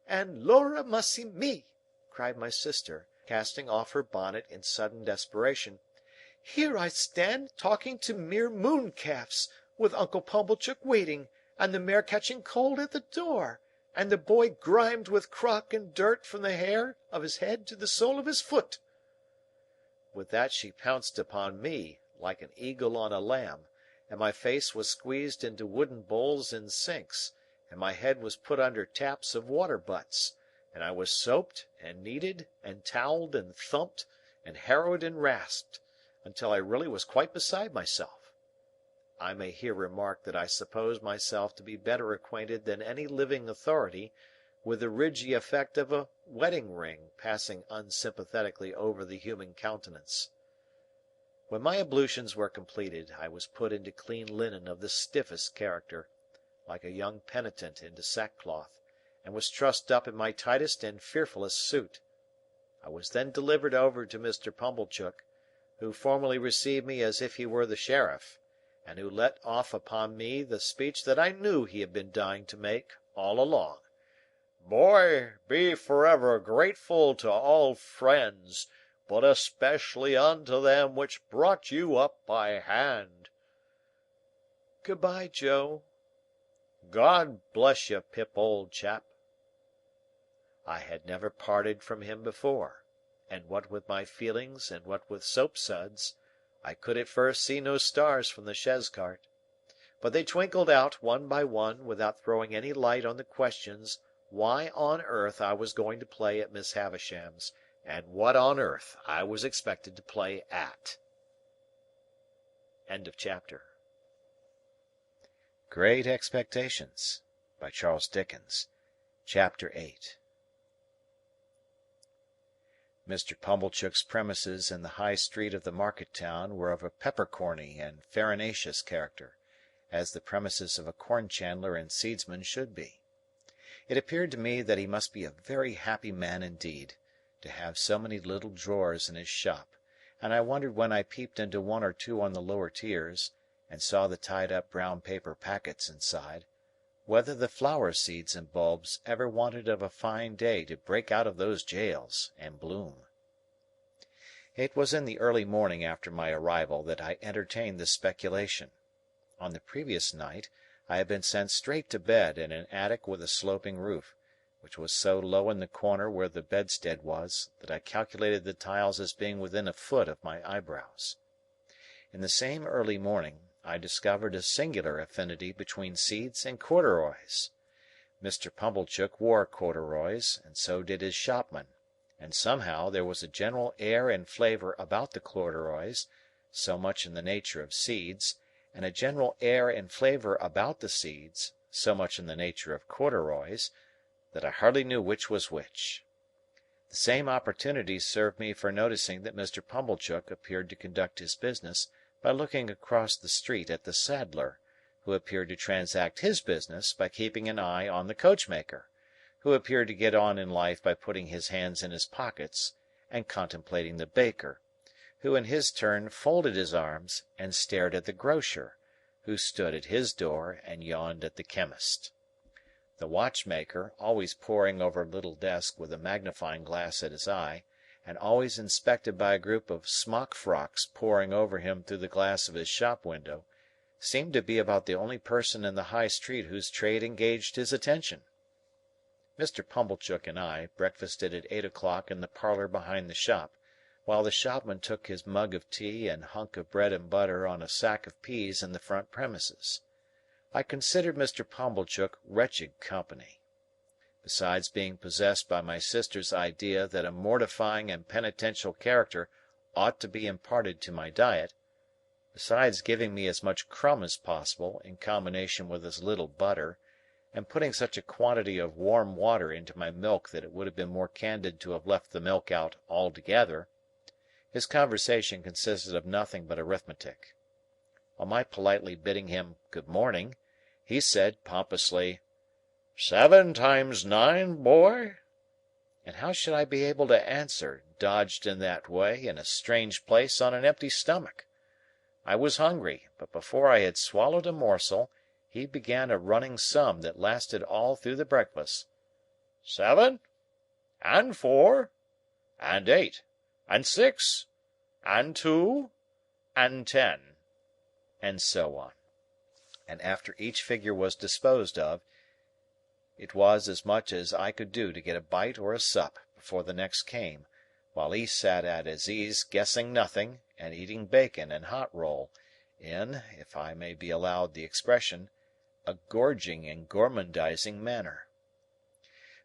And Lora mussy me!" cried my sister, casting off her bonnet in sudden desperation. "Here I stand talking to mere mooncalves, with Uncle Pumblechook waiting, and the mare catching cold at the door, and the boy grimed with crock and dirt from the hair of his head to the sole of his foot." With that she pounced upon me, like an eagle on a lamb, and my face was squeezed into wooden bowls in sinks, and my head was put under taps of water butts, and I was soaped, and kneaded, and towelled, and thumped, and harrowed and rasped, until I really was quite beside myself. I may here remark that I suppose myself to be better acquainted than any living authority with the ridgy effect of a wedding ring passing unsympathetically over the human countenance. When my ablutions were completed, I was put into clean linen of the stiffest character, like a young penitent into sackcloth, and was trussed up in my tightest and fearfullest suit. I was then delivered over to Mr. Pumblechook, who formally received me as if he were the sheriff, and who let off upon me the speech that I knew he had been dying to make all along. "Boy, be forever grateful to all friends, but especially unto them which brought you up by hand." "Good-bye, Joe." "God bless you, Pip, old chap." I had never parted from him before, and what with my feelings and what with soapsuds, I could at first see no stars from the chaise cart. But they twinkled out one by one without throwing any light on the questions why on earth I was going to play at Miss Havisham's, and what on earth I was expected to play at. End of chapter. Great Expectations by Charles Dickens. Chapter 8. Mr. Pumblechook's premises in the High Street of the market town were of a peppercorny and farinaceous character, as the premises of a corn chandler and seedsman should be. It appeared to me that he must be a very happy man indeed, to have so many little drawers in his shop, and I wondered when I peeped into one or two on the lower tiers, and saw the tied-up brown paper packets inside, whether the flower seeds and bulbs ever wanted of a fine day to break out of those jails and bloom. It was in the early morning after my arrival that I entertained this speculation. On the previous night I had been sent straight to bed in an attic with a sloping roof, which was so low in the corner where the bedstead was that I calculated the tiles as being within a foot of my eyebrows. In the same early morning I discovered a singular affinity between seeds and corduroys. Mr. Pumblechook wore corduroys, and so did his shopman, and somehow there was a general air and flavour about the corduroys, so much in the nature of seeds, and a general air and flavour about the seeds, so much in the nature of corduroys, that I hardly knew which was which. The same opportunity served me for noticing that Mr. Pumblechook appeared to conduct his business by looking across the street at the saddler, who appeared to transact his business by keeping an eye on the coachmaker, who appeared to get on in life by putting his hands in his pockets and contemplating the baker, who in his turn folded his arms and stared at the grocer, who stood at his door and yawned at the chemist. The watchmaker, always poring over a little desk with a magnifying glass at his eye, and always inspected by a group of smock frocks poring over him through the glass of his shop window, seemed to be about the only person in the High Street whose trade engaged his attention. Mr. Pumblechook and I breakfasted at 8 o'clock in the parlour behind the shop, while the shopman took his mug of tea and hunk of bread and butter on a sack of peas in the front premises. I considered Mr. Pumblechook wretched company. Besides being possessed by my sister's idea that a mortifying and penitential character ought to be imparted to my diet, besides giving me as much crumb as possible in combination with as little butter, and putting such a quantity of warm water into my milk that it would have been more candid to have left the milk out altogether, his conversation consisted of nothing but arithmetic. On my politely bidding him "Good morning," he said, pompously, "7 times 9, boy?" And how should I be able to answer, dodged in that way, in a strange place, on an empty stomach? I was hungry, but before I had swallowed a morsel, he began a running sum that lasted all through the breakfast. 7, and 4, and 8, and 6, and 2, and 10, and so on. And after each figure was disposed of, it was as much as I could do to get a bite or a sup before the next came, while he sat at his ease guessing nothing, and eating bacon and hot roll, in, if I may be allowed the expression, a gorging and gormandizing manner.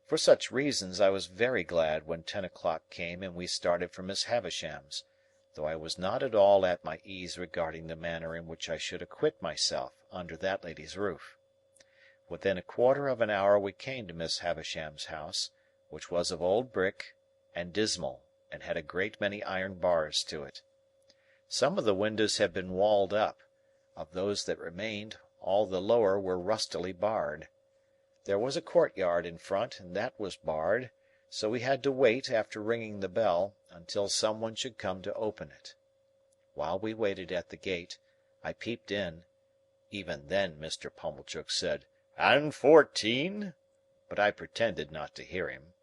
For such reasons I was very glad when 10 o'clock came and we started for Miss Havisham's, though I was not at all at my ease regarding the manner in which I should acquit myself under that lady's roof. Within a quarter of an hour we came to Miss Havisham's house, which was of old brick, and dismal, and had a great many iron bars to it. Some of the windows had been walled up; of those that remained, all the lower were rustily barred. There was a courtyard in front, and that was barred, so we had to wait, after ringing the bell, until some one should come to open it. While we waited at the gate, I peeped in. Even then Mr. Pumblechook said, "And 14?" but I pretended not to hear him,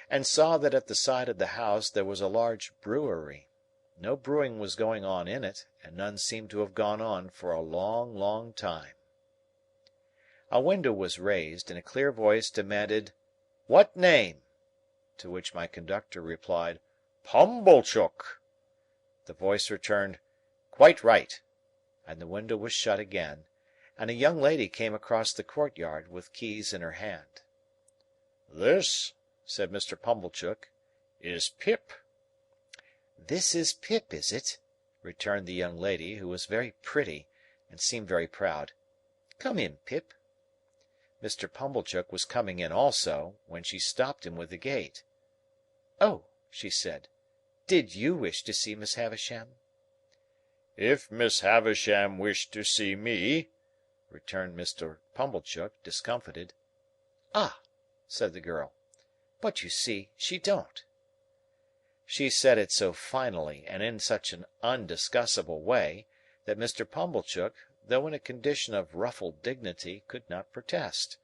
and saw that at the side of the house there was a large brewery. No brewing was going on in it, and none seemed to have gone on for a long, long time. A window was raised, and a clear voice demanded, "What name?" To which my conductor replied, "Pumblechook." The voice returned, "Quite right," and the window was shut again, and a young lady came across the courtyard, with keys in her hand. "This," said Mr. Pumblechook, "is Pip." "This is Pip, is it?" returned the young lady, who was very pretty, and seemed very proud. "Come in, Pip." Mr. Pumblechook was coming in also, when she stopped him with the gate. "Oh," she said, "did you wish to see Miss Havisham?" "If Miss Havisham wished to see me," returned Mr. Pumblechook, discomfited. "Ah!" said the girl. "But you see she don't." She said it so finally, and in such an undiscussable way, that Mr. Pumblechook, though in a condition of ruffled dignity, could not protest.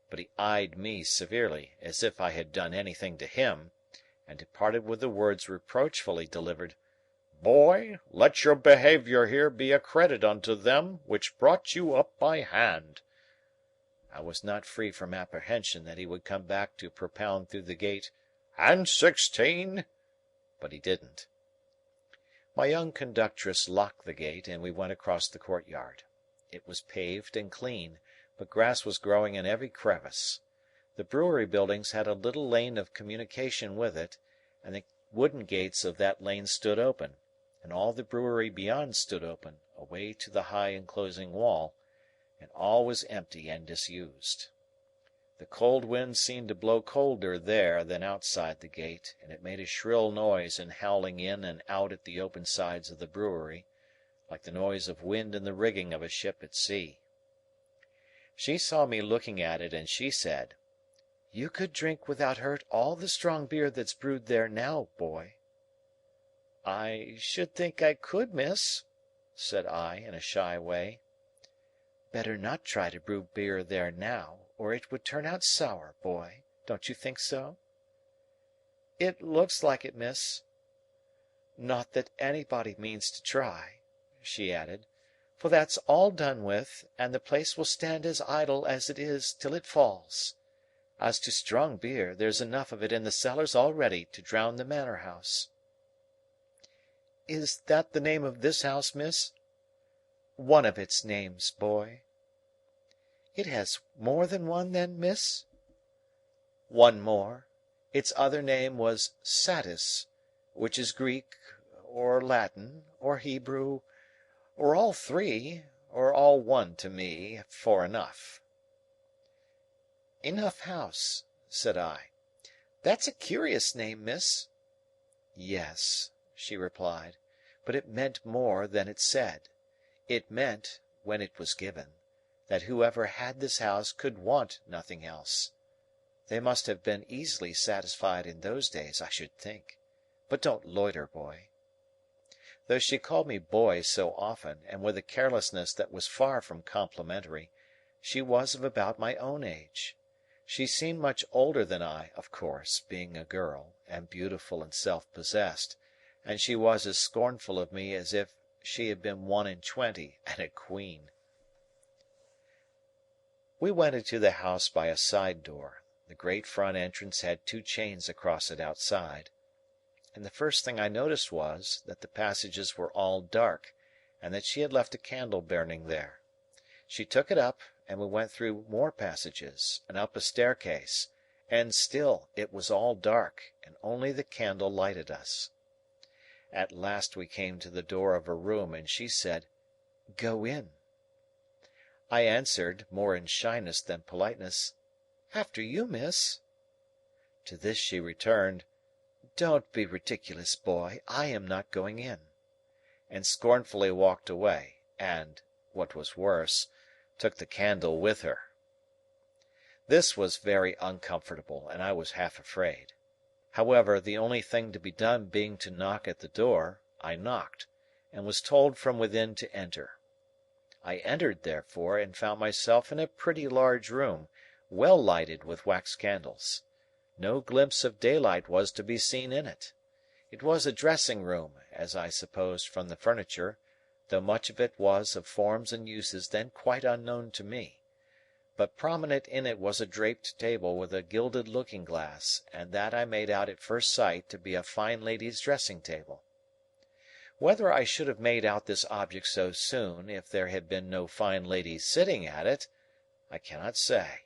But he eyed me severely, as if I had done anything to him, and departed with the words reproachfully delivered, "Boy, let your behaviour here be a credit unto them which brought you up by hand." I was not free from apprehension that he would come back to propound through the gate, "And 16?" But he didn't. My young conductress locked the gate, and we went across the courtyard. It was paved and clean, but grass was growing in every crevice. The brewery buildings had a little lane of communication with it, and the wooden gates of that lane stood open, and all the brewery beyond stood open, away to the high enclosing wall, and all was empty and disused. The cold wind seemed to blow colder there than outside the gate, and it made a shrill noise in howling in and out at the open sides of the brewery, like the noise of wind in the rigging of a ship at sea. She saw me looking at it, and she said, "You could drink without hurt all the strong beer that's brewed there now, boy." "I should think I could, miss," said I, in a shy way. "Better not try to brew beer there now, or it would turn out sour, boy. Don't you think so?" "It looks like it, miss." "Not that anybody means to try," she added, for that's all done with, and the place will stand as idle as it is till it falls. As to strong beer, there's enough of it in the cellars already to drown the manor house." "Is that the name of this house, miss?" "One of its names, boy." "It has more than one, then, miss?" "One more. Its other name was Satis, which is Greek, or Latin, or Hebrew, or all three, or all one to me, for enough." "Enough House," said I. "That's a curious name, miss." "Yes," she replied, "but it meant more than it said. It meant, when it was given, that whoever had this house could want nothing else. They must have been easily satisfied in those days, I should think. But don't loiter, boy." Though she called me boy so often, and with a carelessness that was far from complimentary, she was of about my own age. She seemed much older than I, of course, being a girl, and beautiful and self-possessed, and she was as scornful of me as if she had been 21 and a queen. We went into the house by a side door. The great front entrance had 2 chains across it outside, and the first thing I noticed was, that the passages were all dark, and that she had left a candle burning there. She took it up, and we went through more passages, and up a staircase, and still it was all dark, and only the candle lighted us. At last we came to the door of a room, and she said, "Go in." I answered, more in shyness than politeness, "After you, miss." To this she returned, "Don't be ridiculous, boy, I am not going in," and scornfully walked away, and, what was worse, took the candle with her. This was very uncomfortable, and I was half afraid. However, the only thing to be done being to knock at the door, I knocked, and was told from within to enter. I entered, therefore, and found myself in a pretty large room, well lighted with wax candles. No glimpse of daylight was to be seen in it. It was a dressing-room, as I supposed from the furniture, though much of it was of forms and uses then quite unknown to me. But prominent in it was a draped table with a gilded looking-glass, and that I made out at first sight to be a fine lady's dressing-table. Whether I should have made out this object so soon if there had been no fine lady sitting at it, I cannot say.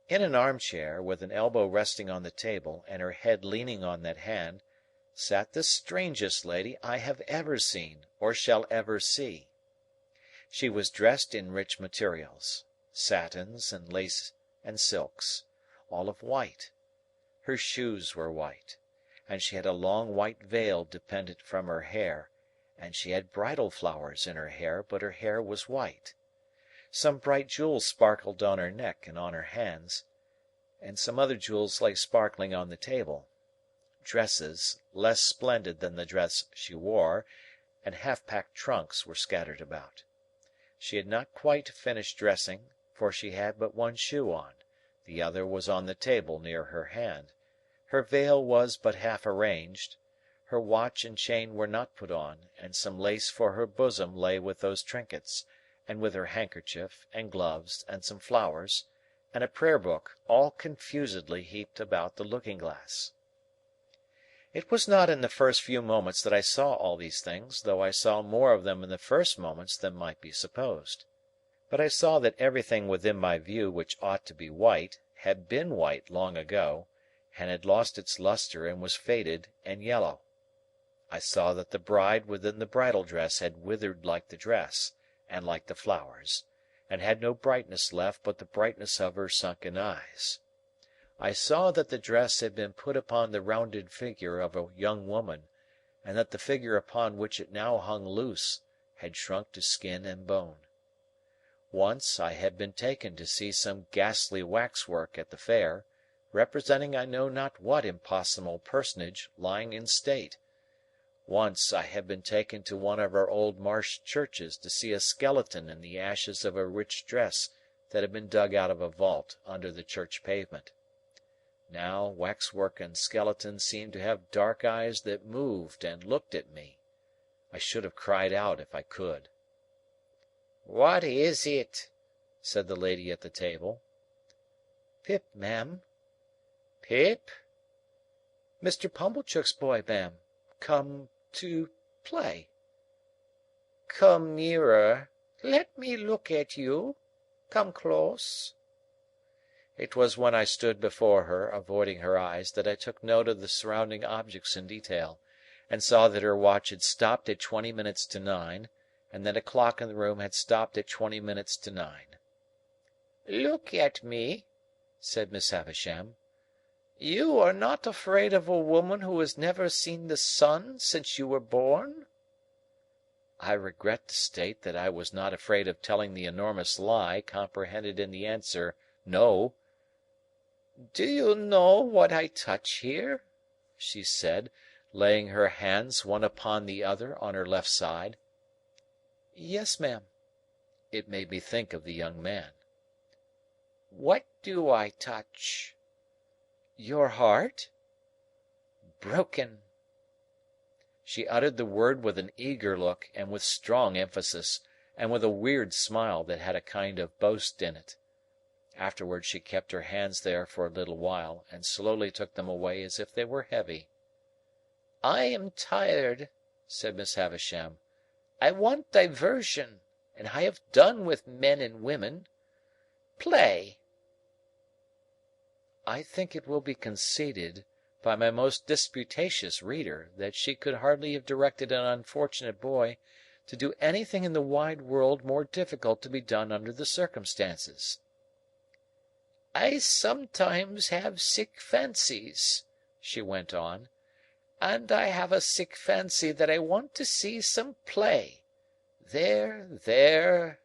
In an armchair, with an elbow resting on the table and her head leaning on that hand, sat the strangest lady I have ever seen or shall ever see. She was dressed in rich materials, satins and lace and silks, all of white. Her shoes were white, and she had a long white veil dependent from her hair, and she had bridal flowers in her hair, but her hair was white. Some bright jewels sparkled on her neck and on her hands, and some other jewels lay sparkling on the table. Dresses, less splendid than the dress she wore, and half-packed trunks were scattered about. She had not quite finished dressing, for she had but one shoe on, the other was on the table near her hand. Her veil was but half arranged, her watch and chain were not put on, and some lace for her bosom lay with those trinkets, and with her handkerchief, and gloves, and some flowers, and a prayer-book, all confusedly heaped about the looking-glass. It was not in the first few moments that I saw all these things, though I saw more of them in the first moments than might be supposed. But I saw that everything within my view which ought to be white, had been white long ago, and had lost its lustre and was faded and yellow. I saw that the bride within the bridal dress had withered like the dress, and like the flowers, and had no brightness left but the brightness of her sunken eyes. I saw that the dress had been put upon the rounded figure of a young woman, and that the figure upon which it now hung loose had shrunk to skin and bone. Once I had been taken to see some ghastly waxwork at the fair, representing I know not what impossible personage lying in state. Once I had been taken to one of our old marsh churches to see a skeleton in the ashes of a rich dress that had been dug out of a vault under the church pavement. Now waxwork and skeleton seemed to have dark eyes that moved and looked at me. I should have cried out if I could. "What is it?" said the lady at the table. Pip, ma'am. "Pip?" Mr. Pumblechook's boy, ma'am. Play. Come nearer. Let me look at you. Come close." It was when I stood before her, avoiding her eyes, that I took note of the surrounding objects in detail, and saw that her watch had stopped at 20 minutes to 9, and that a clock in the room had stopped at 20 minutes to 9. "Look at me," said Miss Havisham. "You are not afraid of a woman who has never seen the sun since you were born?" I regret to state that I was not afraid of telling the enormous lie comprehended in the answer, "No." "Do you know what I touch here?" she said, laying her hands one upon the other on her left side. Yes, ma'am. It made me think of the young man. What do I touch? Your heart? Broken. She uttered the word with an eager look, and with strong emphasis, and with a weird smile that had a kind of boast in it. Afterwards she kept her hands there for a little while, and slowly took them away as if they were heavy. "I am tired," said Miss Havisham. "I want diversion, and I have done with men and women. Play." I think it will be conceded by my most disputatious reader that she could hardly have directed an unfortunate boy to do anything in the wide world more difficult to be done under the circumstances. "I sometimes have sick fancies," she went on, "and I have a sick fancy that I want to see some play. There, there,"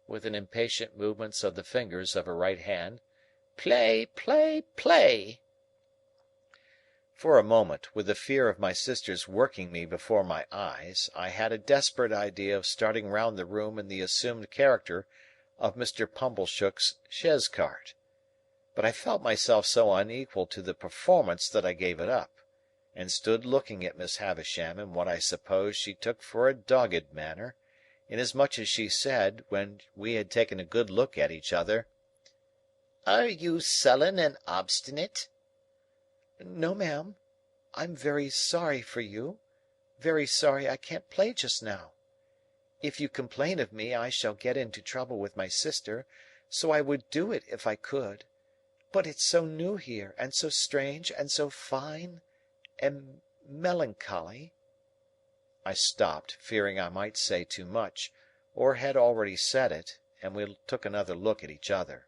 with an impatient movement of the fingers of her right hand, "play, play, play." For a moment, with the fear of my sister's working me before my eyes, I had a desperate idea of starting round the room in the assumed character of Mr. Pumblechook's chaise cart. But I felt myself so unequal to the performance that I gave it up, and stood looking at Miss Havisham in what I suppose she took for a dogged manner, inasmuch as she said, when we had taken a good look at each other, "Are you sullen and obstinate?" "No, ma'am. I'm very sorry for you. Very sorry I can't play just now. If you complain of me, I shall get into trouble with my sister, so I would do it if I could. But it's so new here, and so strange, and so fine, and melancholy." I stopped, fearing I might say too much, or had already said it, and we took another look at each other.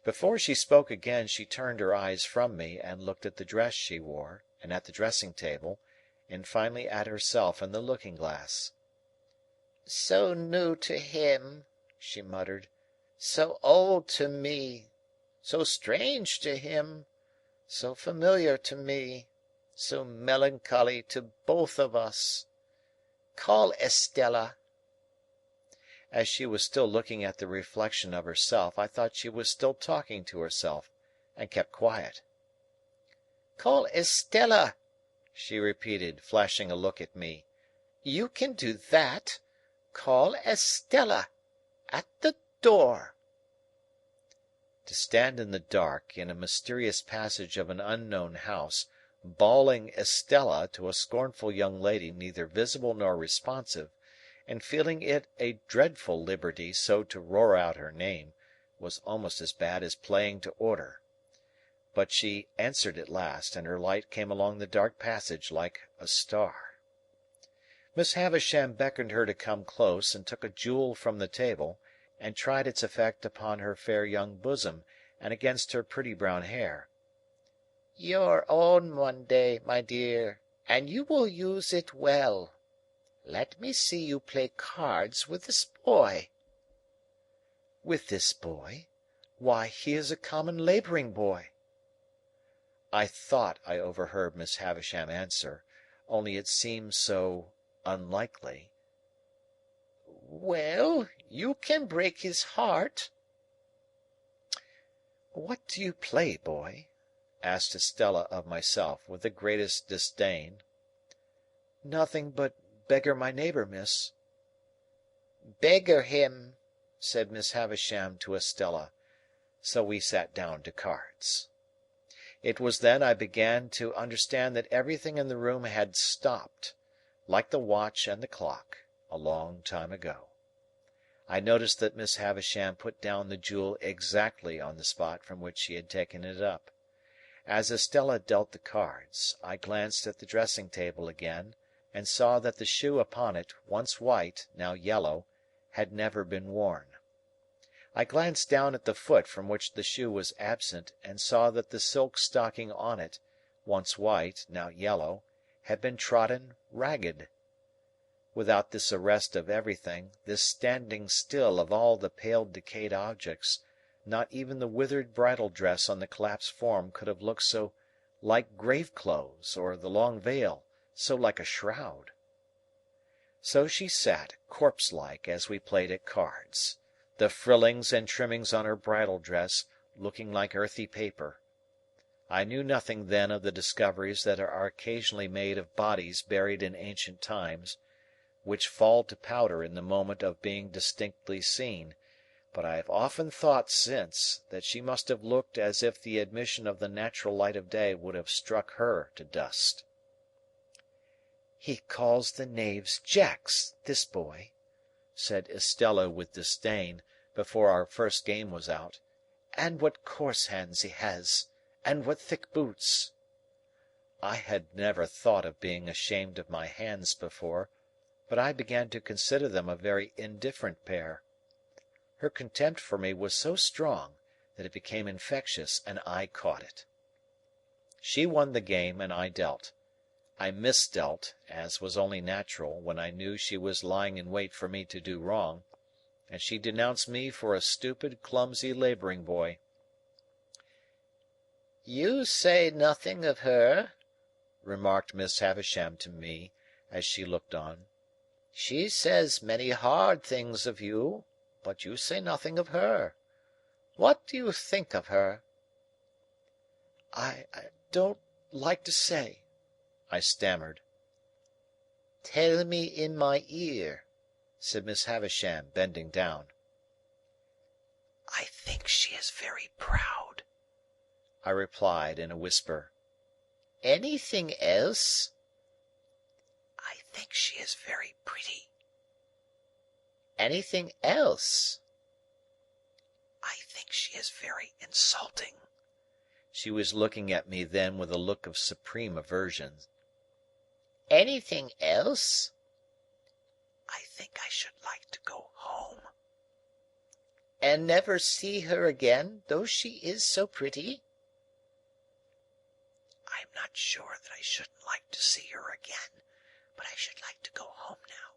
Before she spoke again, she turned her eyes from me, and looked at the dress she wore, and at the dressing-table, and finally at herself in the looking-glass. "So new to him," she muttered. "So old to me. So strange to him. So familiar to me. So melancholy to both of us. Call Estella." As she was still looking at the reflection of herself, I thought she was still talking to herself, and kept quiet. "Call Estella," she repeated, flashing a look at me. "You can do that. Call Estella. At the door." To stand in the dark, in a mysterious passage of an unknown house, bawling Estella to a scornful young lady neither visible nor responsive, and feeling it a dreadful liberty so to roar out her name, was almost as bad as playing to order. But she answered at last, and her light came along the dark passage like a star. Miss Havisham beckoned her to come close, and took a jewel from the table, and tried its effect upon her fair young bosom, and against her pretty brown hair. "Your own one day, my dear, and you will use it well. Let me see you play cards with this boy." "With this boy? Why, he is a common labouring boy." I thought I overheard Miss Havisham answer, only it seemed so unlikely. "Well, you can break his heart." "What do you play, boy?" asked Estella of myself, with the greatest disdain. "Nothing but beggar my neighbour, miss." Beggar him, said Miss Havisham to Estella. So we sat down to cards. It was then I began to understand that everything in the room had stopped, like the watch and the clock, a long time ago. I noticed that Miss Havisham put down the jewel exactly on the spot from which she had taken it up. As Estella dealt the cards, I glanced at the dressing-table again, and saw that the shoe upon it, once white, now yellow, had never been worn. I glanced down at the foot from which the shoe was absent, and saw that the silk stocking on it, once white, now yellow, had been trodden ragged. Without this arrest of everything, this standing still of all the pale decayed objects, not even the withered bridal dress on the collapsed form could have looked so like grave-clothes, or the long veil so like a shroud. So she sat, corpse-like, as we played at cards, the frillings and trimmings on her bridal dress looking like earthy paper. I knew nothing then of the discoveries that are occasionally made of bodies buried in ancient times, which fall to powder in the moment of being distinctly seen, but I have often thought since that she must have looked as if the admission of the natural light of day would have struck her to dust. "He calls the knaves jacks, this boy," said Estella with disdain, before our first game was out. "And what coarse hands he has, and what thick boots!" I had never thought of being ashamed of my hands before, but I began to consider them a very indifferent pair. Her contempt for me was so strong that it became infectious, and I caught it. She won the game, and I dealt. I misdealt, as was only natural, when I knew she was lying in wait for me to do wrong, and she denounced me for a stupid, clumsy labouring boy. "You say nothing of her," remarked Miss Havisham to me, as she looked on. "She says many hard things of you, but you say nothing of her. What do you think of her?" "I don't like to say," I stammered. "Tell me in my ear," said Miss Havisham, bending down. "I think she is very proud," I replied in a whisper. "Anything else?" "I think she is very pretty." "Anything else?" "I think she is very insulting." She was looking at me then with a look of supreme aversion. "Anything else?" "I think I should like to go home." "And never see her again, though she is so pretty?" "I am not sure that I shouldn't like to see her again, but I should like to go home now."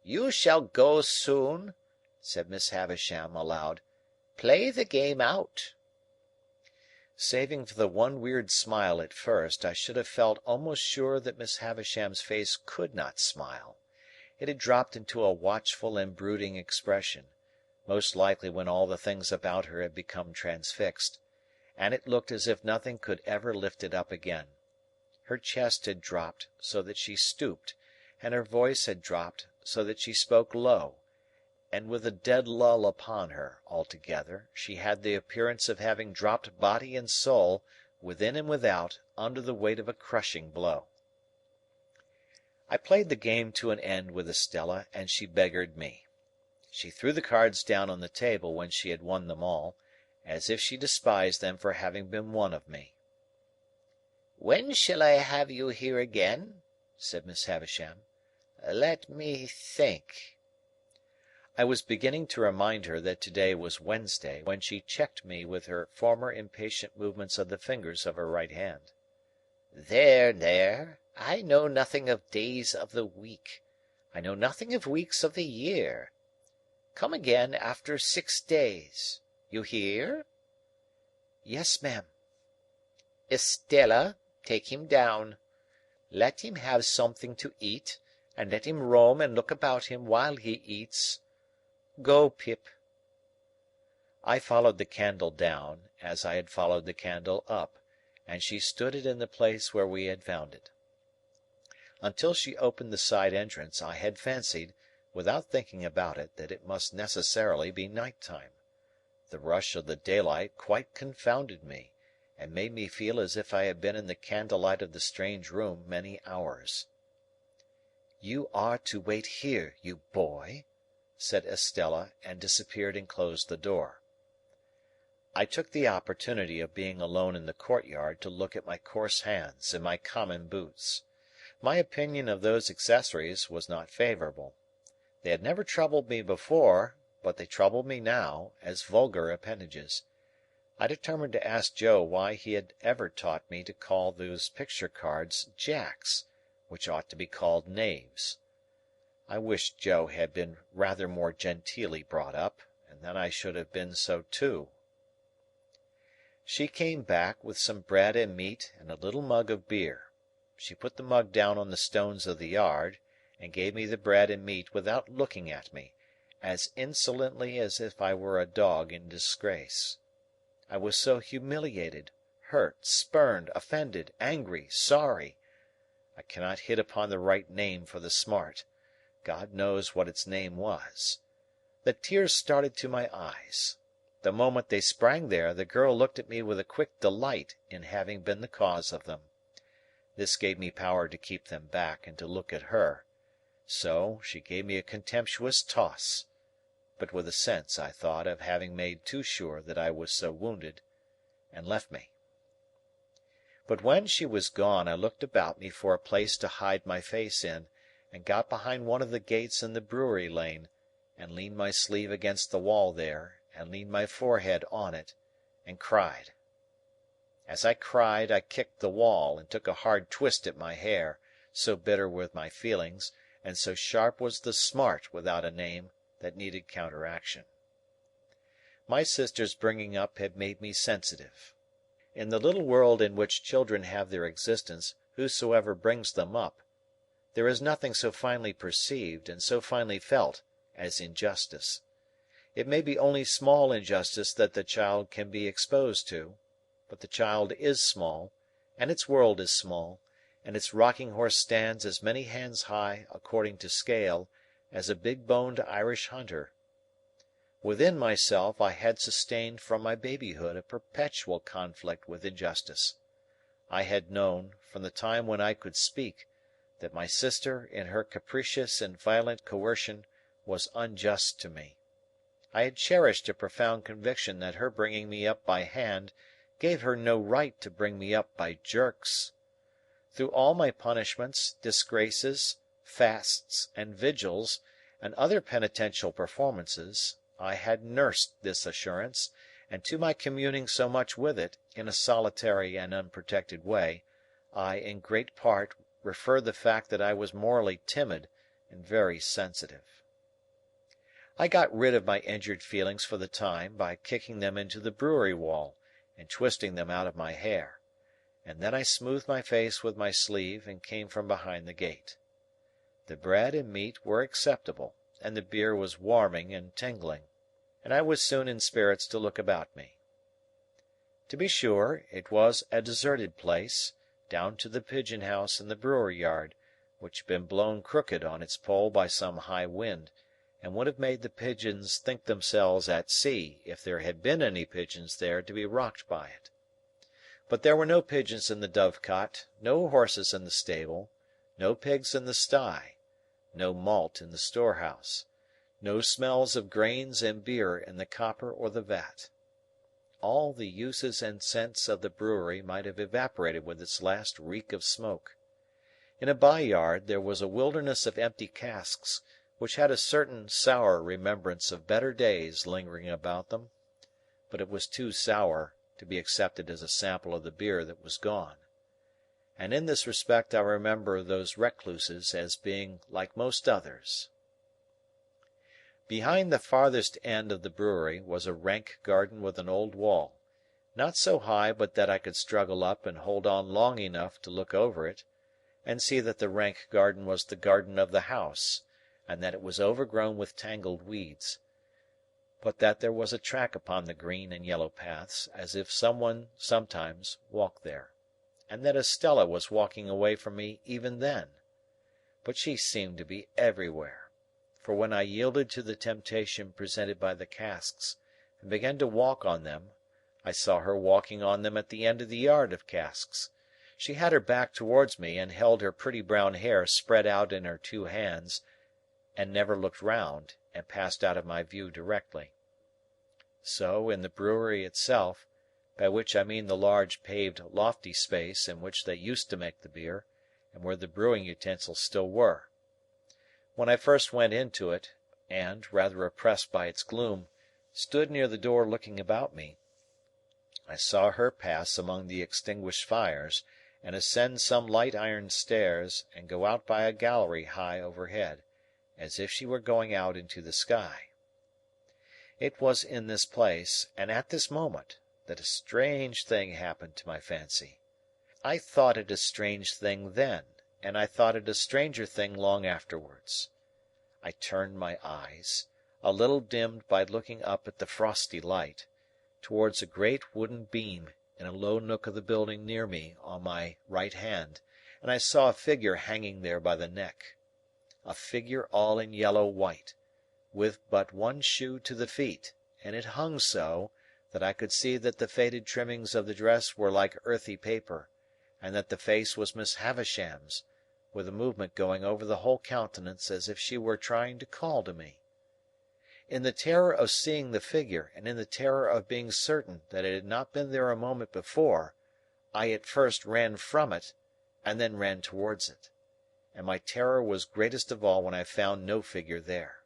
"You shall go soon," said Miss Havisham aloud. "Play the game out." Saving for the one weird smile at first, I should have felt almost sure that Miss Havisham's face could not smile. It had dropped into a watchful and brooding expression, most likely when all the things about her had become transfixed, and it looked as if nothing could ever lift it up again. Her chest had dropped, so that she stooped, and her voice had dropped, so that she spoke low, and with a dead lull upon her, altogether, she had the appearance of having dropped body and soul, within and without, under the weight of a crushing blow. I played the game to an end with Estella, and she beggared me. She threw the cards down on the table when she had won them all, as if she despised them for having been won of me. "When shall I have you here again?" said Miss Havisham. "Let me think." I was beginning to remind her that to-day was Wednesday, when she checked me with her former impatient movements of the fingers of her right hand. "There, there! I know nothing of days of the week. I know nothing of weeks of the year. Come again after 6 days. You hear?" "Yes, ma'am." "Estella, take him down. Let him have something to eat, and let him roam and look about him while he eats. Go, Pip." I followed the candle down, as I had followed the candle up, and she stood it in the place where we had found it. Until she opened the side entrance, I had fancied, without thinking about it, that it must necessarily be night time. The rush of the daylight quite confounded me, and made me feel as if I had been in the candlelight of the strange room many hours. "You are to wait here, you boy," said Estella, and disappeared and closed the door. I took the opportunity of being alone in the courtyard to look at my coarse hands and my common boots. My opinion of those accessories was not favourable. They had never troubled me before, but they troubled me now, as vulgar appendages. I determined to ask Joe why he had ever taught me to call those picture cards jacks, which ought to be called knaves. I wished Joe had been rather more genteelly brought up, and then I should have been so too. She came back with some bread and meat and a little mug of beer. She put the mug down on the stones of the yard, and gave me the bread and meat without looking at me, as insolently as if I were a dog in disgrace. I was so humiliated, hurt, spurned, offended, angry, sorry. I cannot hit upon the right name for the smart. God knows what its name was. The tears started to my eyes. The moment they sprang there, the girl looked at me with a quick delight in having been the cause of them. This gave me power to keep them back and to look at her. So, she gave me a contemptuous toss, but with a sense, I thought, of having made too sure that I was so wounded, and left me. But when she was gone, I looked about me for a place to hide my face in, and got behind one of the gates in the brewery lane, and leaned my sleeve against the wall there, and leaned my forehead on it, and cried. As I cried, I kicked the wall, and took a hard twist at my hair, so bitter were my feelings, and so sharp was the smart without a name that needed counteraction. My sister's bringing up had made me sensitive. In the little world in which children have their existence, whosoever brings them up, there is nothing so finely perceived and so finely felt as injustice. It may be only small injustice that the child can be exposed to, but the child is small, and its world is small, and its rocking horse stands as many hands high, according to scale, as a big-boned Irish hunter. Within myself I had sustained from my babyhood a perpetual conflict with injustice. I had known, from the time when I could speak, that my sister, in her capricious and violent coercion, was unjust to me. I had cherished a profound conviction that her bringing me up by hand gave her no right to bring me up by jerks. Through all my punishments, disgraces, fasts, and vigils, and other penitential performances, I had nursed this assurance, and to my communing so much with it, in a solitary and unprotected way, I in great part refer the fact that I was morally timid and very sensitive. I got rid of my injured feelings for the time by kicking them into the brewery wall and twisting them out of my hair, and then I smoothed my face with my sleeve and came from behind the gate. The bread and meat were acceptable, and the beer was warming and tingling, and I was soon in spirits to look about me. To be sure, it was a deserted place, down to the pigeon-house in the brewery yard, which had been blown crooked on its pole by some high wind, and would have made the pigeons think themselves at sea if there had been any pigeons there to be rocked by it. But there were no pigeons in the dovecot, no horses in the stable, no pigs in the sty, no malt in the storehouse, no smells of grains and beer in the copper or the vat. All the uses and scents of the brewery might have evaporated with its last reek of smoke. In a by-yard there was a wilderness of empty casks, which had a certain sour remembrance of better days lingering about them, but it was too sour to be accepted as a sample of the beer that was gone. And in this respect I remember those recluses as being like most others. Behind the farthest end of the brewery was a rank garden with an old wall, not so high but that I could struggle up and hold on long enough to look over it, and see that the rank garden was the garden of the house, and that it was overgrown with tangled weeds, but that there was a track upon the green and yellow paths, as if some one sometimes walked there, and that Estella was walking away from me even then. But she seemed to be everywhere, for when I yielded to the temptation presented by the casks, and began to walk on them, I saw her walking on them at the end of the yard of casks. She had her back towards me, and held her pretty brown hair spread out in her two hands, and never looked round, and passed out of my view directly. So, in the brewery itself, by which I mean the large paved lofty space in which they used to make the beer, and where the brewing utensils still were. When I first went into it, and, rather oppressed by its gloom, stood near the door looking about me, I saw her pass among the extinguished fires, and ascend some light iron stairs, and go out by a gallery high overhead, as if she were going out into the sky. It was in this place, and at this moment, that a strange thing happened to my fancy. I thought it a strange thing then, and I thought it a stranger thing long afterwards. I turned my eyes, a little dimmed by looking up at the frosty light, towards a great wooden beam in a low nook of the building near me on my right hand, and I saw a figure hanging there by the neck. A figure all in yellow white, with but one shoe to the feet, and it hung so, that I could see that the faded trimmings of the dress were like earthy paper, and that the face was Miss Havisham's, with a movement going over the whole countenance as if she were trying to call to me. In the terror of seeing the figure, and in the terror of being certain that it had not been there a moment before, I at first ran from it, and then ran towards it. And my terror was greatest of all when I found no figure there.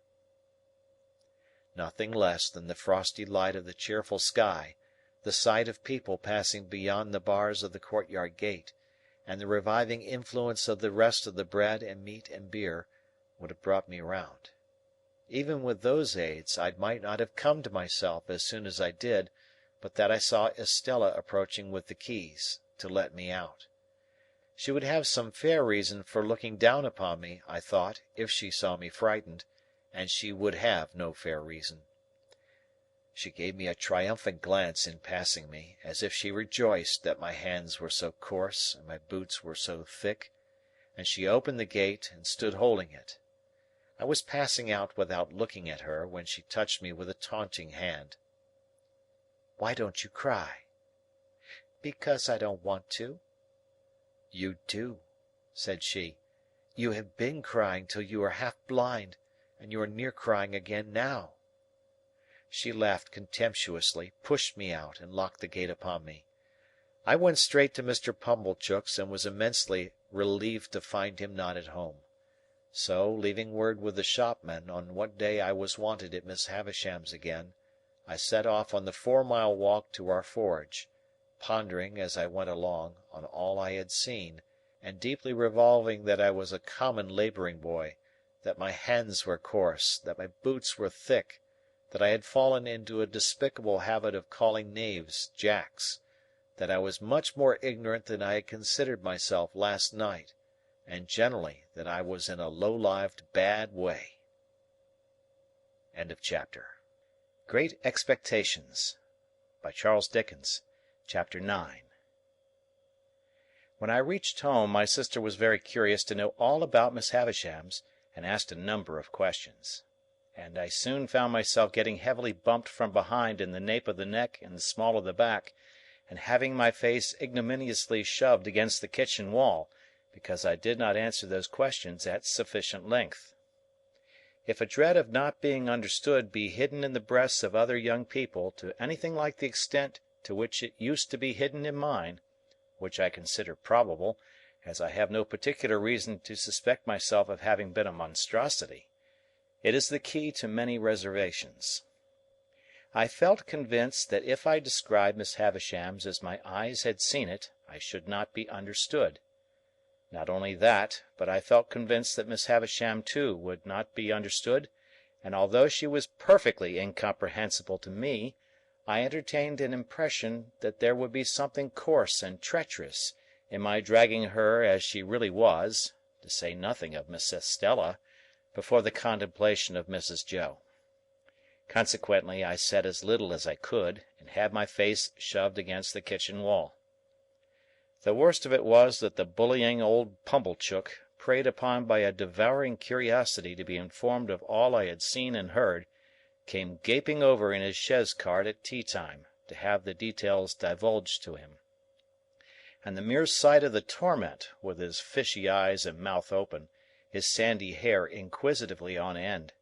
Nothing less than the frosty light of the cheerful sky, the sight of people passing beyond the bars of the courtyard gate, and the reviving influence of the rest of the bread and meat and beer, would have brought me round. Even with those aids, I might not have come to myself as soon as I did, but that I saw Estella approaching with the keys, to let me out. She would have some fair reason for looking down upon me, I thought, if she saw me frightened, and she would have no fair reason. She gave me a triumphant glance in passing me, as if she rejoiced that my hands were so coarse and my boots were so thick, and she opened the gate and stood holding it. I was passing out without looking at her, when she touched me with a taunting hand. "Why don't you cry?" "Because I don't want to." "You do," said she. "You have been crying till you are half blind, and you are near crying again now." She laughed contemptuously, pushed me out, and locked the gate upon me. I went straight to Mr. Pumblechook's, and was immensely relieved to find him not at home. So, leaving word with the shopman on what day I was wanted at Miss Havisham's again, I set off on the 4-mile walk to our forge, pondering, as I went along, on all I had seen, and deeply revolving that I was a common labouring boy, that my hands were coarse, that my boots were thick, that I had fallen into a despicable habit of calling knaves jacks, that I was much more ignorant than I had considered myself last night, and generally that I was in a low-lived bad way. Great Expectations by Charles Dickens. Chapter 9. When I reached home, my sister was very curious to know all about Miss Havisham's, and asked a number of questions. And I soon found myself getting heavily bumped from behind in the nape of the neck and the small of the back, and having my face ignominiously shoved against the kitchen wall, because I did not answer those questions at sufficient length. If a dread of not being understood be hidden in the breasts of other young people to anything like the extent to which it used to be hidden in mine, which I consider probable, as I have no particular reason to suspect myself of having been a monstrosity, it is the key to many reservations. I felt convinced that if I described Miss Havisham's as my eyes had seen it, I should not be understood. Not only that, but I felt convinced that Miss Havisham too would not be understood, and although she was perfectly incomprehensible to me, I entertained an impression that there would be something coarse and treacherous in my dragging her as she really was, to say nothing of Miss Estella, before the contemplation of Mrs. Joe. Consequently, I said as little as I could, and had my face shoved against the kitchen wall. The worst of it was that the bullying old Pumblechook preyed upon by a devouring curiosity to be informed of all I had seen and heard, came gaping over in his chaise cart at tea time, to have the details divulged to him. And the mere sight of the torment, with his fishy eyes and mouth open, his sandy hair inquisitively on end,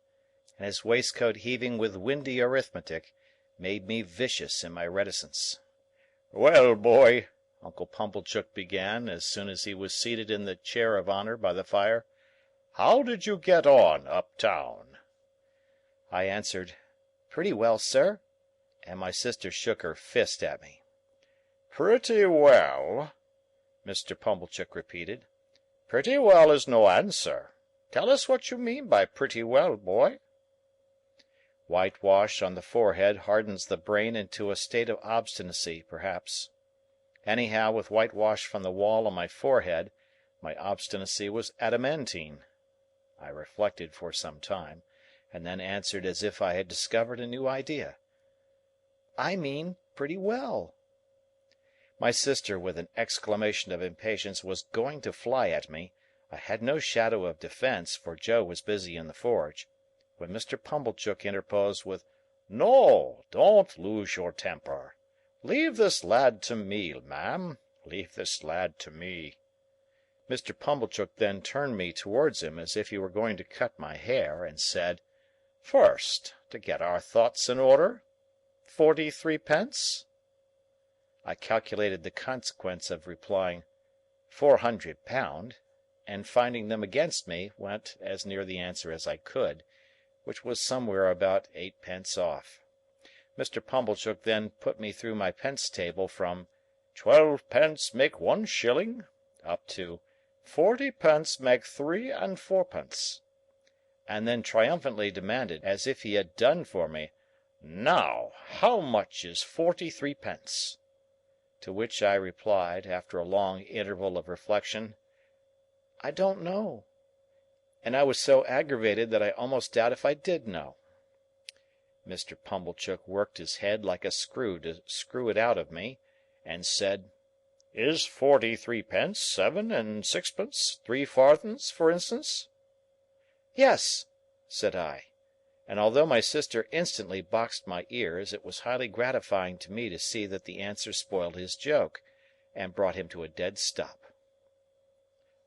and his waistcoat heaving with windy arithmetic, made me vicious in my reticence. "Well, boy," Uncle Pumblechook began, as soon as he was seated in the chair of honour by the fire, "how did you get on uptown?" I answered, "Pretty well, sir," and my sister shook her fist at me. "Pretty well?" Mr. Pumblechook repeated. "Pretty well is no answer. Tell us what you mean by pretty well, boy." Whitewash on the forehead hardens the brain into a state of obstinacy, perhaps. Anyhow, with whitewash from the wall on my forehead, my obstinacy was adamantine. I reflected for some time, and then answered as if I had discovered a new idea. "I mean pretty well." My sister, with an exclamation of impatience, was going to fly at me. I had no shadow of defence, for Joe was busy in the forge, when Mr. Pumblechook interposed with, "No, don't lose your temper. Leave this lad to me, ma'am. Leave this lad to me." Mr. Pumblechook then turned me towards him as if he were going to cut my hair, and said, "First, to get our thoughts in order, 43 pence?" I calculated the consequence of replying £400, and finding them against me, went as near the answer as I could, which was somewhere about 8 pence off. Mr. Pumblechook then put me through my pence table from 12 pence make 1 shilling up to 40 pence make 3 and 4 pence, and then triumphantly demanded, as if he had done for me, "Now, how much is 43 pence?" To which I replied, after a long interval of reflection, "I don't know." And I was so aggravated that I almost doubt if I did know. Mr. Pumblechook worked his head like a screw to screw it out of me, and said, "Is 43 pence 7 and 6 pence, 3 farthings, for instance?" "Yes," said I, and although my sister instantly boxed my ears, it was highly gratifying to me to see that the answer spoiled his joke, and brought him to a dead stop.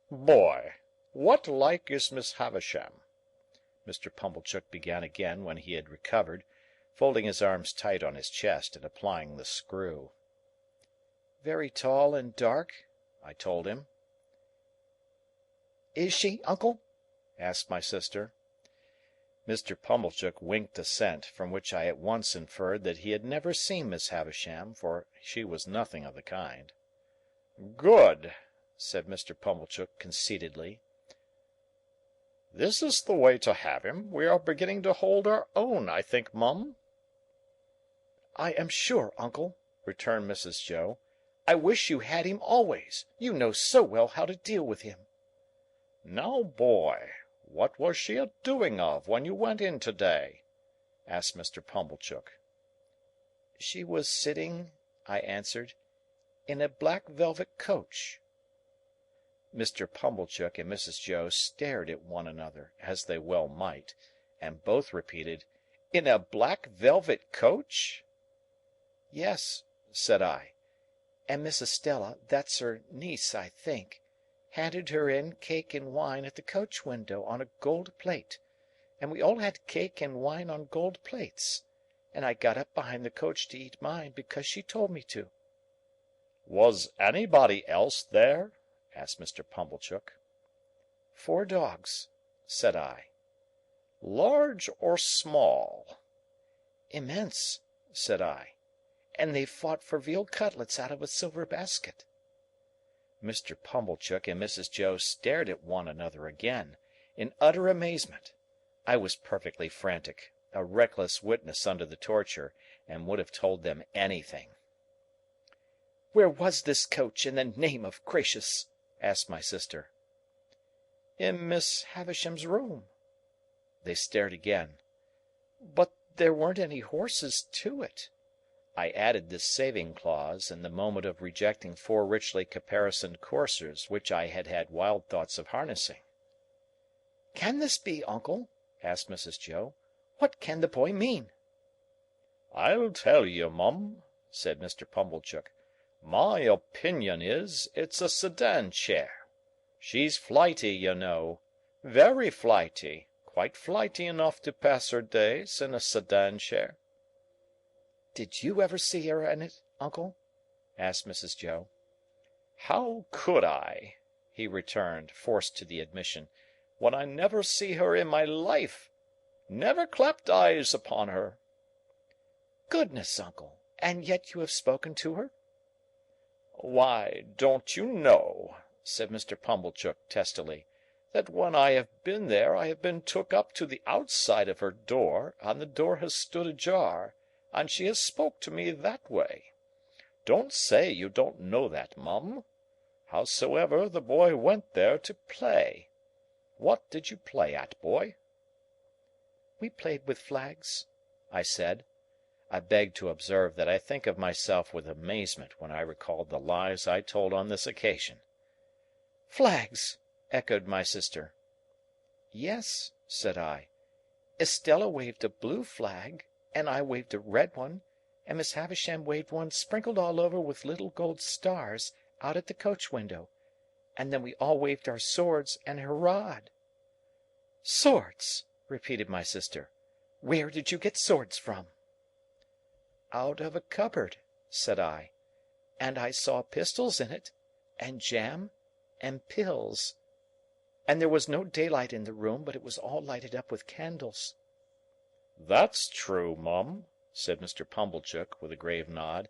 "Boy, what like is Miss Havisham?" Mr. Pumblechook began again when he had recovered, folding his arms tight on his chest and applying the screw. "Very tall and dark," I told him. "Is she, uncle?" asked my sister. Mr. Pumblechook winked assent, from which I at once inferred that he had never seen Miss Havisham, for she was nothing of the kind. "Good," said Mr. Pumblechook conceitedly. "This is the way to have him. We are beginning to hold our own, I think, Mum." "I am sure, uncle," returned Mrs. Joe, "I wish you had him always. You know so well how to deal with him." "Now, boy, what was she a doing of when you went in to-day?" asked Mr. Pumblechook. "She was sitting," I answered, "in a black velvet coach." Mr. Pumblechook and Mrs. Joe stared at one another, as they well might, and both repeated, "In a black velvet coach?" "Yes," said I, "and Miss Estella, that's her niece, I think, handed her in cake and wine at the coach window on a gold plate, and we all had cake and wine on gold plates, and I got up behind the coach to eat mine because she told me to." "Was anybody else there?" asked Mr. Pumblechook. "4 dogs," said I. "Large or small?" "Immense," said I, "and they fought for veal cutlets out of a silver basket." Mr. Pumblechook and Mrs. Joe stared at one another again, in utter amazement. I was perfectly frantic, a reckless witness under the torture, and would have told them anything. "Where was this coach, in the name of gracious?" asked my sister. "In Miss Havisham's room." They stared again. "But there weren't any horses to it." I added this saving clause, in the moment of rejecting 4 richly caparisoned coursers which I had had wild thoughts of harnessing. Can this be, uncle?" asked Mrs. Joe. "What can the boy mean?" "I'll tell you, Mum," said Mr. Pumblechook. "My opinion is, it's a sedan chair. She's flighty, you know. Very flighty. Quite flighty enough to pass her days in a sedan chair." "Did you ever see her in it, uncle?" asked Mrs. Joe. "How could I," he returned, forced to the admission, "when I never see her in my life? Never clapped eyes upon her." "Goodness, uncle! And yet you have spoken to her?" "Why, don't you know," said Mr. Pumblechook testily, "that when I have been there I have been took up to the outside of her door, and the door has stood ajar, and she has spoke to me that way? Don't say you don't know that, Mum. Howsoever, the boy went there to play. What did you play at, boy?" "We played with flags," I said. I beg to observe that I think of myself with amazement when I recalled the lies I told on this occasion. "Flags!" echoed my sister. "Yes," said I. "Estella waved a blue flag, and I waved a red one, and Miss Havisham waved one sprinkled all over with little gold stars, out at the coach window, and then we all waved our swords and hurrahed." "Swords!" repeated my sister. "Where did you get swords from?" "Out of a cupboard," said I, "and I saw pistols in it, and jam, and pills. And there was no daylight in the room, but it was all lighted up with candles." "That's true, Mum," said Mr. Pumblechook, with a grave nod.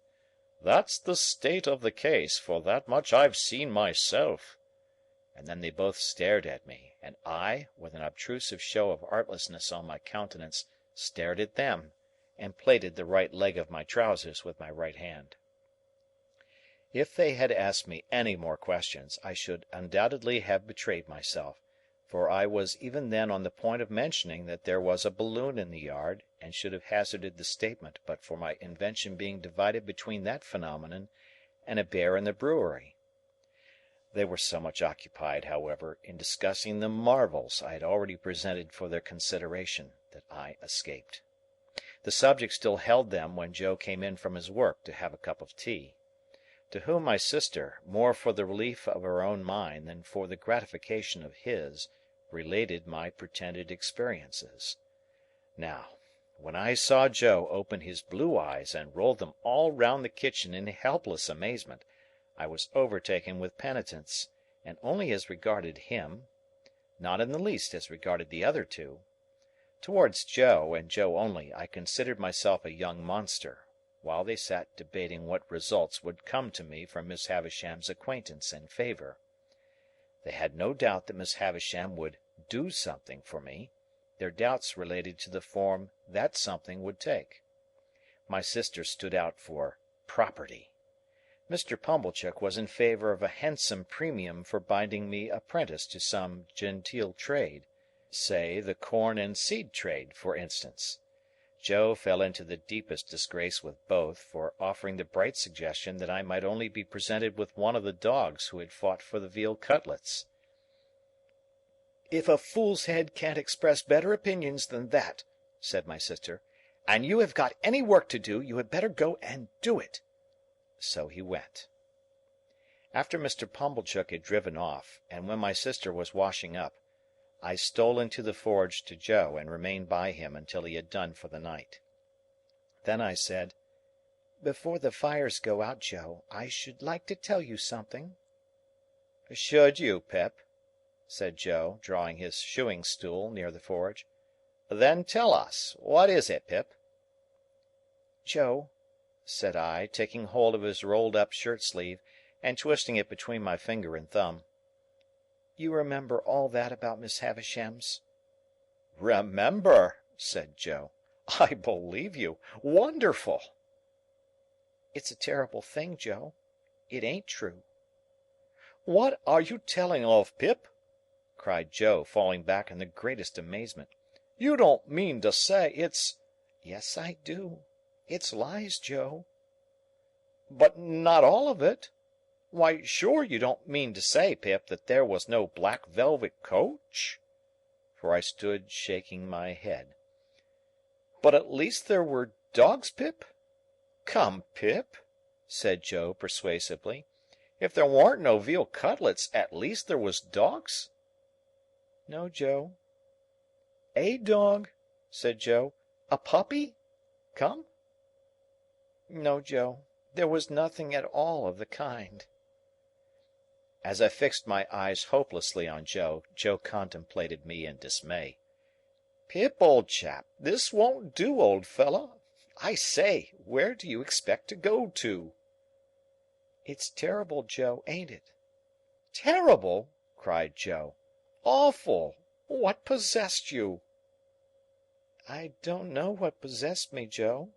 "That's the state of the case, for that much I've seen myself." And then they both stared at me, and I, with an obtrusive show of artlessness on my countenance, stared at them, and plaited the right leg of my trousers with my right hand. If they had asked me any more questions, I should undoubtedly have betrayed myself, for I was even then on the point of mentioning that there was a balloon in the yard, and should have hazarded the statement but for my invention being divided between that phenomenon and a bear in the brewery. They were so much occupied, however, in discussing the marvels I had already presented for their consideration, that I escaped. The subject still held them when Joe came in from his work to have a cup of tea, to whom my sister, more for the relief of her own mind than for the gratification of his, related my pretended experiences. Now, when I saw Joe open his blue eyes and roll them all round the kitchen in helpless amazement, I was overtaken with penitence, and only as regarded him, not in the least as regarded the other two. Towards Joe, and Joe only, I considered myself a young monster, while they sat debating what results would come to me from Miss Havisham's acquaintance and favour. They had no doubt that Miss Havisham would do something for me; their doubts related to the form that something would take. My sister stood out for property. Mr. Pumblechook was in favour of a handsome premium for binding me apprentice to some genteel trade, say the corn and seed trade, for instance. Joe fell into the deepest disgrace with both for offering the bright suggestion that I might only be presented with one of the dogs who had fought for the veal cutlets. "If a fool's head can't express better opinions than that," said my sister, "and you have got any work to do, you had better go and do it." So he went. After Mr. Pumblechook had driven off, and when my sister was washing up, I stole into the forge to Joe and remained by him until he had done for the night. Then I said, "Before the fires go out, Joe, I should like to tell you something." "Should you, Pip?" said Joe, drawing his shoeing-stool near the forge. "Then tell us. What is it, Pip?" "Joe," said I, taking hold of his rolled-up shirt-sleeve, and twisting it between my finger and thumb, "you remember all that about Miss Havisham's?" "Remember!" said Joe. "I believe you. Wonderful!" "It's a terrible thing, Joe. It ain't true." "What are you telling of, Pip?" cried Joe, falling back in the greatest amazement. "You don't mean to say it's—" "Yes, I do. It's lies, Joe." "But not all of it? Why, sure you don't mean to say, Pip, that there was no black velvet coach?" for I stood shaking my head. "But at least there were dogs, Pip?" "Come, Pip," said Joe, persuasively. "If there warn't no veal cutlets, at least there was dogs?" "No, Joe." "A dog?" said Joe. "A puppy? Come?" "No, Joe. There was nothing at all of the kind." As I fixed my eyes hopelessly on Joe, Joe contemplated me in dismay. "Pip, old chap, this won't do, old fellow. I say, where do you expect to go to?" "It's terrible, Joe, ain't it?" "Terrible!" cried Joe. "Awful! What possessed you?" "I don't know what possessed me, Joe,"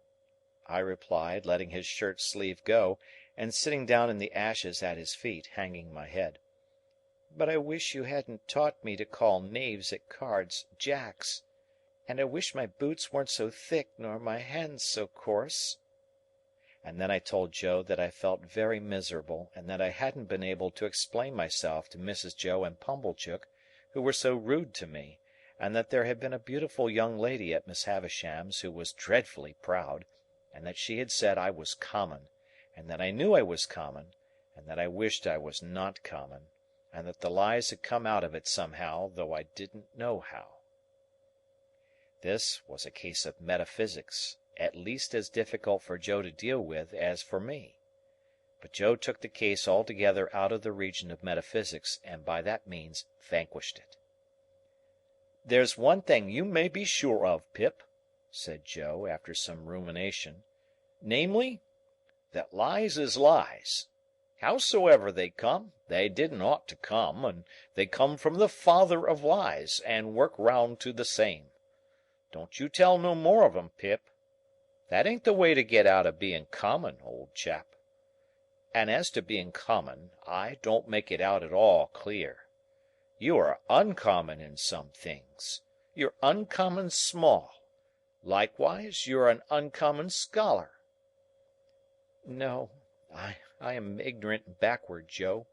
I replied, letting his shirt sleeve go, and sitting down in the ashes at his feet, hanging my head. "But I wish you hadn't taught me to call knaves at cards jacks. And I wish my boots weren't so thick nor my hands so coarse." And then I told Joe that I felt very miserable, and that I hadn't been able to explain myself to Mrs. Joe and Pumblechook, who were so rude to me, and that there had been a beautiful young lady at Miss Havisham's who was dreadfully proud, and that she had said I was common, and that I knew I was common, and that I wished I was not common, and that the lies had come out of it somehow, though I didn't know how. This was a case of metaphysics, at least as difficult for Joe to deal with as for me. But Joe took the case altogether out of the region of metaphysics, and by that means vanquished it. "There's one thing you may be sure of, Pip," said Joe, after some rumination, "namely, that lies is lies. Howsoever they come, they didn't ought to come, and they come from the father of lies, and work round to the same. Don't you tell no more of 'em, Pip. That ain't the way to get out of being common, old chap. And as to being common, I don't make it out at all clear. You are uncommon in some things. You're uncommon small. Likewise, you're an uncommon scholar." "No, I am ignorant and backward, Joe."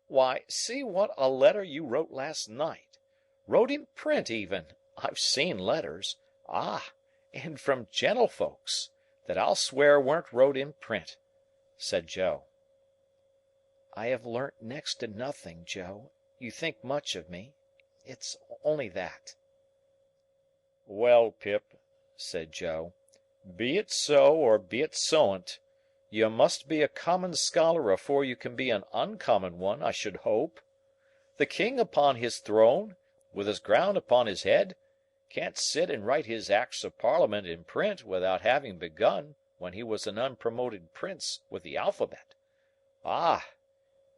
"Why, see what a letter you wrote last night. Wrote in print even. I've seen letters. Ah! And from gentlefolks, that I'll swear weren't wrote in print," said Joe. "I have learnt next to nothing, Joe. You think much of me. It's only that." "Well, Pip," said Joe, "be it so or be it soan't, you must be a common scholar afore you can be an uncommon one, I should hope. The king upon his throne, with his crown upon his head, can't sit and write his Acts of Parliament in print without having begun, when he was an unpromoted prince, with the alphabet. Ah!"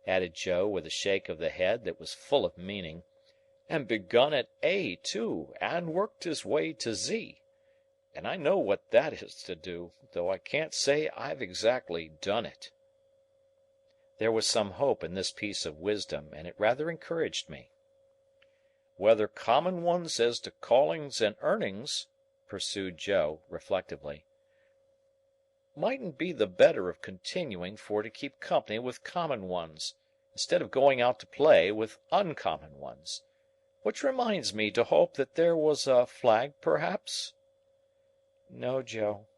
added Joe, with a shake of the head that was full of meaning, "and begun at A too, and worked his way to Z. And I know what that is to do, though I can't say I've exactly done it." There was some hope in this piece of wisdom, and it rather encouraged me. "Whether common ones as to callings and earnings," pursued Joe, reflectively, "mightn't be the better of continuing for to keep company with common ones, instead of going out to play with uncommon ones. Which reminds me to hope that there was a flag, perhaps?" "No, Joe."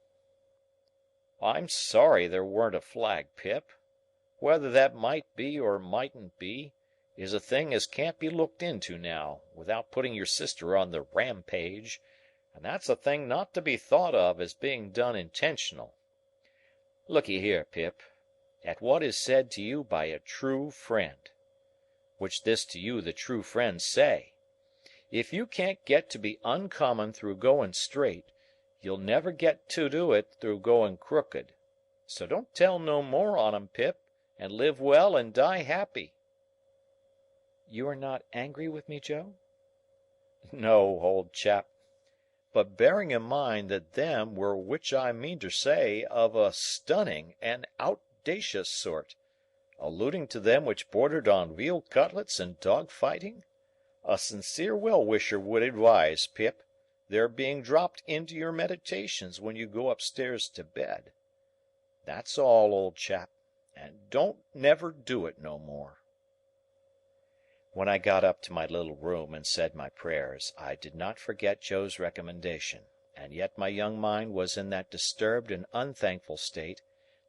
"I'm sorry there weren't a flag, Pip. Whether that might be or mightn't be, is a thing as can't be looked into now, without putting your sister on the rampage, and that's a thing not to be thought of as being done intentional. Look'ee here, Pip, at what is said to you by a true friend. Which this to you the true friends say. If you can't get to be uncommon through going straight, you'll never get to do it through going crooked. So don't tell no more on 'em, Pip, and live well and die happy." "You are not angry with me, Joe?" "No, old chap. But bearing in mind that them were which I mean to say of a stunning and outdacious sort, alluding to them which bordered on veal cutlets and dog fighting, a sincere well-wisher would advise, Pip, their being dropped into your meditations when you go upstairs to bed. That's all, old chap, and don't never do it no more." When I got up to my little room and said my prayers, I did not forget Joe's recommendation, and yet my young mind was in that disturbed and unthankful state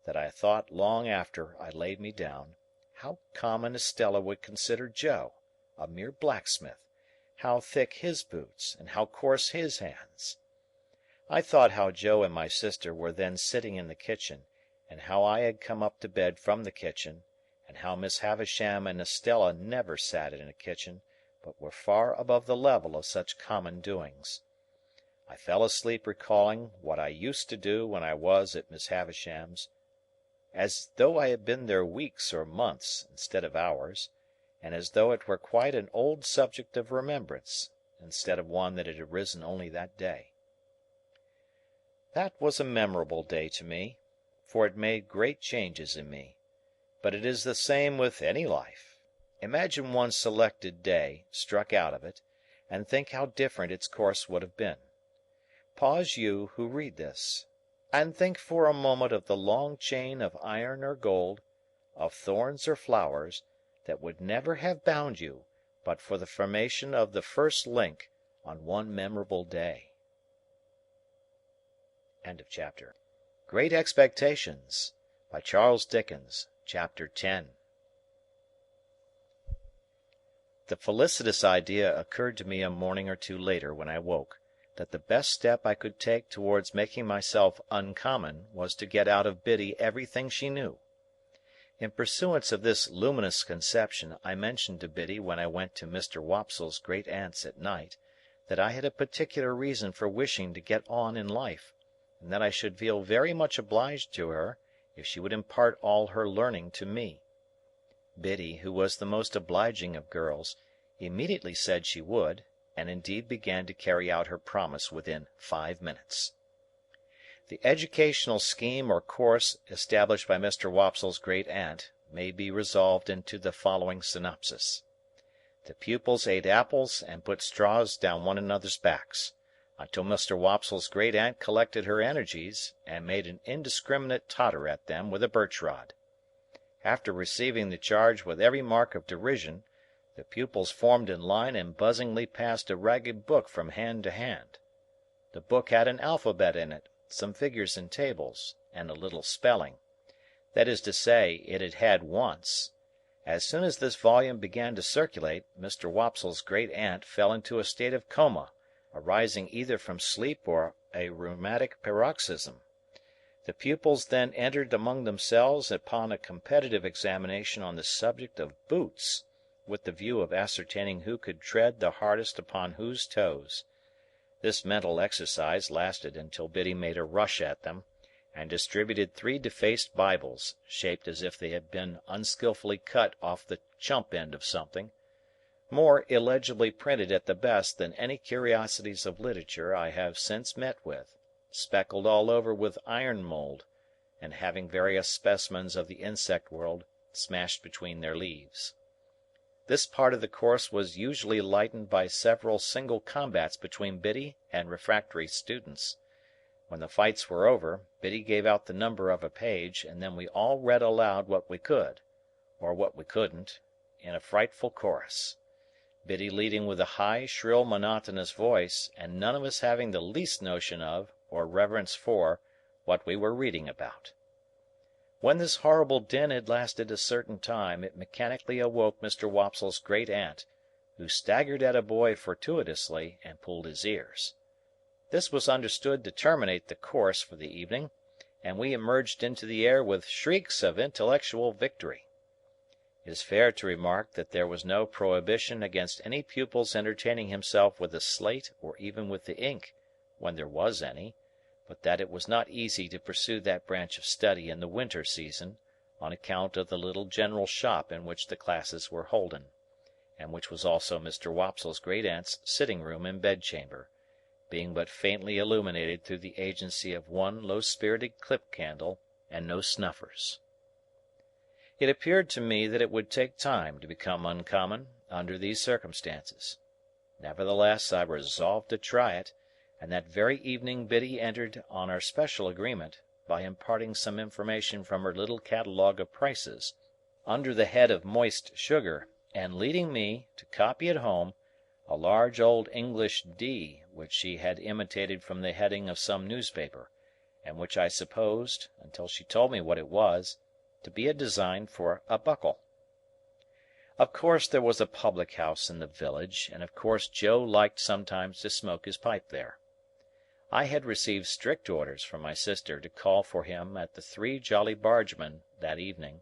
that I thought long after I laid me down, how common Estella would consider Joe, a mere blacksmith, how thick his boots, and how coarse his hands. I thought how Joe and my sister were then sitting in the kitchen, and how I had come up to bed from the kitchen, and how Miss Havisham and Estella never sat in a kitchen, but were far above the level of such common doings. I fell asleep recalling what I used to do when I was at Miss Havisham's, as though I had been there weeks or months instead of hours, and as though it were quite an old subject of remembrance, instead of one that had arisen only that day. That was a memorable day to me, for it made great changes in me. But it is the same with any life. Imagine one selected day struck out of it, and think how different its course would have been. Pause you who read this, and think for a moment of the long chain of iron or gold, of thorns or flowers, that would never have bound you but for the formation of the first link on one memorable day. End of chapter. Great Expectations by Charles Dickens. Chapter 10. The felicitous idea occurred to me a morning or two later when I woke, that the best step I could take towards making myself uncommon was to get out of Biddy everything she knew. In pursuance of this luminous conception, I mentioned to Biddy when I went to Mr. Wopsle's great-aunt's at night, that I had a particular reason for wishing to get on in life, and that I should feel very much obliged to her if she would impart all her learning to me. Biddy, who was the most obliging of girls, immediately said she would, and indeed began to carry out her promise within 5 minutes. The educational scheme or course established by Mr. Wopsle's great-aunt may be resolved into the following synopsis. The pupils ate apples and put straws down one another's backs, until Mr. Wopsle's great-aunt collected her energies and made an indiscriminate totter at them with a birch-rod. After receiving the charge with every mark of derision, the pupils formed in line and buzzingly passed a ragged book from hand to hand. The book had an alphabet in it, some figures and tables, and a little spelling. That is to say, it had had once. As soon as this volume began to circulate, Mr. Wopsle's great-aunt fell into a state of coma, arising either from sleep or a rheumatic paroxysm. The pupils then entered among themselves upon a competitive examination on the subject of boots, with the view of ascertaining who could tread the hardest upon whose toes. This mental exercise lasted until Biddy made a rush at them, and distributed 3 defaced Bibles, shaped as if they had been unskilfully cut off the chump end of something, more illegibly printed at the best than any curiosities of literature I have since met with, speckled all over with iron mould, and having various specimens of the insect world smashed between their leaves. This part of the course was usually lightened by several single combats between Biddy and refractory students. When the fights were over, Biddy gave out the number of a page, and then we all read aloud what we could, or what we couldn't, in a frightful chorus. Biddy leading with a high, shrill, monotonous voice, and none of us having the least notion of, or reverence for, what we were reading about. When this horrible din had lasted a certain time, it mechanically awoke Mr. Wopsle's great-aunt, who staggered at a boy fortuitously and pulled his ears. This was understood to terminate the course for the evening, and we emerged into the air with shrieks of intellectual victory. It is fair to remark that there was no prohibition against any pupil's entertaining himself with the slate or even with the ink, when there was any, but that it was not easy to pursue that branch of study in the winter season, on account of the little general shop in which the classes were holden, and which was also Mr. Wopsle's great-aunt's sitting-room and bedchamber, being but faintly illuminated through the agency of one low-spirited clip-candle and no snuffers. It appeared to me that it would take time to become uncommon under these circumstances. Nevertheless, I resolved to try it, and that very evening Biddy entered on our special agreement by imparting some information from her little catalogue of prices, under the head of moist sugar, and leading me, to copy at home, a large old English D which she had imitated from the heading of some newspaper, and which I supposed, until she told me what it was, to be a design for a buckle. Of course there was a public house in the village, and of course Joe liked sometimes to smoke his pipe there. I had received strict orders from my sister to call for him at the Three Jolly Bargemen that evening,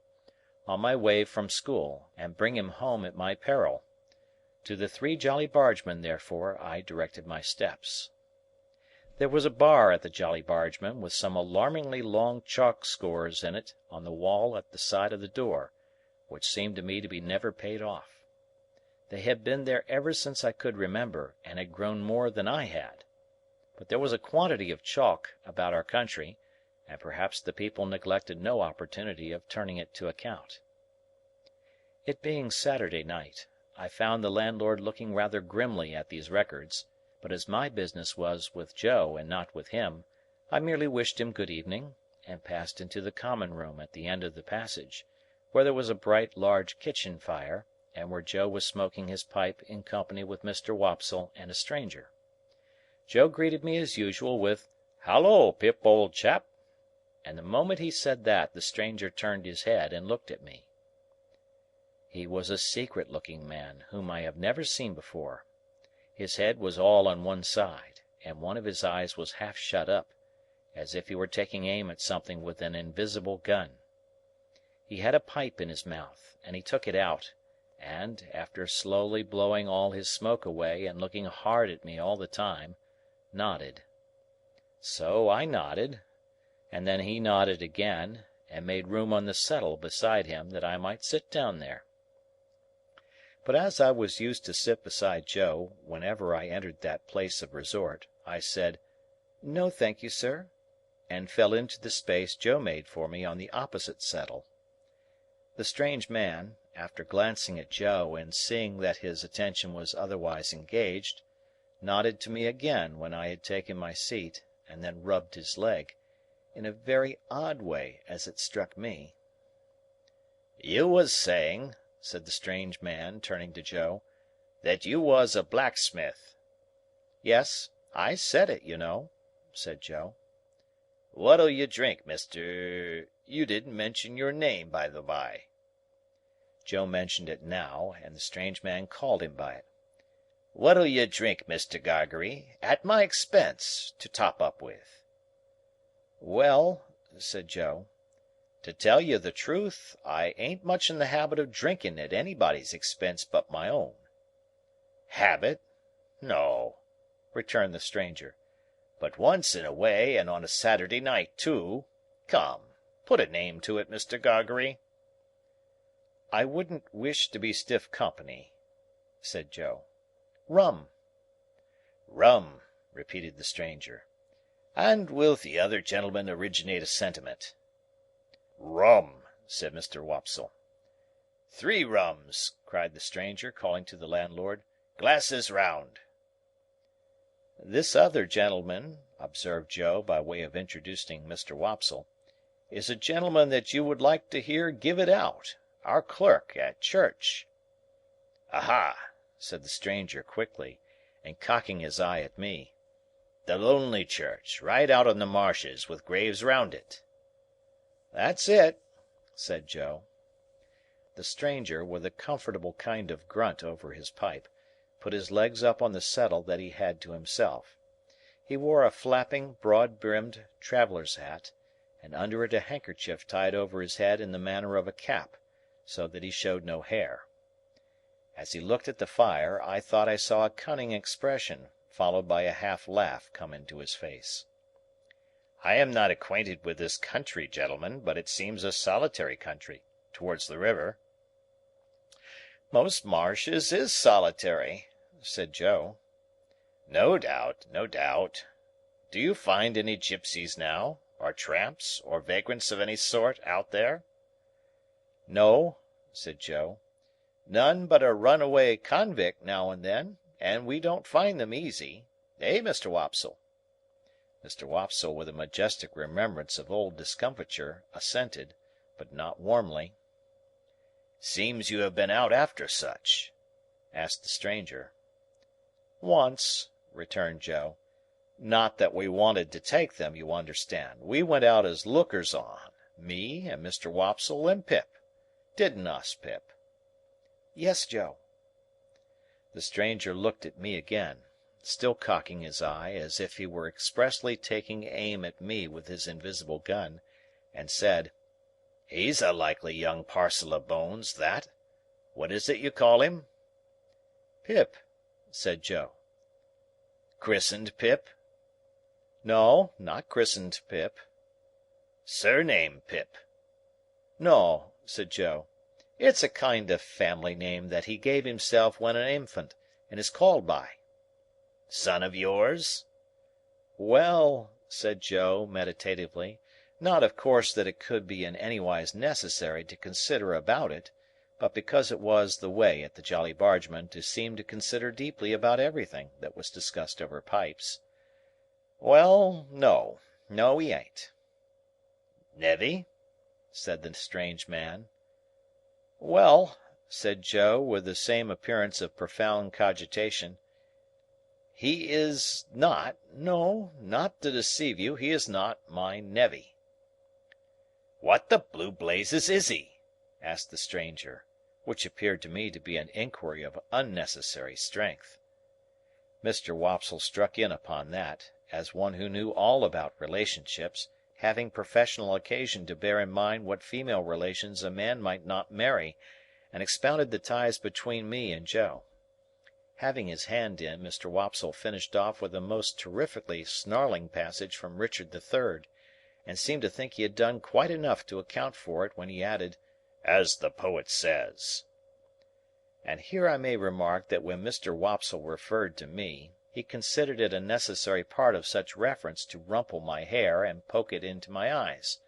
on my way from school, and bring him home at my peril. To the Three Jolly Bargemen, therefore, I directed my steps. There was a bar at the Jolly Bargemen with some alarmingly long chalk scores in it on the wall at the side of the door, which seemed to me to be never paid off. They had been there ever since I could remember, and had grown more than I had. But there was a quantity of chalk about our country, and perhaps the people neglected no opportunity of turning it to account. It being Saturday night, I found the landlord looking rather grimly at these records, but as my business was with Joe and not with him, I merely wished him good evening, and passed into the common room at the end of the passage, where there was a bright large kitchen fire, and where Joe was smoking his pipe in company with Mr. Wopsle and a stranger. Joe greeted me as usual with "Halloa, Pip, old chap!" and the moment he said that, the stranger turned his head and looked at me. He was a secret-looking man whom I have never seen before. His head was all on one side, and one of his eyes was half shut up, as if he were taking aim at something with an invisible gun. He had a pipe in his mouth, and he took it out, and, after slowly blowing all his smoke away and looking hard at me all the time, nodded. So I nodded, and then he nodded again, and made room on the settle beside him that I might sit down there. But as I was used to sit beside Joe whenever I entered that place of resort, I said, "No, thank you, sir," and fell into the space Joe made for me on the opposite settle. The strange man, after glancing at Joe and seeing that his attention was otherwise engaged, nodded to me again when I had taken my seat, and then rubbed his leg, in a very odd way as it struck me. "You was saying," said the strange man, turning to Joe, "that you was a blacksmith." "Yes, I said it, you know," said Joe. "What'll you drink, Mr.—? You didn't mention your name, by the by." Joe mentioned it now, and the strange man called him by it. "What'll you drink, Mr. Gargery, at my expense, to top up with?" "Well," said Joe, "to tell you the truth, I ain't much in the habit of drinking at anybody's expense but my own." "Habit? No," returned the stranger. "But once in a way, and on a Saturday night too. Come, put a name to it, Mr. Gargery." "I wouldn't wish to be stiff company," said Joe. "Rum." "Rum," repeated the stranger. "And will the other gentleman originate a sentiment?" Rum, said Mr. Wopsle. "Three rums," cried the stranger, calling to the landlord. "Glasses round." "This other gentleman," observed Joe by way of introducing Mr. Wopsle, "is a gentleman that you would like to hear give it out. Our clerk at church." "Aha!" said the stranger quickly, and cocking his eye at me. "The lonely church, right out on the marshes, with graves round it." "That's it," said Joe. The stranger, with a comfortable kind of grunt over his pipe, put his legs up on the settle that he had to himself. He wore a flapping, broad-brimmed traveller's hat, and under it a handkerchief tied over his head in the manner of a cap, so that he showed no hair. As he looked at the fire, I thought I saw a cunning expression, followed by a half laugh, come into his face. "I am not acquainted with this country, gentlemen, but it seems a solitary country, towards the river." "Most marshes is solitary," said Joe. "No doubt, no doubt. Do you find any gypsies now, or tramps, or vagrants of any sort, out there?" "No," said Joe. "None but a runaway convict now and then, and we don't find them easy. Eh, Mr. Wopsle?" Mr. Wopsle, with a majestic remembrance of old discomfiture, assented, but not warmly. "Seems you have been out after such?" asked the stranger. "Once," returned Joe. "Not that we wanted to take them, you understand. We went out as lookers on, me and Mr. Wopsle and Pip. Didn't us, Pip?" Yes, Joe. The stranger looked at me again, still cocking his eye as if he were expressly taking aim at me with his invisible gun, and said, "He's a likely young parcel of bones, that. What is it you call him?" "Pip," said Joe. "Christened Pip?" "No, not christened Pip." "Surname Pip?" "No," said Joe. "It's a kind of family name that he gave himself when an infant, and is called by." "Son of yours?" "Well," said Joe, meditatively, not of course that it could be in anywise necessary to consider about it, but because it was the way at the Jolly Bargemen to seem to consider deeply about everything that was discussed over pipes. "Well, no. No, he ain't." "Nevy?" said the strange man. "Well," said Joe, with the same appearance of profound cogitation, "he is not—no, not to deceive you, he is not my nevy." "What the blue blazes is he?" asked the stranger, which appeared to me to be an inquiry of unnecessary strength. Mr. Wopsle struck in upon that, as one who knew all about relationships, having professional occasion to bear in mind what female relations a man might not marry, and expounded the ties between me and Joe. Having his hand in, Mr. Wopsle finished off with a most terrifically snarling passage from Richard III, and seemed to think he had done quite enough to account for it when he added, "as the poet says." And here I may remark that when Mr. Wopsle referred to me, he considered it a necessary part of such reference to rumple my hair and poke it into my eyes.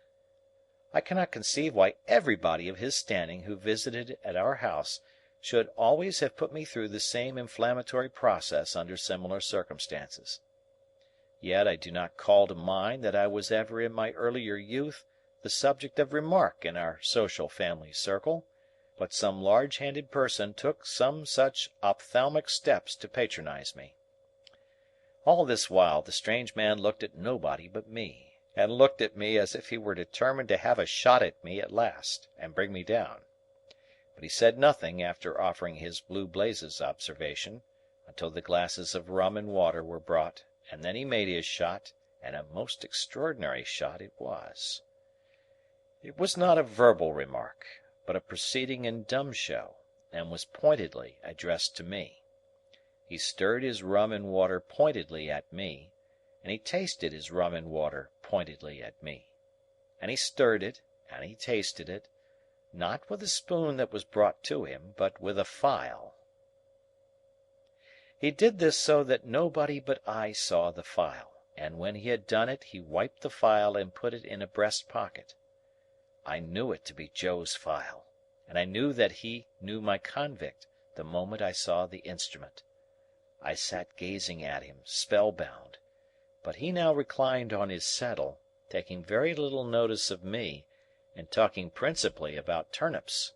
I cannot conceive why everybody of his standing who visited at our house should always have put me through the same inflammatory process under similar circumstances. Yet I do not call to mind that I was ever in my earlier youth the subject of remark in our social family circle, but some large-handed person took some such ophthalmic steps to patronize me. All this while the strange man looked at nobody but me, and looked at me as if he were determined to have a shot at me at last, and bring me down. But he said nothing after offering his blue blazes observation, until the glasses of rum and water were brought, and then he made his shot, and a most extraordinary shot it was. It was not a verbal remark, but a proceeding in dumb show, and was pointedly addressed to me. He stirred his rum and water pointedly at me, and he tasted his rum and water pointedly at me. And he stirred it, and he tasted it, not with a spoon that was brought to him, but with a file. He did this so that nobody but I saw the file, and when he had done it he wiped the file and put it in a breast pocket. I knew it to be Joe's file, and I knew that he knew my convict the moment I saw the instrument. I sat gazing at him, spellbound, but he now reclined on his settle, taking very little notice of me, and talking principally about turnips.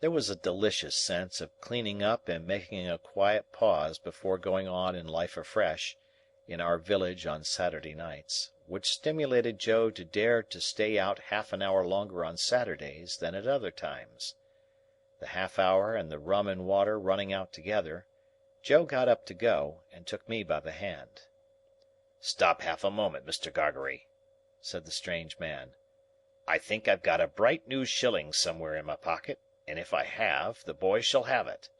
There was a delicious sense of cleaning up and making a quiet pause before going on in life afresh, in our village on Saturday nights, which stimulated Joe to dare to stay out half an hour longer on Saturdays than at other times. The half hour and the rum and water running out together, Joe got up to go, and took me by the hand. "Stop half a moment, Mr. Gargery," said the strange man. "I think I've got a bright new shilling somewhere in my pocket, and if I have, the boy shall have it."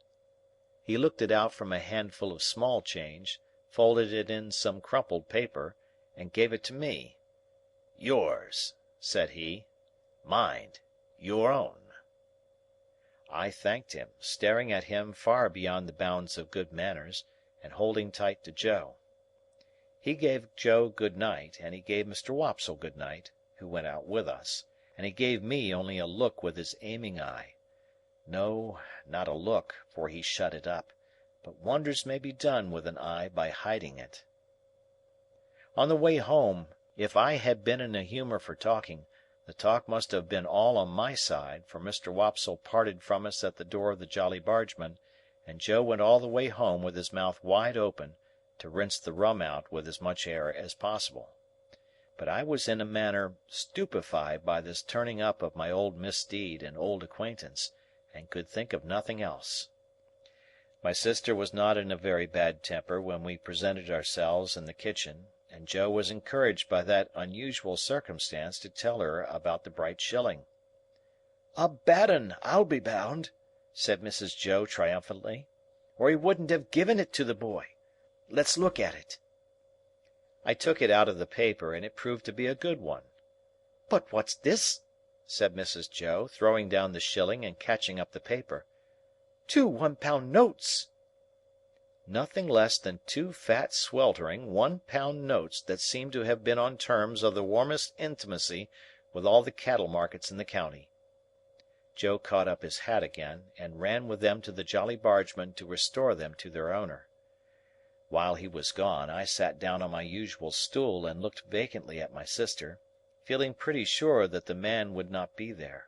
He looked it out from a handful of small change, folded it in some crumpled paper, and gave it to me. "Yours," said he. "Mind, your own." I thanked him, staring at him far beyond the bounds of good manners, and holding tight to Joe. He gave Joe good night, and he gave Mr. Wopsle good night, who went out with us, and he gave me only a look with his aiming eye. No, not a look, for he shut it up, but wonders may be done with an eye by hiding it. On the way home, if I had been in a humour for talking, The talk must have been all on my side, for Mr. Wopsle parted from us at the door of the Jolly Bargemen, and Joe went all the way home with his mouth wide open, to rinse the rum out with as much air as possible. But I was in a manner stupefied by this turning up of my old misdeed and old acquaintance, and could think of nothing else. My sister was not in a very bad temper when we presented ourselves in the kitchen, and Joe was encouraged by that unusual circumstance to tell her about the bright shilling. "A bad 'un, I'll be bound," said Mrs. Joe triumphantly, "or he wouldn't have given it to the boy. Let's look at it." I took it out of the paper, and it proved to be a good one. "But what's this?" said Mrs. Joe, throwing down the shilling and catching up the paper. "2 £1 notes!" Nothing less than 2 fat, sweltering £1 notes that seemed to have been on terms of the warmest intimacy with all the cattle markets in the county. Joe caught up his hat again, and ran with them to the Jolly Bargemen to restore them to their owner. While he was gone, I sat down on my usual stool and looked vacantly at my sister, feeling pretty sure that the man would not be there.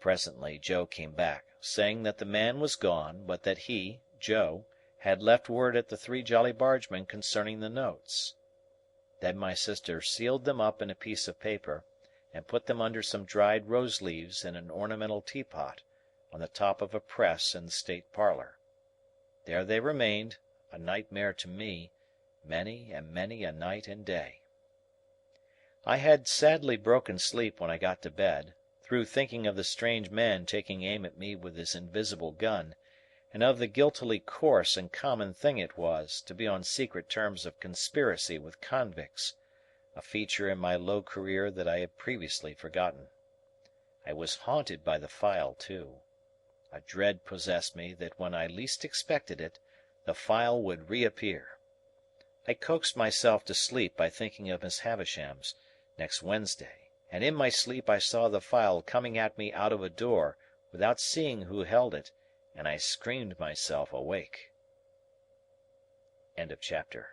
Presently Joe came back, saying that the man was gone, but that he, Joe, had left word at the 3 Jolly Bargemen concerning the notes. Then my sister sealed them up in a piece of paper, and put them under some dried rose leaves in an ornamental teapot, on the top of a press in the state parlour. There they remained, a nightmare to me, many and many a night and day. I had sadly broken sleep when I got to bed, through thinking of the strange man taking aim at me with his invisible gun, and of the guiltily coarse and common thing it was to be on secret terms of conspiracy with convicts, a feature in my low career that I had previously forgotten. I was haunted by the file too. A dread possessed me that when I least expected it, the file would reappear. I coaxed myself to sleep by thinking of Miss Havisham's next Wednesday, and in my sleep I saw the file coming at me out of a door, without seeing who held it, and I screamed myself awake. End of chapter.